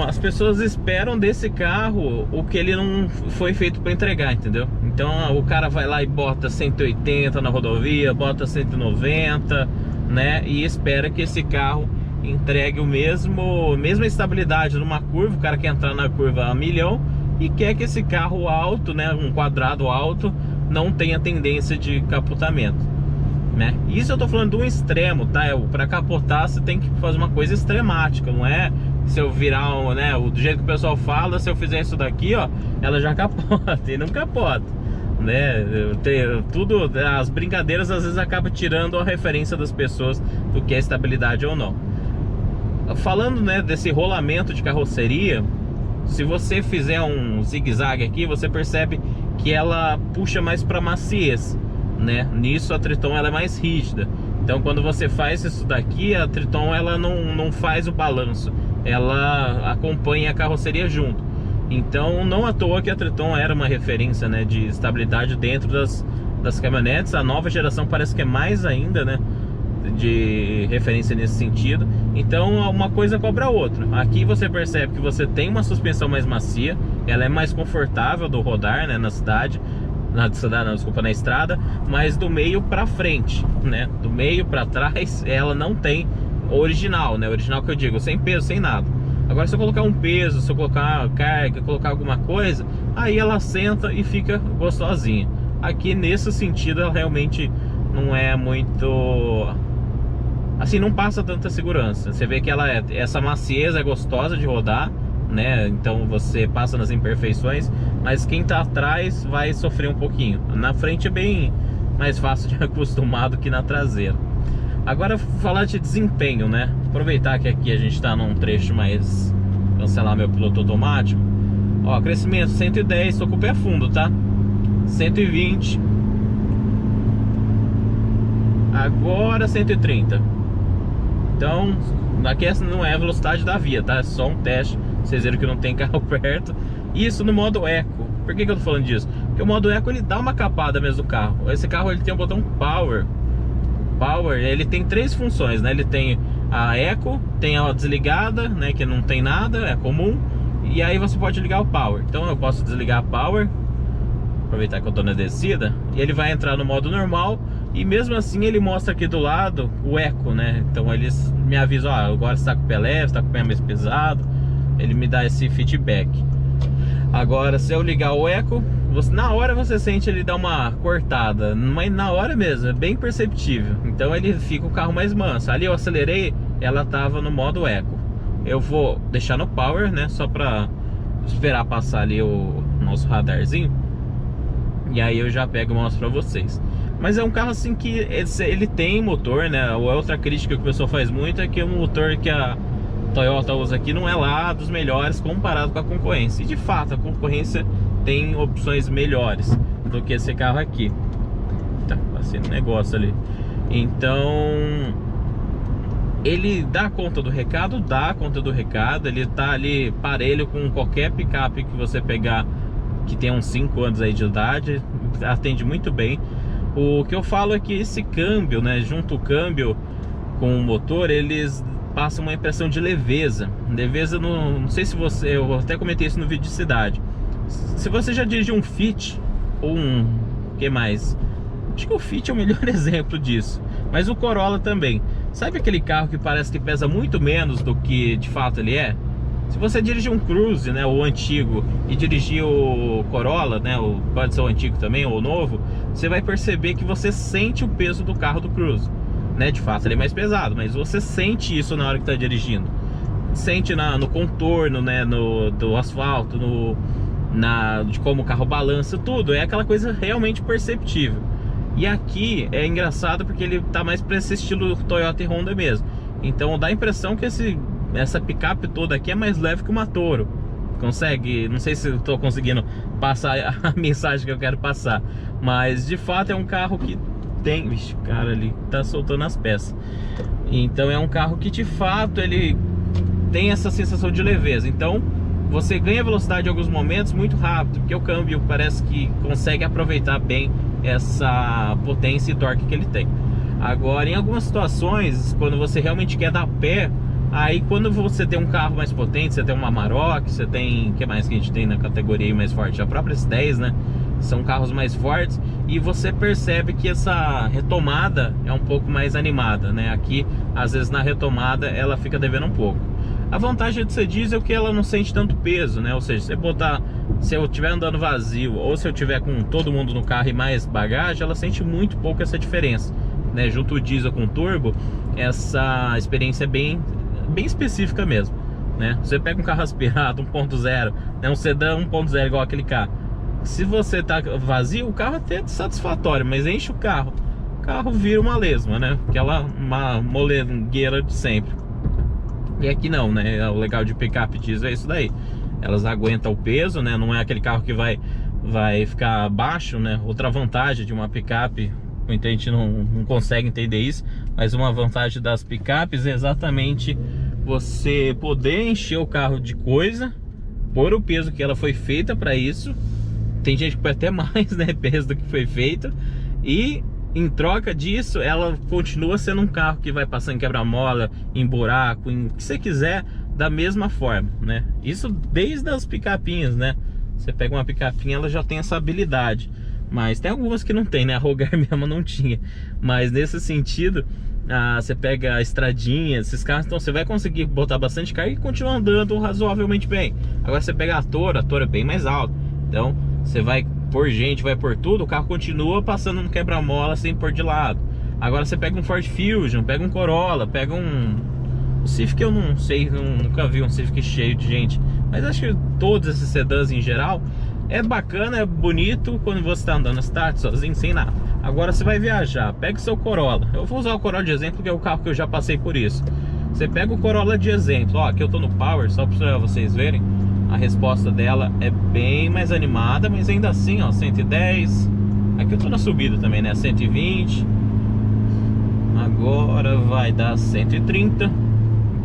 as pessoas esperam desse carro o que ele não foi feito para entregar, entendeu? Então, o cara vai lá e bota 180 na rodovia, bota 190, né? E espera que esse carro entregue mesma estabilidade numa curva. O cara quer entrar na curva a milhão e quer que esse carro alto, né, um quadrado alto, não tenha tendência de capotamento, né? Isso eu tô falando de um extremo, tá? Para capotar você tem que fazer uma coisa extremática, não é se eu virar, né, do jeito que o pessoal fala, se eu fizer isso daqui, ó, ela já capota, e não capota, né? As brincadeiras às vezes acabam tirando a referência das pessoas do que é estabilidade ou não. Falando, né, desse rolamento de carroceria, se você fizer um zigue-zague aqui, você percebe que ela puxa mais para maciez, né? Nisso a Triton ela é mais rígida. Então quando você faz isso daqui, a Triton ela não faz o balanço, ela acompanha a carroceria junto. Então não à toa que a Triton era uma referência, né, de estabilidade dentro das caminhonetes. A nova geração parece que é mais ainda, né, de referência nesse sentido. Então uma coisa cobra a outra. Aqui você percebe que você tem uma suspensão mais macia, ela é mais confortável do rodar, né, na cidade, na estrada, mas do meio para frente, né, do meio para trás ela não tem original, né, original que eu digo, sem peso, sem nada. Agora se eu colocar um peso, se eu colocar carga, colocar alguma coisa, aí ela senta e fica gostosinha. Aqui nesse sentido ela realmente não é muito... assim, não passa tanta segurança. Você vê que essa maciez é gostosa de rodar, né? Então você passa nas imperfeições, mas quem tá atrás vai sofrer um pouquinho. Na frente é bem mais fácil de acostumar do que na traseira. Agora falar de desempenho, né? Aproveitar que aqui a gente tá num trecho mais... cancelar meu piloto automático. Ó, crescimento 110, tô com o pé fundo, tá? 120. Agora 130. Então, aqui não é a velocidade da via, tá? É só um teste. Vocês viram que não tem carro perto. Isso no modo Eco. Por que eu tô falando disso? Porque o modo Eco ele dá uma capada mesmo do carro. Esse carro ele tem o botão Power. Power, ele tem três funções, né? Ele tem a Eco, tem a desligada, né? Que não tem nada, é comum. E aí você pode ligar o Power. Então eu posso desligar a Power, aproveitar que eu tô na descida, e ele vai entrar no modo normal. E mesmo assim ele mostra aqui do lado o Eco, né? Então ele me avisa, ó, agora você tá com o pé leve, você tá com o pé mais pesado. Ele me dá esse feedback. Agora se eu ligar o Eco, na hora você sente ele dar uma cortada, mas na hora mesmo, é bem perceptível. Então ele fica o carro mais manso. Ali eu acelerei, ela tava no modo Eco. Eu vou deixar no Power, né? Só pra esperar passar ali o nosso radarzinho. e aí eu já pego e mostro pra vocês. Mas é um carro assim que ele tem motor, né? Outra crítica que o pessoal faz muito é que o motor que a Toyota usa aqui não é lá dos melhores comparado com a concorrência. E de fato, a concorrência tem opções melhores do que esse carro aqui. Tá passando um negócio ali. Então, ele dá conta do recado? Dá conta do recado. Ele tá ali parelho com qualquer picape que você pegar que tem uns 5 anos aí de idade. Atende muito bem. O que eu falo é que esse câmbio, né, junto o câmbio com o motor, eles passam uma impressão de leveza. Leveza, não sei se você... Eu até comentei isso no vídeo de cidade. Se você já dirigiu um Fit ou um... o que mais? Acho que o Fit é o melhor exemplo disso. Mas o Corolla também. Sabe aquele carro que parece que pesa muito menos do que de fato ele é? Se você dirigir um Cruze, né, o antigo, e dirigir o Corolla, né, pode ser o antigo também, ou o novo, você vai perceber que você sente o peso do carro do Cruze, né? De fato ele é mais pesado, mas você sente isso na hora que está dirigindo. Sente no contorno, né, do asfalto, de como o carro balança, tudo. É aquela coisa realmente perceptível. E aqui é engraçado porque ele tá mais para esse estilo Toyota e Honda mesmo. Então dá a impressão que essa picape toda aqui é mais leve que uma Toro. Consegue? Não sei se eu tô conseguindo passar a mensagem que eu quero passar, mas de fato é um carro que tem... Vixe, o cara ali tá soltando as peças. Então é um carro que de fato ele tem essa sensação de leveza. Então você ganha velocidade em alguns momentos muito rápido, porque o câmbio parece que consegue aproveitar bem essa potência e torque que ele tem. Agora, em algumas situações, quando você realmente quer dar pé, aí quando você tem um carro mais potente, você tem uma Amarok, você tem... o que mais que a gente tem na categoria mais forte? A própria S10, né? São carros mais fortes e você percebe que essa retomada é um pouco mais animada, né? Aqui, às vezes na retomada, ela fica devendo um pouco. A vantagem de ser diesel é que ela não sente tanto peso, né? Ou seja, se eu estiver andando vazio ou se eu tiver com todo mundo no carro e mais bagagem, ela sente muito pouco essa diferença, né? Junto o diesel com o turbo, essa experiência é bem específica mesmo, né? Você pega um carro aspirado 1.0, né? Um sedã 1.0 igual aquele carro. Se você tá vazio, o carro até é satisfatório, mas enche o carro vira uma lesma, né? Uma molengueira de sempre. E aqui não, né? O legal de picape diesel é isso daí. Elas aguentam o peso, né? Não é aquele carro que vai ficar baixo, né? Outra vantagem de uma picape, muita gente não consegue entender isso, mas uma vantagem das picapes é exatamente você poder encher o carro de coisa por o peso que ela foi feita para isso. Tem gente que põe até mais, né, peso do que foi feito, e em troca disso ela continua sendo um carro que vai passar em quebra-mola, em buraco, em o que você quiser, da mesma forma, né? Isso desde as picapinhas, né? Você pega uma picapinha, ela já tem essa habilidade, mas tem algumas que não tem, né? A Rogar mesmo não tinha. Mas nesse sentido, você pega a estradinha, esses carros, então você vai conseguir botar bastante carga e continuar andando razoavelmente bem. Agora você pega a Toro é bem mais alta, então você vai por gente, vai por tudo, o carro continua passando no quebra-mola sem pôr de lado. Agora você pega um Ford Fusion, pega um Corolla, pega o Civic, eu não sei, nunca vi um Civic cheio de gente, mas acho que todos esses sedãs em geral é bacana, é bonito quando você está andando na cidade sozinho, sem nada. Agora você vai viajar, pega o seu Corolla. Eu vou usar o Corolla de exemplo, que é o carro que eu já passei por isso. Você pega o Corolla de exemplo, ó, aqui eu tô no Power, só para vocês verem. A resposta dela é bem mais animada, mas ainda assim, ó, 110. Aqui eu tô na subida também, né, 120. Agora vai dar 130.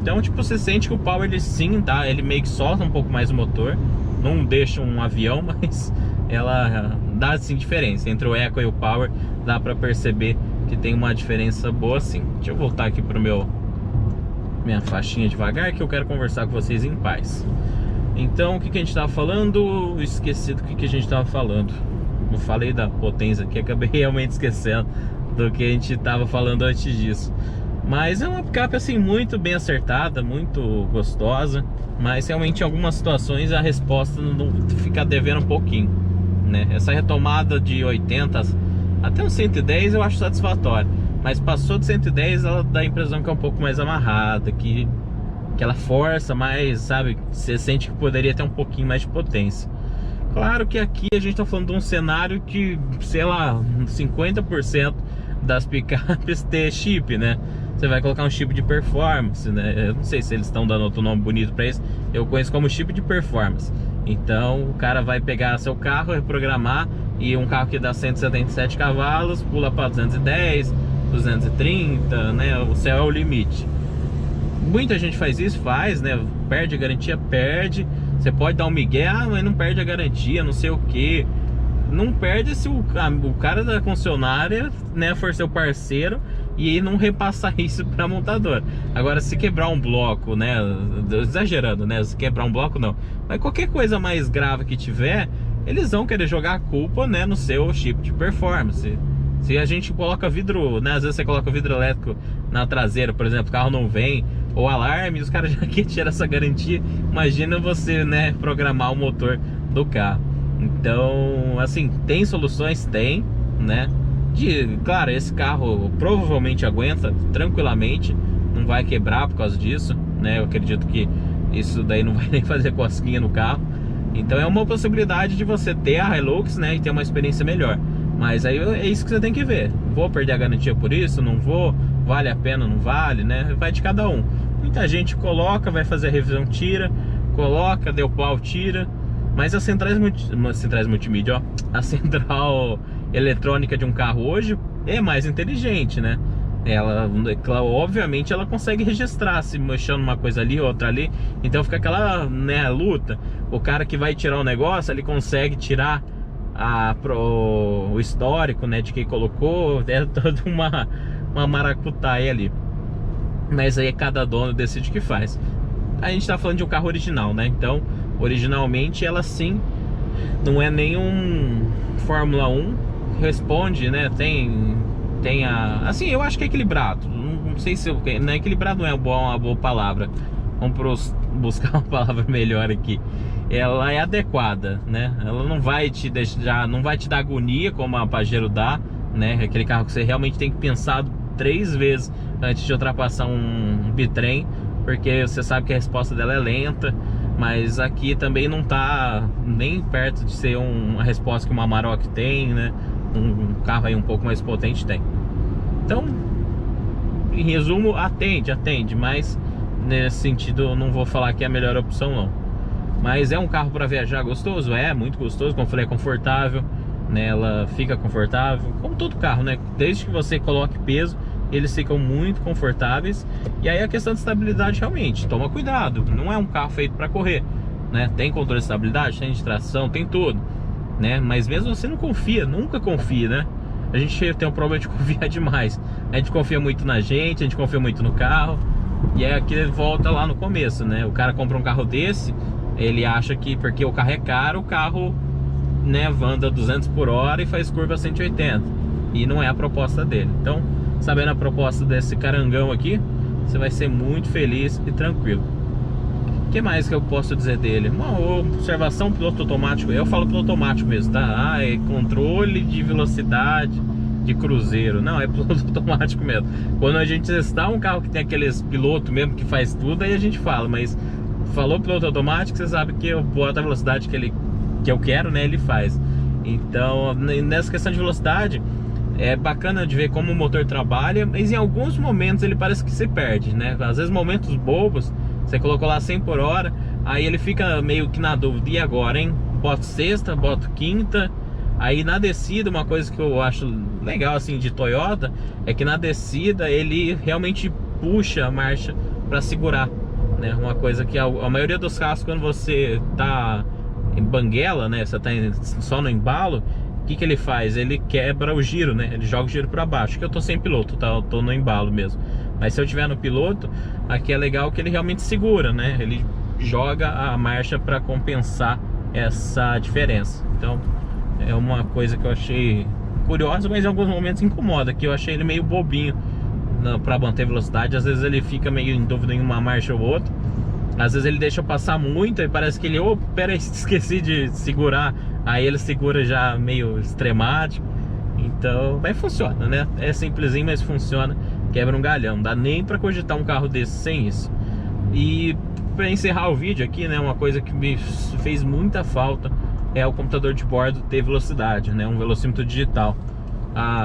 Então, tipo, você sente que o Power, ele sim, tá? Ele meio que solta um pouco mais o motor. Não deixa um avião, mas ela dá, assim, diferença. Entre o Eco e o Power, dá pra perceber que tem uma diferença boa, sim. Deixa eu voltar aqui pro minha faixinha devagar, que eu quero conversar com vocês em paz. Então, o que a gente tava falando? Esqueci do que a gente tava falando. Eu falei da potência aqui, acabei realmente esquecendo do que a gente tava falando antes disso. Mas é uma picape assim muito bem acertada, muito gostosa. Mas realmente em algumas situações a resposta não fica devendo um pouquinho, né? Essa retomada de 80 até uns 110 eu acho satisfatória. Mas passou de 110 ela dá a impressão que é um pouco mais amarrada, que ela força mais, sabe? Você sente que poderia ter um pouquinho mais de potência. Claro que aqui a gente tá falando de um cenário que, sei lá, 50% das picapes ter chip, né? Você vai colocar um chip de performance, né? Eu não sei se eles estão dando outro nome bonito para isso. Eu conheço como chip de performance. Então o cara vai pegar seu carro, reprogramar, e um carro que dá 177 cavalos pula para 210, 230, né? O céu é o limite. Muita gente faz isso, né? Perde a garantia, perde. Você pode dar um migué, mas não perde a garantia, não sei o que. Não perde se o cara da concessionária, né, for seu parceiro e não repassar isso para a montadora. Agora, se quebrar um bloco, né, exagerando, né, se quebrar um bloco não, mas qualquer coisa mais grave que tiver, eles vão querer jogar a culpa, né, no seu chip de performance. Se a gente coloca vidro, né, às vezes você coloca vidro elétrico na traseira, por exemplo, o carro não vem, ou alarme, os caras já querem tirar essa garantia. Imagina você, né, programar o motor do carro. Então, assim, tem soluções? Tem, né? Claro, esse carro provavelmente aguenta tranquilamente, não vai quebrar por causa disso, né? Eu acredito que isso daí não vai nem fazer cosquinha no carro. Então é uma possibilidade de você ter a Hilux, né, e ter uma experiência melhor. Mas aí é isso que você tem que ver. Vou perder a garantia por isso? Não vou? Vale a pena? Não vale, né? Vai de cada um. Muita gente coloca, vai fazer a revisão, tira, coloca, deu pau, tira. Mas as centrais multimídia, ó, a central eletrônica de um carro hoje é mais inteligente, né? Ela, obviamente, ela consegue registrar se mexendo uma coisa ali, outra ali. Então fica aquela, né, luta. O cara que vai tirar o negócio, ele consegue tirar o histórico, né, de quem colocou. É toda uma maracutaia ali. Mas aí cada dono decide o que faz. A gente tá falando de um carro original, né? Então, originalmente ela sim não é nenhum Fórmula 1, responde, né? Tem assim, eu acho que é equilibrado. Não sei se não é equilibrado, não é uma boa palavra. Vamos buscar uma palavra melhor aqui. Ela é adequada, né? Ela não vai te deixar, não vai te dar agonia como a Pajero dá, né? Aquele carro que você realmente tem que pensar 3 vezes antes de ultrapassar um bitrem, porque você sabe que a resposta dela é lenta. Mas aqui também não tá nem perto de ser uma resposta que uma Amarok tem, né? Um carro aí um pouco mais potente tem. Então, em resumo, atende, mas nesse sentido eu não vou falar que é a melhor opção não. Mas é um carro para viajar gostoso? É, muito gostoso, como eu falei, é confortável, né? Ela fica confortável, como todo carro, né? Desde que você coloque peso, eles ficam muito confortáveis. E aí a questão de estabilidade, realmente, toma cuidado, não é um carro feito para correr, né? Tem controle de estabilidade, tem de tração, tem tudo, né? Mas mesmo assim não confia, nunca confia, né? A gente tem um problema de confiar demais. A gente confia muito na gente, a gente confia muito no carro. E é aqui volta lá no começo, né? O cara compra um carro desse, ele acha que porque o carro é caro, o carro, né, anda 200 por hora e faz curva 180. E não é a proposta dele. Então, sabendo a proposta desse carangão aqui, você vai ser muito feliz e tranquilo. O que mais que eu posso dizer dele? Uma observação, piloto automático. Eu falo piloto automático mesmo, tá? É controle de velocidade de cruzeiro. Não, é piloto automático mesmo. Quando a gente testar um carro que tem aqueles piloto mesmo que faz tudo, aí a gente fala. Mas falou piloto automático, você sabe que eu boto a velocidade que eu quero, né? Ele faz. Então, nessa questão de velocidade, é bacana de ver como o motor trabalha, mas em alguns momentos ele parece que se perde, né? Às vezes momentos bobos, você colocou lá 100 por hora, aí ele fica meio que na dúvida, e agora, hein? Boto sexta, boto quinta. Aí na descida, uma coisa que eu acho legal assim de Toyota é que na descida ele realmente puxa a marcha para segurar, né? Uma coisa que a maioria dos carros, quando você tá em banguela, né? Você tá só no embalo, o que ele faz? Ele quebra o giro, né? Ele joga o giro para baixo. Que eu tô sem piloto, tá? Eu tô no embalo mesmo. Mas se eu tiver no piloto, aqui é legal que ele realmente segura, né? Ele joga a marcha para compensar essa diferença. Então, é uma coisa que eu achei curiosa, mas em alguns momentos incomoda, que eu achei ele meio bobinho para manter velocidade. Às vezes ele fica meio em dúvida em uma marcha ou outra. Às vezes ele deixa passar muito e parece que ele, pera aí, esqueci de segurar. Aí ele segura já meio extremático. Então, mas funciona, né? É simplesinho, mas funciona. Quebra um galhão, não dá nem pra cogitar um carro desse sem isso. E pra encerrar o vídeo aqui, né? Uma coisa que me fez muita falta é o computador de bordo ter velocidade, né? Um velocímetro digital.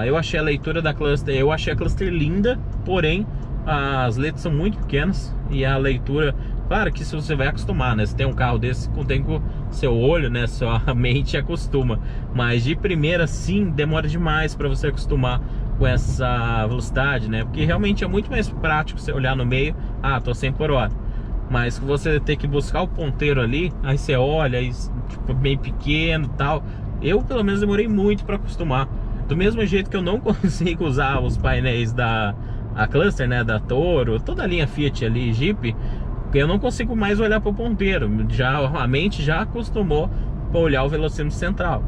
Eu achei a leitura da cluster, eu achei a cluster linda, porém as letras são muito pequenas e a leitura, claro que se você vai acostumar, né? Se tem um carro desse, com o tempo seu olho, né, sua mente acostuma, mas de primeira sim demora demais para você acostumar com essa velocidade, né? Porque realmente é muito mais prático você olhar no meio, tô 100 por hora. Mas você ter que buscar o ponteiro ali, aí você olha, aí, tipo, bem pequeno e tal. Eu pelo menos demorei muito para acostumar. Do mesmo jeito que eu não consigo usar os painéis da cluster, né, da Toro, toda a linha Fiat ali, Jeep, eu não consigo mais olhar para o ponteiro. A mente já acostumou para olhar o velocímetro central.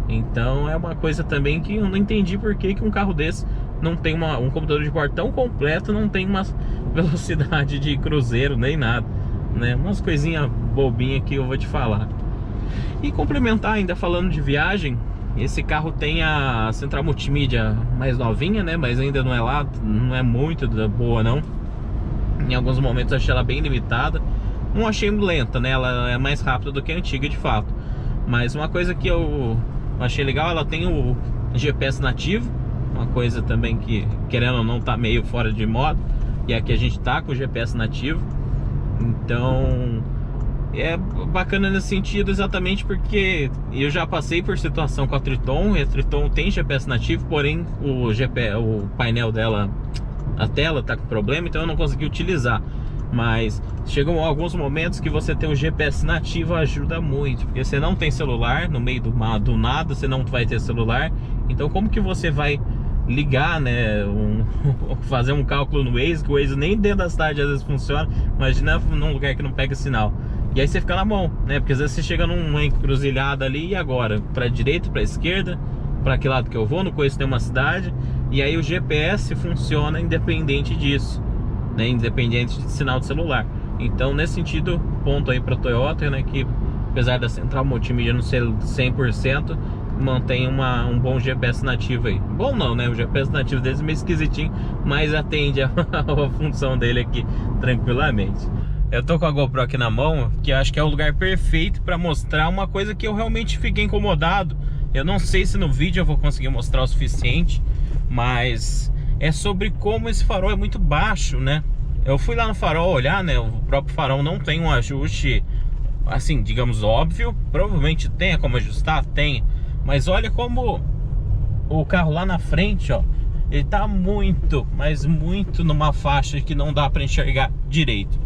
Então é uma coisa também que eu não entendi por que um carro desse não tem um computador de bordo tão completo, não tem uma velocidade de cruzeiro nem nada, né? Umas coisinhas bobinhas que eu vou te falar. E complementar ainda falando de viagem, esse carro tem a central multimídia mais novinha, né? Mas ainda não é lá, não é muito boa não. Em alguns momentos eu achei ela bem limitada. Não achei lenta, né? Ela é mais rápida do que a antiga de fato. Mas uma coisa que eu achei legal, ela tem o GPS nativo. Uma coisa também que, querendo ou não, tá meio fora de moda. E aqui a gente tá com o GPS nativo. Então é bacana nesse sentido, exatamente porque eu já passei por situação com a Triton, e a Triton tem GPS nativo, porém o painel dela, a tela tá com problema, então eu não consegui utilizar. Mas chegam alguns momentos que você ter o GPS nativo ajuda muito, porque você não tem celular, no meio do nada você não vai ter celular. Então como que você vai ligar, né, fazer um cálculo no Waze, que o Waze nem dentro da cidade às vezes funciona, imagina num lugar que não pega sinal. E aí você fica na mão, né? Porque às vezes você chega numa encruzilhada ali, e agora? Pra direita, pra esquerda, pra que lado que eu vou? Não conheço nenhuma cidade. E aí o GPS funciona independente disso, né? Independente de sinal de celular. Então nesse sentido, ponto aí pra Toyota, né? Que apesar da central multimídia não ser 100%, mantém um bom GPS nativo aí. Bom não, né? O GPS nativo deles é meio esquisitinho, mas atende a função dele aqui tranquilamente. Eu tô com a GoPro aqui na mão, que eu acho que é o lugar perfeito para mostrar uma coisa que eu realmente fiquei incomodado. Eu não sei se no vídeo eu vou conseguir mostrar o suficiente, mas é sobre como esse farol é muito baixo, né? Eu fui lá no farol olhar, né? O próprio farol não tem um ajuste, assim, digamos, óbvio. Provavelmente tenha como ajustar, tem. Mas olha como o carro lá na frente, ó, ele tá muito, mas muito numa faixa que não dá para enxergar direito.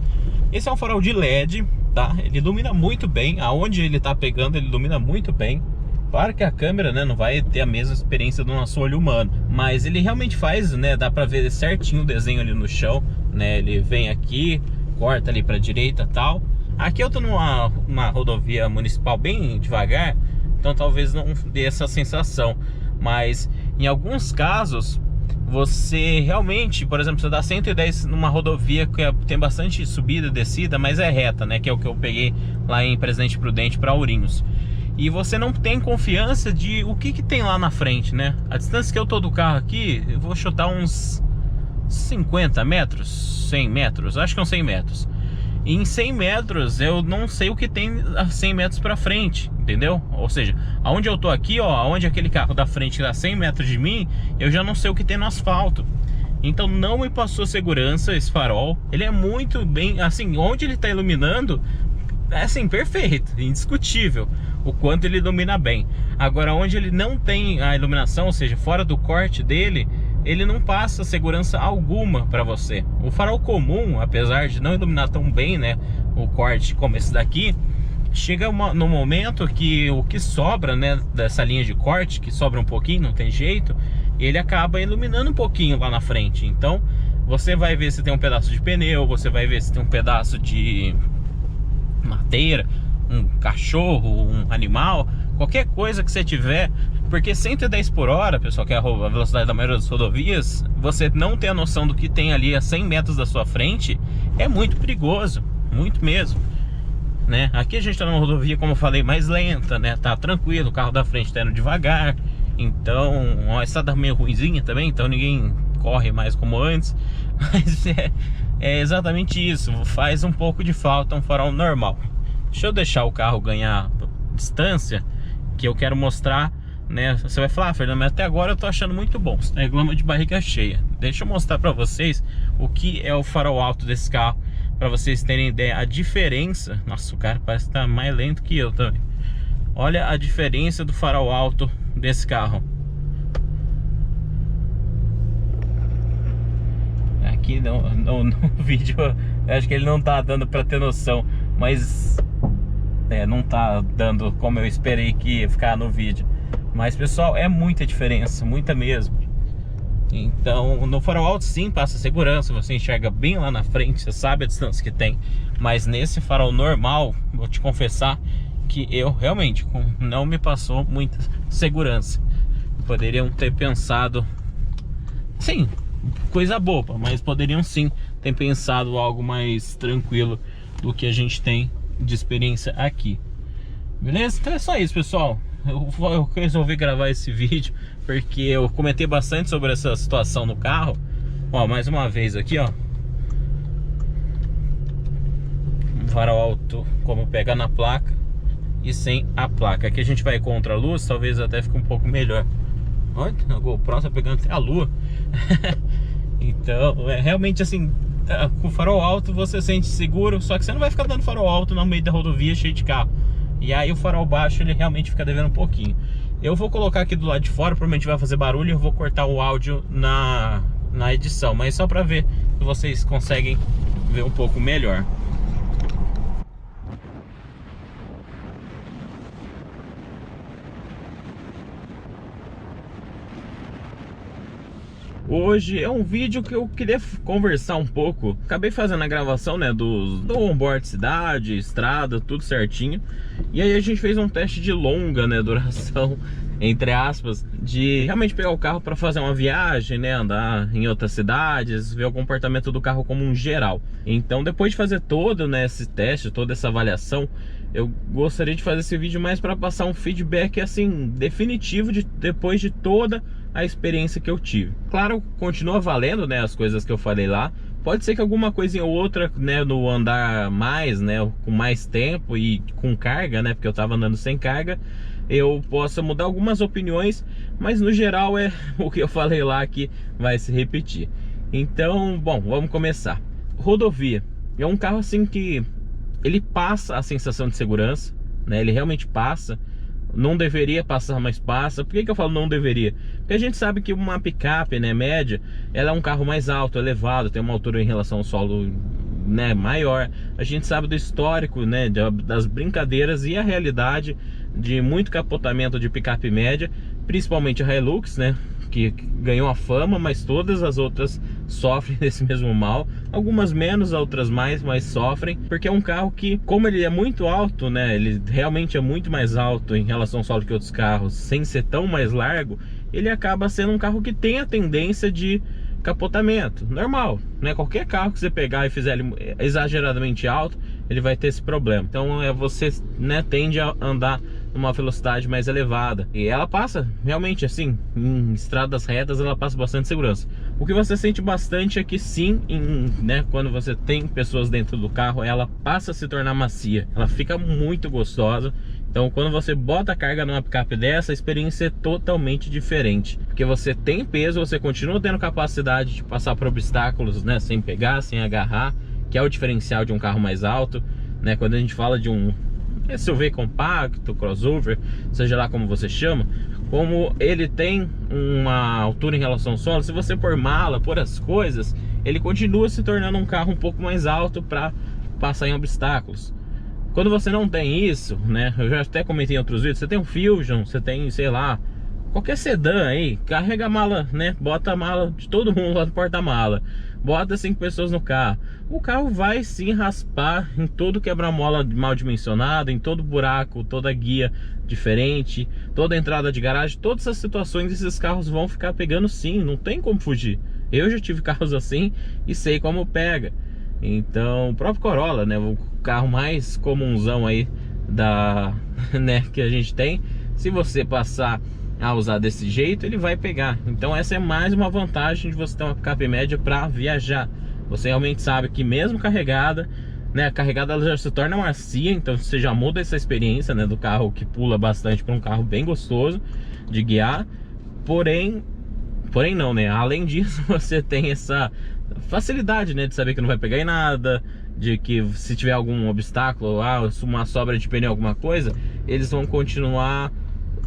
Esse é um farol de LED, tá? Ele ilumina muito bem, aonde ele tá pegando ele ilumina muito bem. Claro que a câmera, né, não vai ter a mesma experiência do nosso olho humano, mas ele realmente faz, né, dá pra ver certinho o desenho ali no chão, né? Ele vem aqui, corta ali pra direita e tal. Aqui eu tô numa rodovia municipal bem devagar, então talvez não dê essa sensação. Mas em alguns casos você realmente, por exemplo, você dá 110 numa rodovia que tem bastante subida e descida, mas é reta, né? Que é o que eu peguei lá em Presidente Prudente para Ourinhos. E você não tem confiança de o que tem lá na frente, né? A distância que eu tô do carro aqui, eu vou chutar uns 50 metros, 100 metros, acho que uns 100 metros. E em 100 metros eu não sei o que tem a 100 metros para frente, entendeu? Ou seja, aonde eu tô aqui, ó, aonde aquele carro da frente dá 100 metros de mim, eu já não sei o que tem no asfalto. Então não me passou segurança esse farol. Ele é muito bem, assim, onde ele tá iluminando, é assim, perfeito, indiscutível o quanto ele ilumina bem. Agora onde ele não tem a iluminação, ou seja, fora do corte dele, ele não passa segurança alguma para você. O farol comum, apesar de não iluminar tão bem, né, o corte como esse daqui, chega no momento que o que sobra, né, dessa linha de corte, que sobra um pouquinho, não tem jeito, ele acaba iluminando um pouquinho lá na frente. Então você vai ver se tem um pedaço de pneu, você vai ver se tem um pedaço de madeira, um cachorro, um animal, qualquer coisa que você tiver. Porque 110 por hora, pessoal, que é a velocidade da maioria das rodovias, você não ter a noção do que tem ali a 100 metros da sua frente, é muito perigoso, muito mesmo, né? Aqui a gente tá numa rodovia, como eu falei, mais lenta, né? Tá tranquilo, o carro da frente tá indo devagar. Então, a estrada meio ruinzinha também, então ninguém corre mais como antes. Mas é exatamente isso, faz um pouco de falta um farol normal. Deixa eu deixar o carro ganhar distância que eu quero mostrar, né? Você vai falar, Fernando, mas até agora eu tô achando muito bom, você reclama de barriga cheia. Deixa eu mostrar pra vocês o que é o farol alto desse carro, pra vocês terem ideia, a diferença. Nossa, o cara parece que tá mais lento que eu também. Olha a diferença do farol alto desse carro. Aqui no vídeo, eu acho que ele não tá dando pra ter noção, mas não tá dando como eu esperei que ia ficar no vídeo. Mas pessoal, é muita diferença, muita mesmo. Então no farol alto sim passa segurança, você enxerga bem lá na frente, você sabe a distância que tem. Mas nesse farol normal, vou te confessar que eu realmente não me passou muita segurança. Poderiam ter pensado, sim, coisa boba, mas poderiam sim ter pensado algo mais tranquilo do que a gente tem de experiência aqui. Beleza? Então é só isso, pessoal. Eu resolvi gravar esse vídeo porque eu comentei bastante sobre essa situação no carro. Ó, mais uma vez aqui, ó, um farol alto como pega na placa e sem a placa. Aqui a gente vai contra a luz, talvez até fique um pouco melhor. Olha, a GoPro tá pegando até a lua. Então, é realmente assim, com o farol alto você sente seguro, só que você não vai ficar dando farol alto no meio da rodovia cheio de carro. E aí o farol baixo ele realmente fica devendo um pouquinho. Eu vou colocar aqui do lado de fora, provavelmente vai fazer barulho, eu vou cortar o áudio na edição, mas só pra ver se vocês conseguem ver um pouco melhor. Hoje é um vídeo que eu queria conversar um pouco. Acabei fazendo a gravação, né, do onboard cidade, estrada, tudo certinho. E aí a gente fez um teste de longa, né, duração, entre aspas, de realmente pegar o carro para fazer uma viagem, né, andar em outras cidades, ver o comportamento do carro como um geral. Então depois de fazer todo, né, esse teste, toda essa avaliação, eu gostaria de fazer esse vídeo mais para passar um feedback assim definitivo depois de toda a experiência que eu tive. Claro, continua valendo, né, as coisas que eu falei lá. Pode ser que alguma coisinha ou outra, né, no andar mais, né, com mais tempo e com carga, né, porque eu tava andando sem carga, eu possa mudar algumas opiniões, mas no geral é o que eu falei lá que vai se repetir. Então, bom, vamos começar. Rodovia é um carro assim que ele passa a sensação de segurança, né, ele realmente passa. Não deveria passar, mas passa. Por que eu falo não deveria? Porque a gente sabe que uma picape, né, média, ela é um carro mais alto, elevado, tem uma altura em relação ao solo, né, maior. A gente sabe do histórico, né, das brincadeiras e a realidade de muito capotamento de picape média, principalmente a Hilux, né, que ganhou a fama, mas todas as outras sofrem desse mesmo mal. Algumas menos, outras mais, mas sofrem, porque é um carro que, como ele é muito alto, né, ele realmente é muito mais alto em relação ao solo que outros carros, sem ser tão mais largo, ele acaba sendo um carro que tem a tendência de capotamento, normal, né? Qualquer carro que você pegar e fizer ele exageradamente alto, ele vai ter esse problema. Então você, né, tende a andar numa velocidade mais elevada. E ela passa, realmente, assim, em estradas retas, ela passa bastante segurança. O que você sente bastante é que sim, né, quando você tem pessoas dentro do carro, ela passa a se tornar macia. Ela fica muito gostosa. Então quando você bota a carga numa picape dessa, a experiência é totalmente diferente. Porque você tem peso, você continua tendo capacidade de passar por obstáculos, né, sem pegar, sem agarrar, que é o diferencial de um carro mais alto, né? Quando a gente fala de um SUV compacto, crossover, seja lá como você chama, como ele tem uma altura em relação ao solo, se você pôr mala, pôr as coisas, ele continua se tornando um carro um pouco mais alto para passar em obstáculos. Quando você não tem isso, né, eu já até comentei em outros vídeos, você tem um Fusion, você tem, sei lá, qualquer sedã aí, carrega a mala, né, bota a mala de todo mundo lá do porta-mala, bota 5 pessoas no carro, o carro vai sim raspar em todo quebra-mola mal dimensionado, em todo buraco, toda guia diferente, toda entrada de garagem, todas essas situações esses carros vão ficar pegando sim, não tem como fugir. Eu já tive carros assim e sei como pega. Então, o próprio Corolla, né, o carro mais comunzão aí né, que a gente tem, se você passar a usar desse jeito, ele vai pegar. Então essa é mais uma vantagem de você ter uma picape média para viajar. Você realmente sabe que mesmo carregada, né, a carregada ela já se torna macia, então você já muda essa experiência, né, do carro que pula bastante para um carro bem gostoso de guiar. Porém não, né, além disso você tem essa facilidade, né, de saber que não vai pegar em nada, de que se tiver algum obstáculo, uma sobra de pneu, alguma coisa, eles vão continuar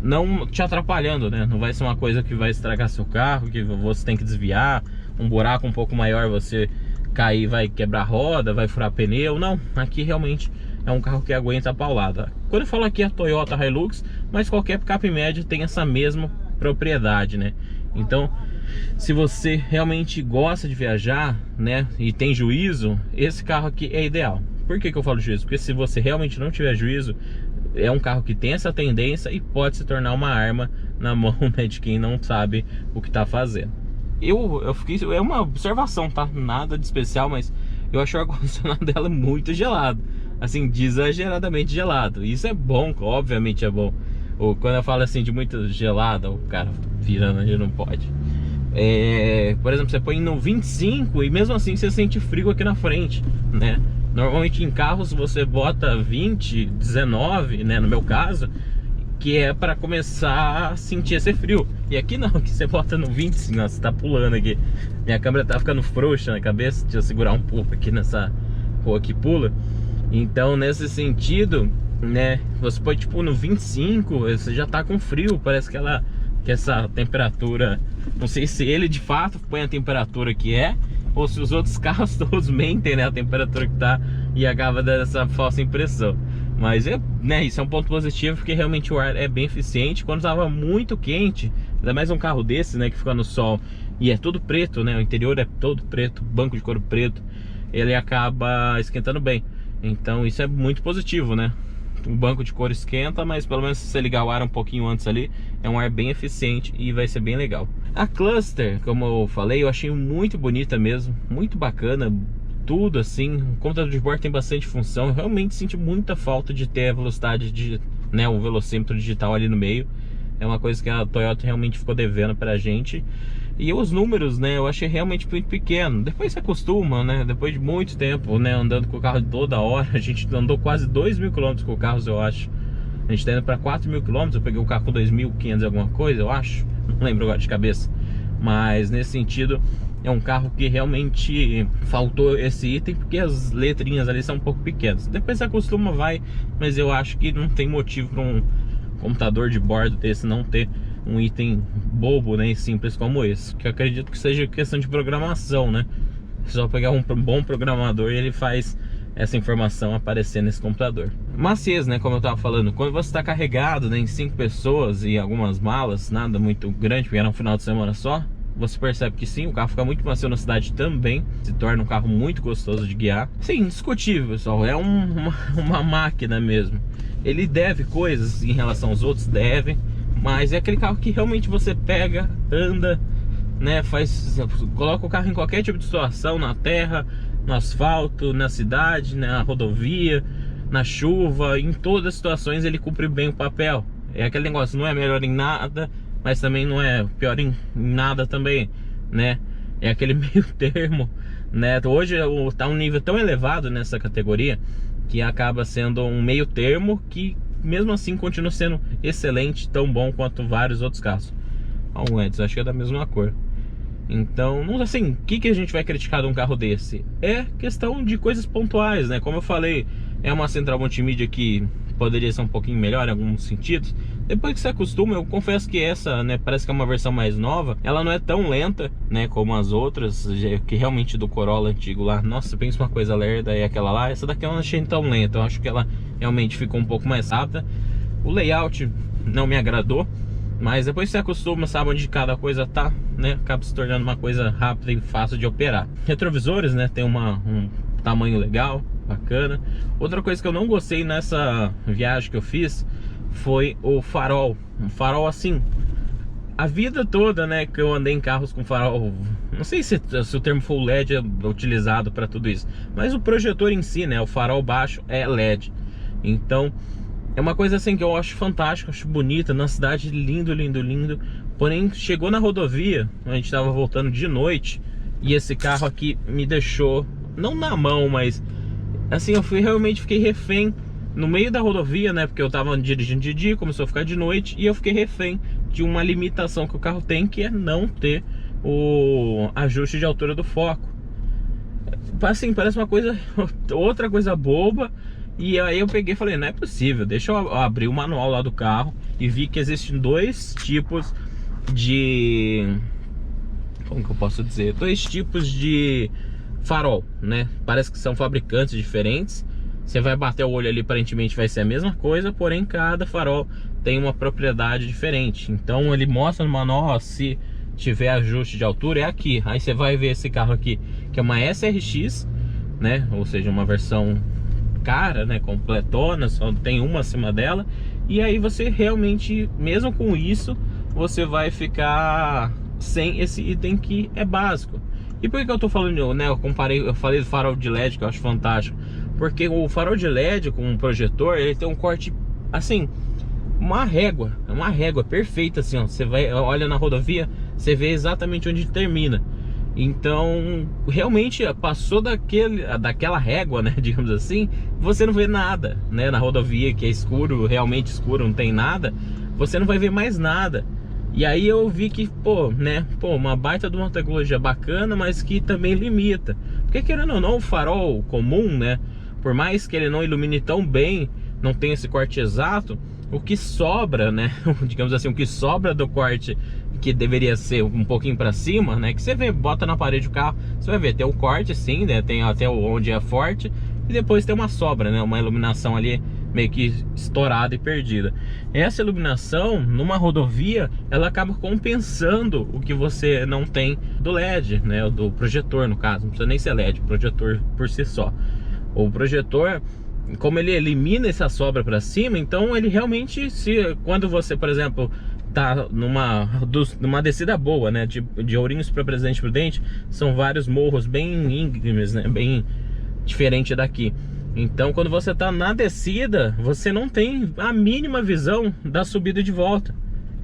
não te atrapalhando, né? Não vai ser uma coisa que vai estragar seu carro, que você tem que desviar, um buraco um pouco maior, você cair, vai quebrar roda, vai furar pneu. Não, aqui realmente é um carro que aguenta a paulada. Quando eu falo aqui a Toyota Hilux, mas qualquer picape médio tem essa mesma propriedade, né? Então, se você realmente gosta de viajar, né, e tem juízo, esse carro aqui é ideal. Por que eu falo juízo? Porque se você realmente não tiver juízo, é um carro que tem essa tendência e pode se tornar uma arma na mão, né, de quem não sabe o que está fazendo. Eu fiquei, é uma observação, tá? Nada de especial, mas eu achei o ar-condicionado dela muito gelado, assim, exageradamente gelado. Isso é bom, obviamente é bom. Ou quando eu falo assim de muito gelado, o cara virando ali não pode. Por exemplo, você põe no 25 e mesmo assim você sente frio aqui na frente, né? Normalmente em carros você bota 20, 19, né, no meu caso, que é para começar a sentir esse frio. E aqui não, que você bota no 25, nossa, tá pulando aqui. Minha câmera tá ficando frouxa na cabeça, deixa eu segurar um pouco aqui nessa rua que pula. Então nesse sentido, né, você põe tipo no 25, você já tá com frio, parece que essa temperatura, não sei se ele de fato põe a temperatura que é, ou se os outros carros todos mentem, né, a temperatura que tá e acaba dando essa falsa impressão. Mas né, isso é um ponto positivo, porque realmente o ar é bem eficiente. Quando estava muito quente, ainda mais um carro desse, né, que fica no sol e é todo preto, né, o interior é todo preto, banco de couro preto, ele acaba esquentando bem. Então isso é muito positivo, né? O banco de couro esquenta, mas pelo menos se você ligar o ar um pouquinho antes ali, é um ar bem eficiente e vai ser bem legal. A Cluster, como eu falei, eu achei muito bonita mesmo, muito bacana, tudo assim. O computador de bordo tem bastante função. Eu realmente senti muita falta de ter a velocidade de, né, o velocímetro digital ali no meio. É uma coisa que a Toyota realmente ficou devendo pra gente. E os números, né, eu achei realmente muito pequeno. Depois você acostuma, né, depois de muito tempo, né, andando com o carro toda hora. A gente andou quase 2.000 km com o carro, eu acho. A gente tá indo pra 4.000 km, eu peguei o carro com 2.500 alguma coisa, eu acho. Não lembro agora de cabeça. Mas nesse sentido, é um carro que realmente faltou esse item, porque as letrinhas ali são um pouco pequenas. Depois você acostuma, vai, mas eu acho que não tem motivo para um computador de bordo desse não ter um item bobo, né, e simples como esse, que eu acredito que seja questão de programação, né? É só pegar um bom programador e ele faz essa informação aparecer nesse computador. Maciez, né, como eu tava falando, quando você está carregado, né, em 5 pessoas e algumas malas, nada muito grande, porque era um final de semana só, você percebe que sim, o carro fica muito macio na cidade também, se torna um carro muito gostoso de guiar. Sim, indiscutível, pessoal, é uma máquina mesmo. Ele deve coisas em relação aos outros, deve, mas é aquele carro que realmente você pega, anda, né, coloca o carro em qualquer tipo de situação, na terra, no asfalto, na cidade, na rodovia, na chuva, em todas as situações ele cumpre bem o papel. É aquele negócio, não é melhor em nada, mas também não é pior em nada também, né? É aquele meio termo, né? Hoje tá um nível tão elevado nessa categoria que acaba sendo um meio termo que mesmo assim continua sendo excelente, tão bom quanto vários outros carros. Ó, o Edson, acho que é da mesma cor. Então, não assim, o que a gente vai criticar de um carro desse? É questão de coisas pontuais, né? Como eu falei, é uma central multimídia que poderia ser um pouquinho melhor em alguns sentidos. Depois que você acostuma, eu confesso que essa, né, parece que é uma versão mais nova. Ela não é tão lenta, né, como as outras, que realmente do Corolla antigo lá, nossa, pensa uma coisa lerda, é aquela lá. Essa daqui eu não achei tão lenta, eu acho que ela realmente ficou um pouco mais rápida. O layout não me agradou, mas depois que você acostuma, sabe onde cada coisa tá, né, acaba se tornando uma coisa rápida e fácil de operar. Retrovisores, né, tem um tamanho legal, bacana. Outra coisa que eu não gostei nessa viagem que eu fiz foi o farol. Um farol assim, a vida toda, né, que eu andei em carros com farol, não sei se o termo full LED é utilizado para tudo isso, mas o projetor em si, né, o farol baixo é LED. Então é uma coisa assim que eu acho fantástica, acho bonita, na cidade, lindo, lindo, lindo. Porém, chegou na rodovia, a gente estava voltando de noite, e esse carro aqui me deixou, não na mão, mas assim, realmente fiquei refém no meio da rodovia, né? Porque eu tava dirigindo de dia, começou a ficar de noite, e eu fiquei refém de uma limitação que o carro tem, que é não ter o ajuste de altura do foco. Assim, parece uma coisa, outra coisa boba. E aí eu peguei e falei, não é possível, deixa eu abrir o manual lá do carro e vi que existem dois tipos de... como que eu posso dizer? Dois tipos de farol, né? Parece que são fabricantes diferentes. Você vai bater o olho ali, aparentemente vai ser a mesma coisa, porém cada farol tem uma propriedade diferente. Então ele mostra no manual, ó, se tiver ajuste de altura é aqui. Aí você vai ver esse carro aqui, que é uma SRX, né? Ou seja, uma versão cara, né? Completona, só tem uma acima dela. E aí você realmente, mesmo com isso, você vai ficar sem esse item que é básico. E por que eu tô falando, né? Eu falei do farol de LED, que eu acho fantástico. Porque o farol de LED com um projetor, ele tem um corte, assim, uma régua perfeita, assim, ó. Você vai, olha na rodovia, você vê exatamente onde termina. Então, realmente, passou daquela régua, né, digamos assim, você não vê nada, né, na rodovia, que é escuro, realmente escuro, não tem nada, você não vai ver mais nada. E aí eu vi que, uma baita de uma tecnologia bacana, mas que também limita. Porque querendo ou não, o farol comum, né, por mais que ele não ilumine tão bem, não tem esse corte exato, o que sobra, né, digamos assim, o que sobra do corte que deveria ser um pouquinho para cima, né, que você vê, bota na parede do carro, você vai ver, tem o corte sim, né, tem até onde é forte, e depois tem uma sobra, né, uma iluminação ali meio que estourada e perdida. Essa iluminação numa rodovia, ela acaba compensando o que você não tem do LED, né, do projetor no caso, não precisa nem ser LED, projetor por si só. O projetor, como ele elimina essa sobra para cima, então ele realmente, quando você, por exemplo, tá numa descida boa, né, de Ourinhos para Presidente Prudente, são vários morros bem íngremes, né, bem diferente daqui. Então quando você tá na descida, você não tem a mínima visão da subida de volta.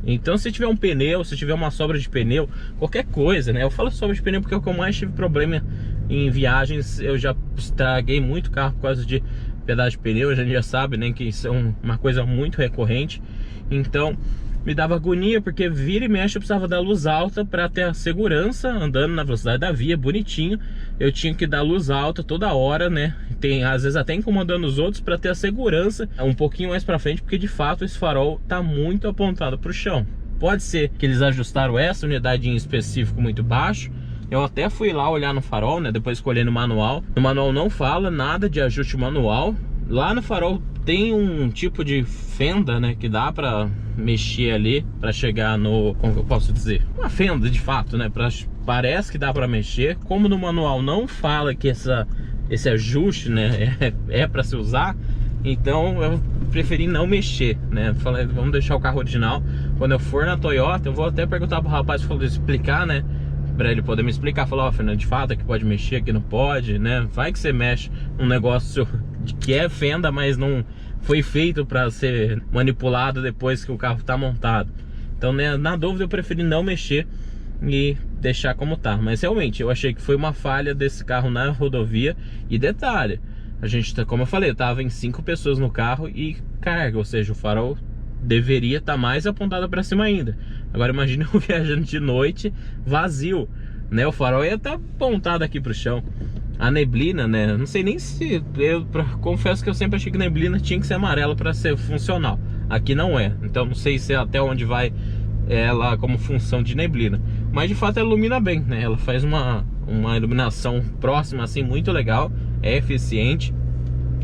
Então se tiver um pneu, se tiver uma sobra de pneu, qualquer coisa, né, eu falo sobra de pneu porque é o que eu mais tive problema em viagens. Eu já estraguei muito carro por causa de pedaço de pneu, a gente já sabe, né, que isso é uma coisa muito recorrente. Então me dava agonia, porque vira e mexe eu precisava dar luz alta para ter a segurança, andando na velocidade da via, bonitinho. Eu tinha que dar luz alta toda hora, né? Tem, às vezes até incomodando os outros, para ter a segurança um pouquinho mais para frente, porque de fato esse farol tá muito apontado para o chão. Pode ser que eles ajustaram essa unidade em específico muito baixo. Eu até fui lá olhar no farol, né? Depois que eu olhei no manual. No manual não fala nada de ajuste manual. Lá no farol tem um tipo de fenda, né, que dá pra mexer ali, pra chegar no, como eu posso dizer, uma fenda de fato, né, parece que dá pra mexer. Como no manual não fala que esse ajuste, né, é pra se usar, então eu preferi não mexer, né. Falei, vamos deixar o carro original. Quando eu for na Toyota, eu vou até perguntar pro rapaz que falou de explicar, né, pra ele poder me explicar. Falar, ó, Fernando, de fato aqui pode mexer, aqui não pode, né? Vai que você mexe um negócio que é fenda, mas não foi feito para ser manipulado depois que o carro tá montado. Então, né, na dúvida eu preferi não mexer e deixar como tá. Mas realmente eu achei que foi uma falha desse carro na rodovia. E detalhe, a gente tá, como eu falei, tava em 5 pessoas no carro e carga, ou seja, o farol deveria estar mais apontado para cima ainda. Agora imagine eu viajando de noite vazio, né? O farol ia estar apontado aqui pro chão. A neblina, né? Não sei nem se confesso que eu sempre achei que neblina tinha que ser amarela para ser funcional. Aqui não é. Então não sei se até onde vai ela como função de neblina. Mas de fato ela ilumina bem, né? Ela faz uma iluminação próxima assim muito legal, é eficiente.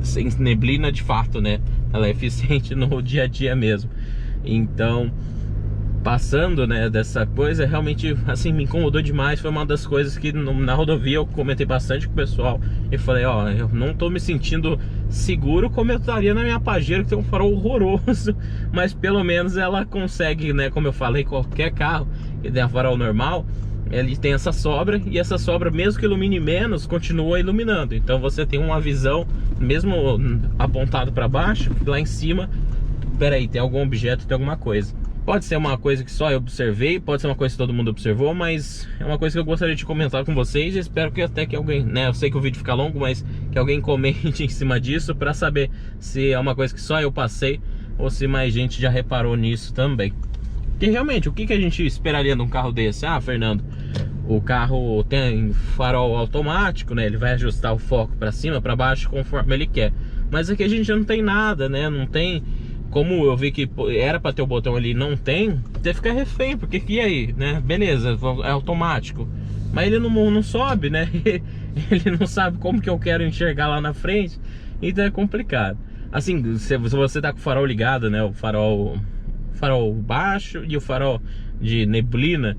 Sem neblina de fato, né? Ela é eficiente no dia a dia mesmo. Então, passando, né, dessa coisa, realmente, assim, me incomodou demais. Foi uma das coisas que na rodovia eu comentei bastante com o pessoal. E falei, ó, eu não tô me sentindo seguro como eu estaria na minha Pajero, que tem um farol horroroso. Mas pelo menos ela consegue, né, como eu falei, qualquer carro que tem farol normal, ele tem essa sobra, e essa sobra, mesmo que ilumine menos, continua iluminando. Então você tem uma visão, mesmo apontado para baixo, lá em cima, peraí, tem algum objeto, tem alguma coisa. Pode ser uma coisa que só eu observei, pode ser uma coisa que todo mundo observou, mas é uma coisa que eu gostaria de comentar com vocês. E espero que até que alguém, né, eu sei que o vídeo fica longo, mas que alguém comente em cima disso para saber se é uma coisa que só eu passei ou se mais gente já reparou nisso também. Porque realmente, o que a gente esperaria num carro desse? Ah, Fernando, o carro tem farol automático, né? Ele vai ajustar o foco para cima, para baixo, conforme ele quer. Mas aqui a gente não tem nada, né? Não tem, como eu vi que era para ter o botão ali, não tem, você fica refém, porque e aí, né? Beleza, é automático, mas ele não sobe, né? Ele não sabe como que eu quero enxergar lá na frente, então é complicado. Assim, se você tá com o farol ligado, né? O farol baixo e o farol de neblina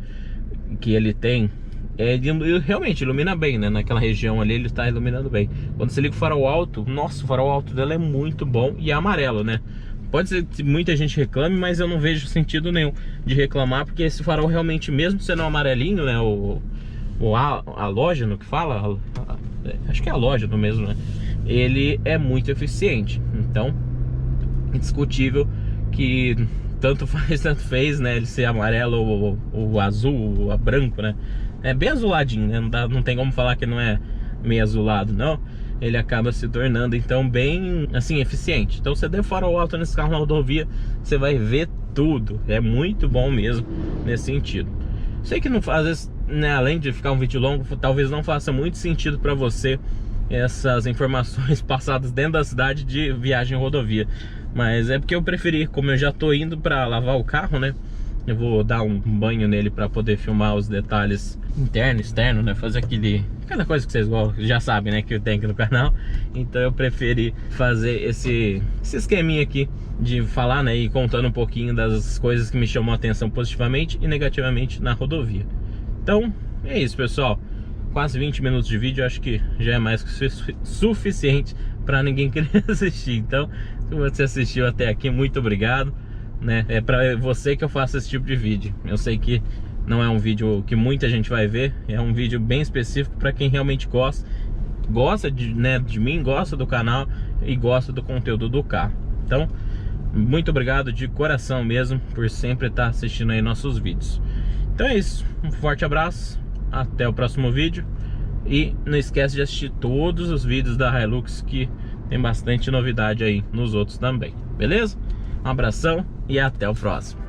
que ele tem, ele realmente ilumina bem, né? Naquela região ali ele está iluminando bem. Quando você liga o farol alto, nossa, o farol alto dela é muito bom e é amarelo, né? Pode ser que muita gente reclame, mas eu não vejo sentido nenhum de reclamar, porque esse farol realmente, mesmo sendo amarelinho, né? O halógeno que fala, acho que é halógeno mesmo, né? Ele é muito eficiente. Então, indiscutível que tanto faz, tanto fez, né? Ele ser amarelo ou azul ou branco, né? É bem azuladinho, né? Não tem como falar que não é meio azulado, não. Ele acaba se tornando, então, bem, assim, eficiente. Então, você der farol alto nesse carro na rodovia, você vai ver tudo. É muito bom mesmo nesse sentido. Sei que não faz, às vezes, né, além de ficar um vídeo longo, talvez não faça muito sentido para você essas informações passadas dentro da cidade de viagem em rodovia. Mas é porque eu preferi, como eu já tô indo para lavar o carro, né? Eu vou dar um banho nele para poder filmar os detalhes interno, externo, né? Fazer aquela coisa que vocês já sabem, né? Que eu tenho aqui no canal. Então eu preferi fazer esse esqueminha aqui de falar, né? E contando um pouquinho das coisas que me chamam a atenção positivamente e negativamente na rodovia. Então é isso, pessoal. Quase 20 minutos de vídeo, acho que já é mais que suficiente para ninguém querer assistir. Então, se você assistiu até aqui, muito obrigado, né? É para você que eu faço esse tipo de vídeo. Eu sei que não é um vídeo que muita gente vai ver, é um vídeo bem específico para quem realmente gosta de, né, de mim, gosta do canal e gosta do conteúdo do carro. Então, muito obrigado de coração mesmo por sempre estar assistindo aí nossos vídeos. Então é isso, um forte abraço. Até o próximo vídeo. E não esquece de assistir todos os vídeos da Hilux, que tem bastante novidade aí nos outros também. Beleza? Um abração e até o próximo.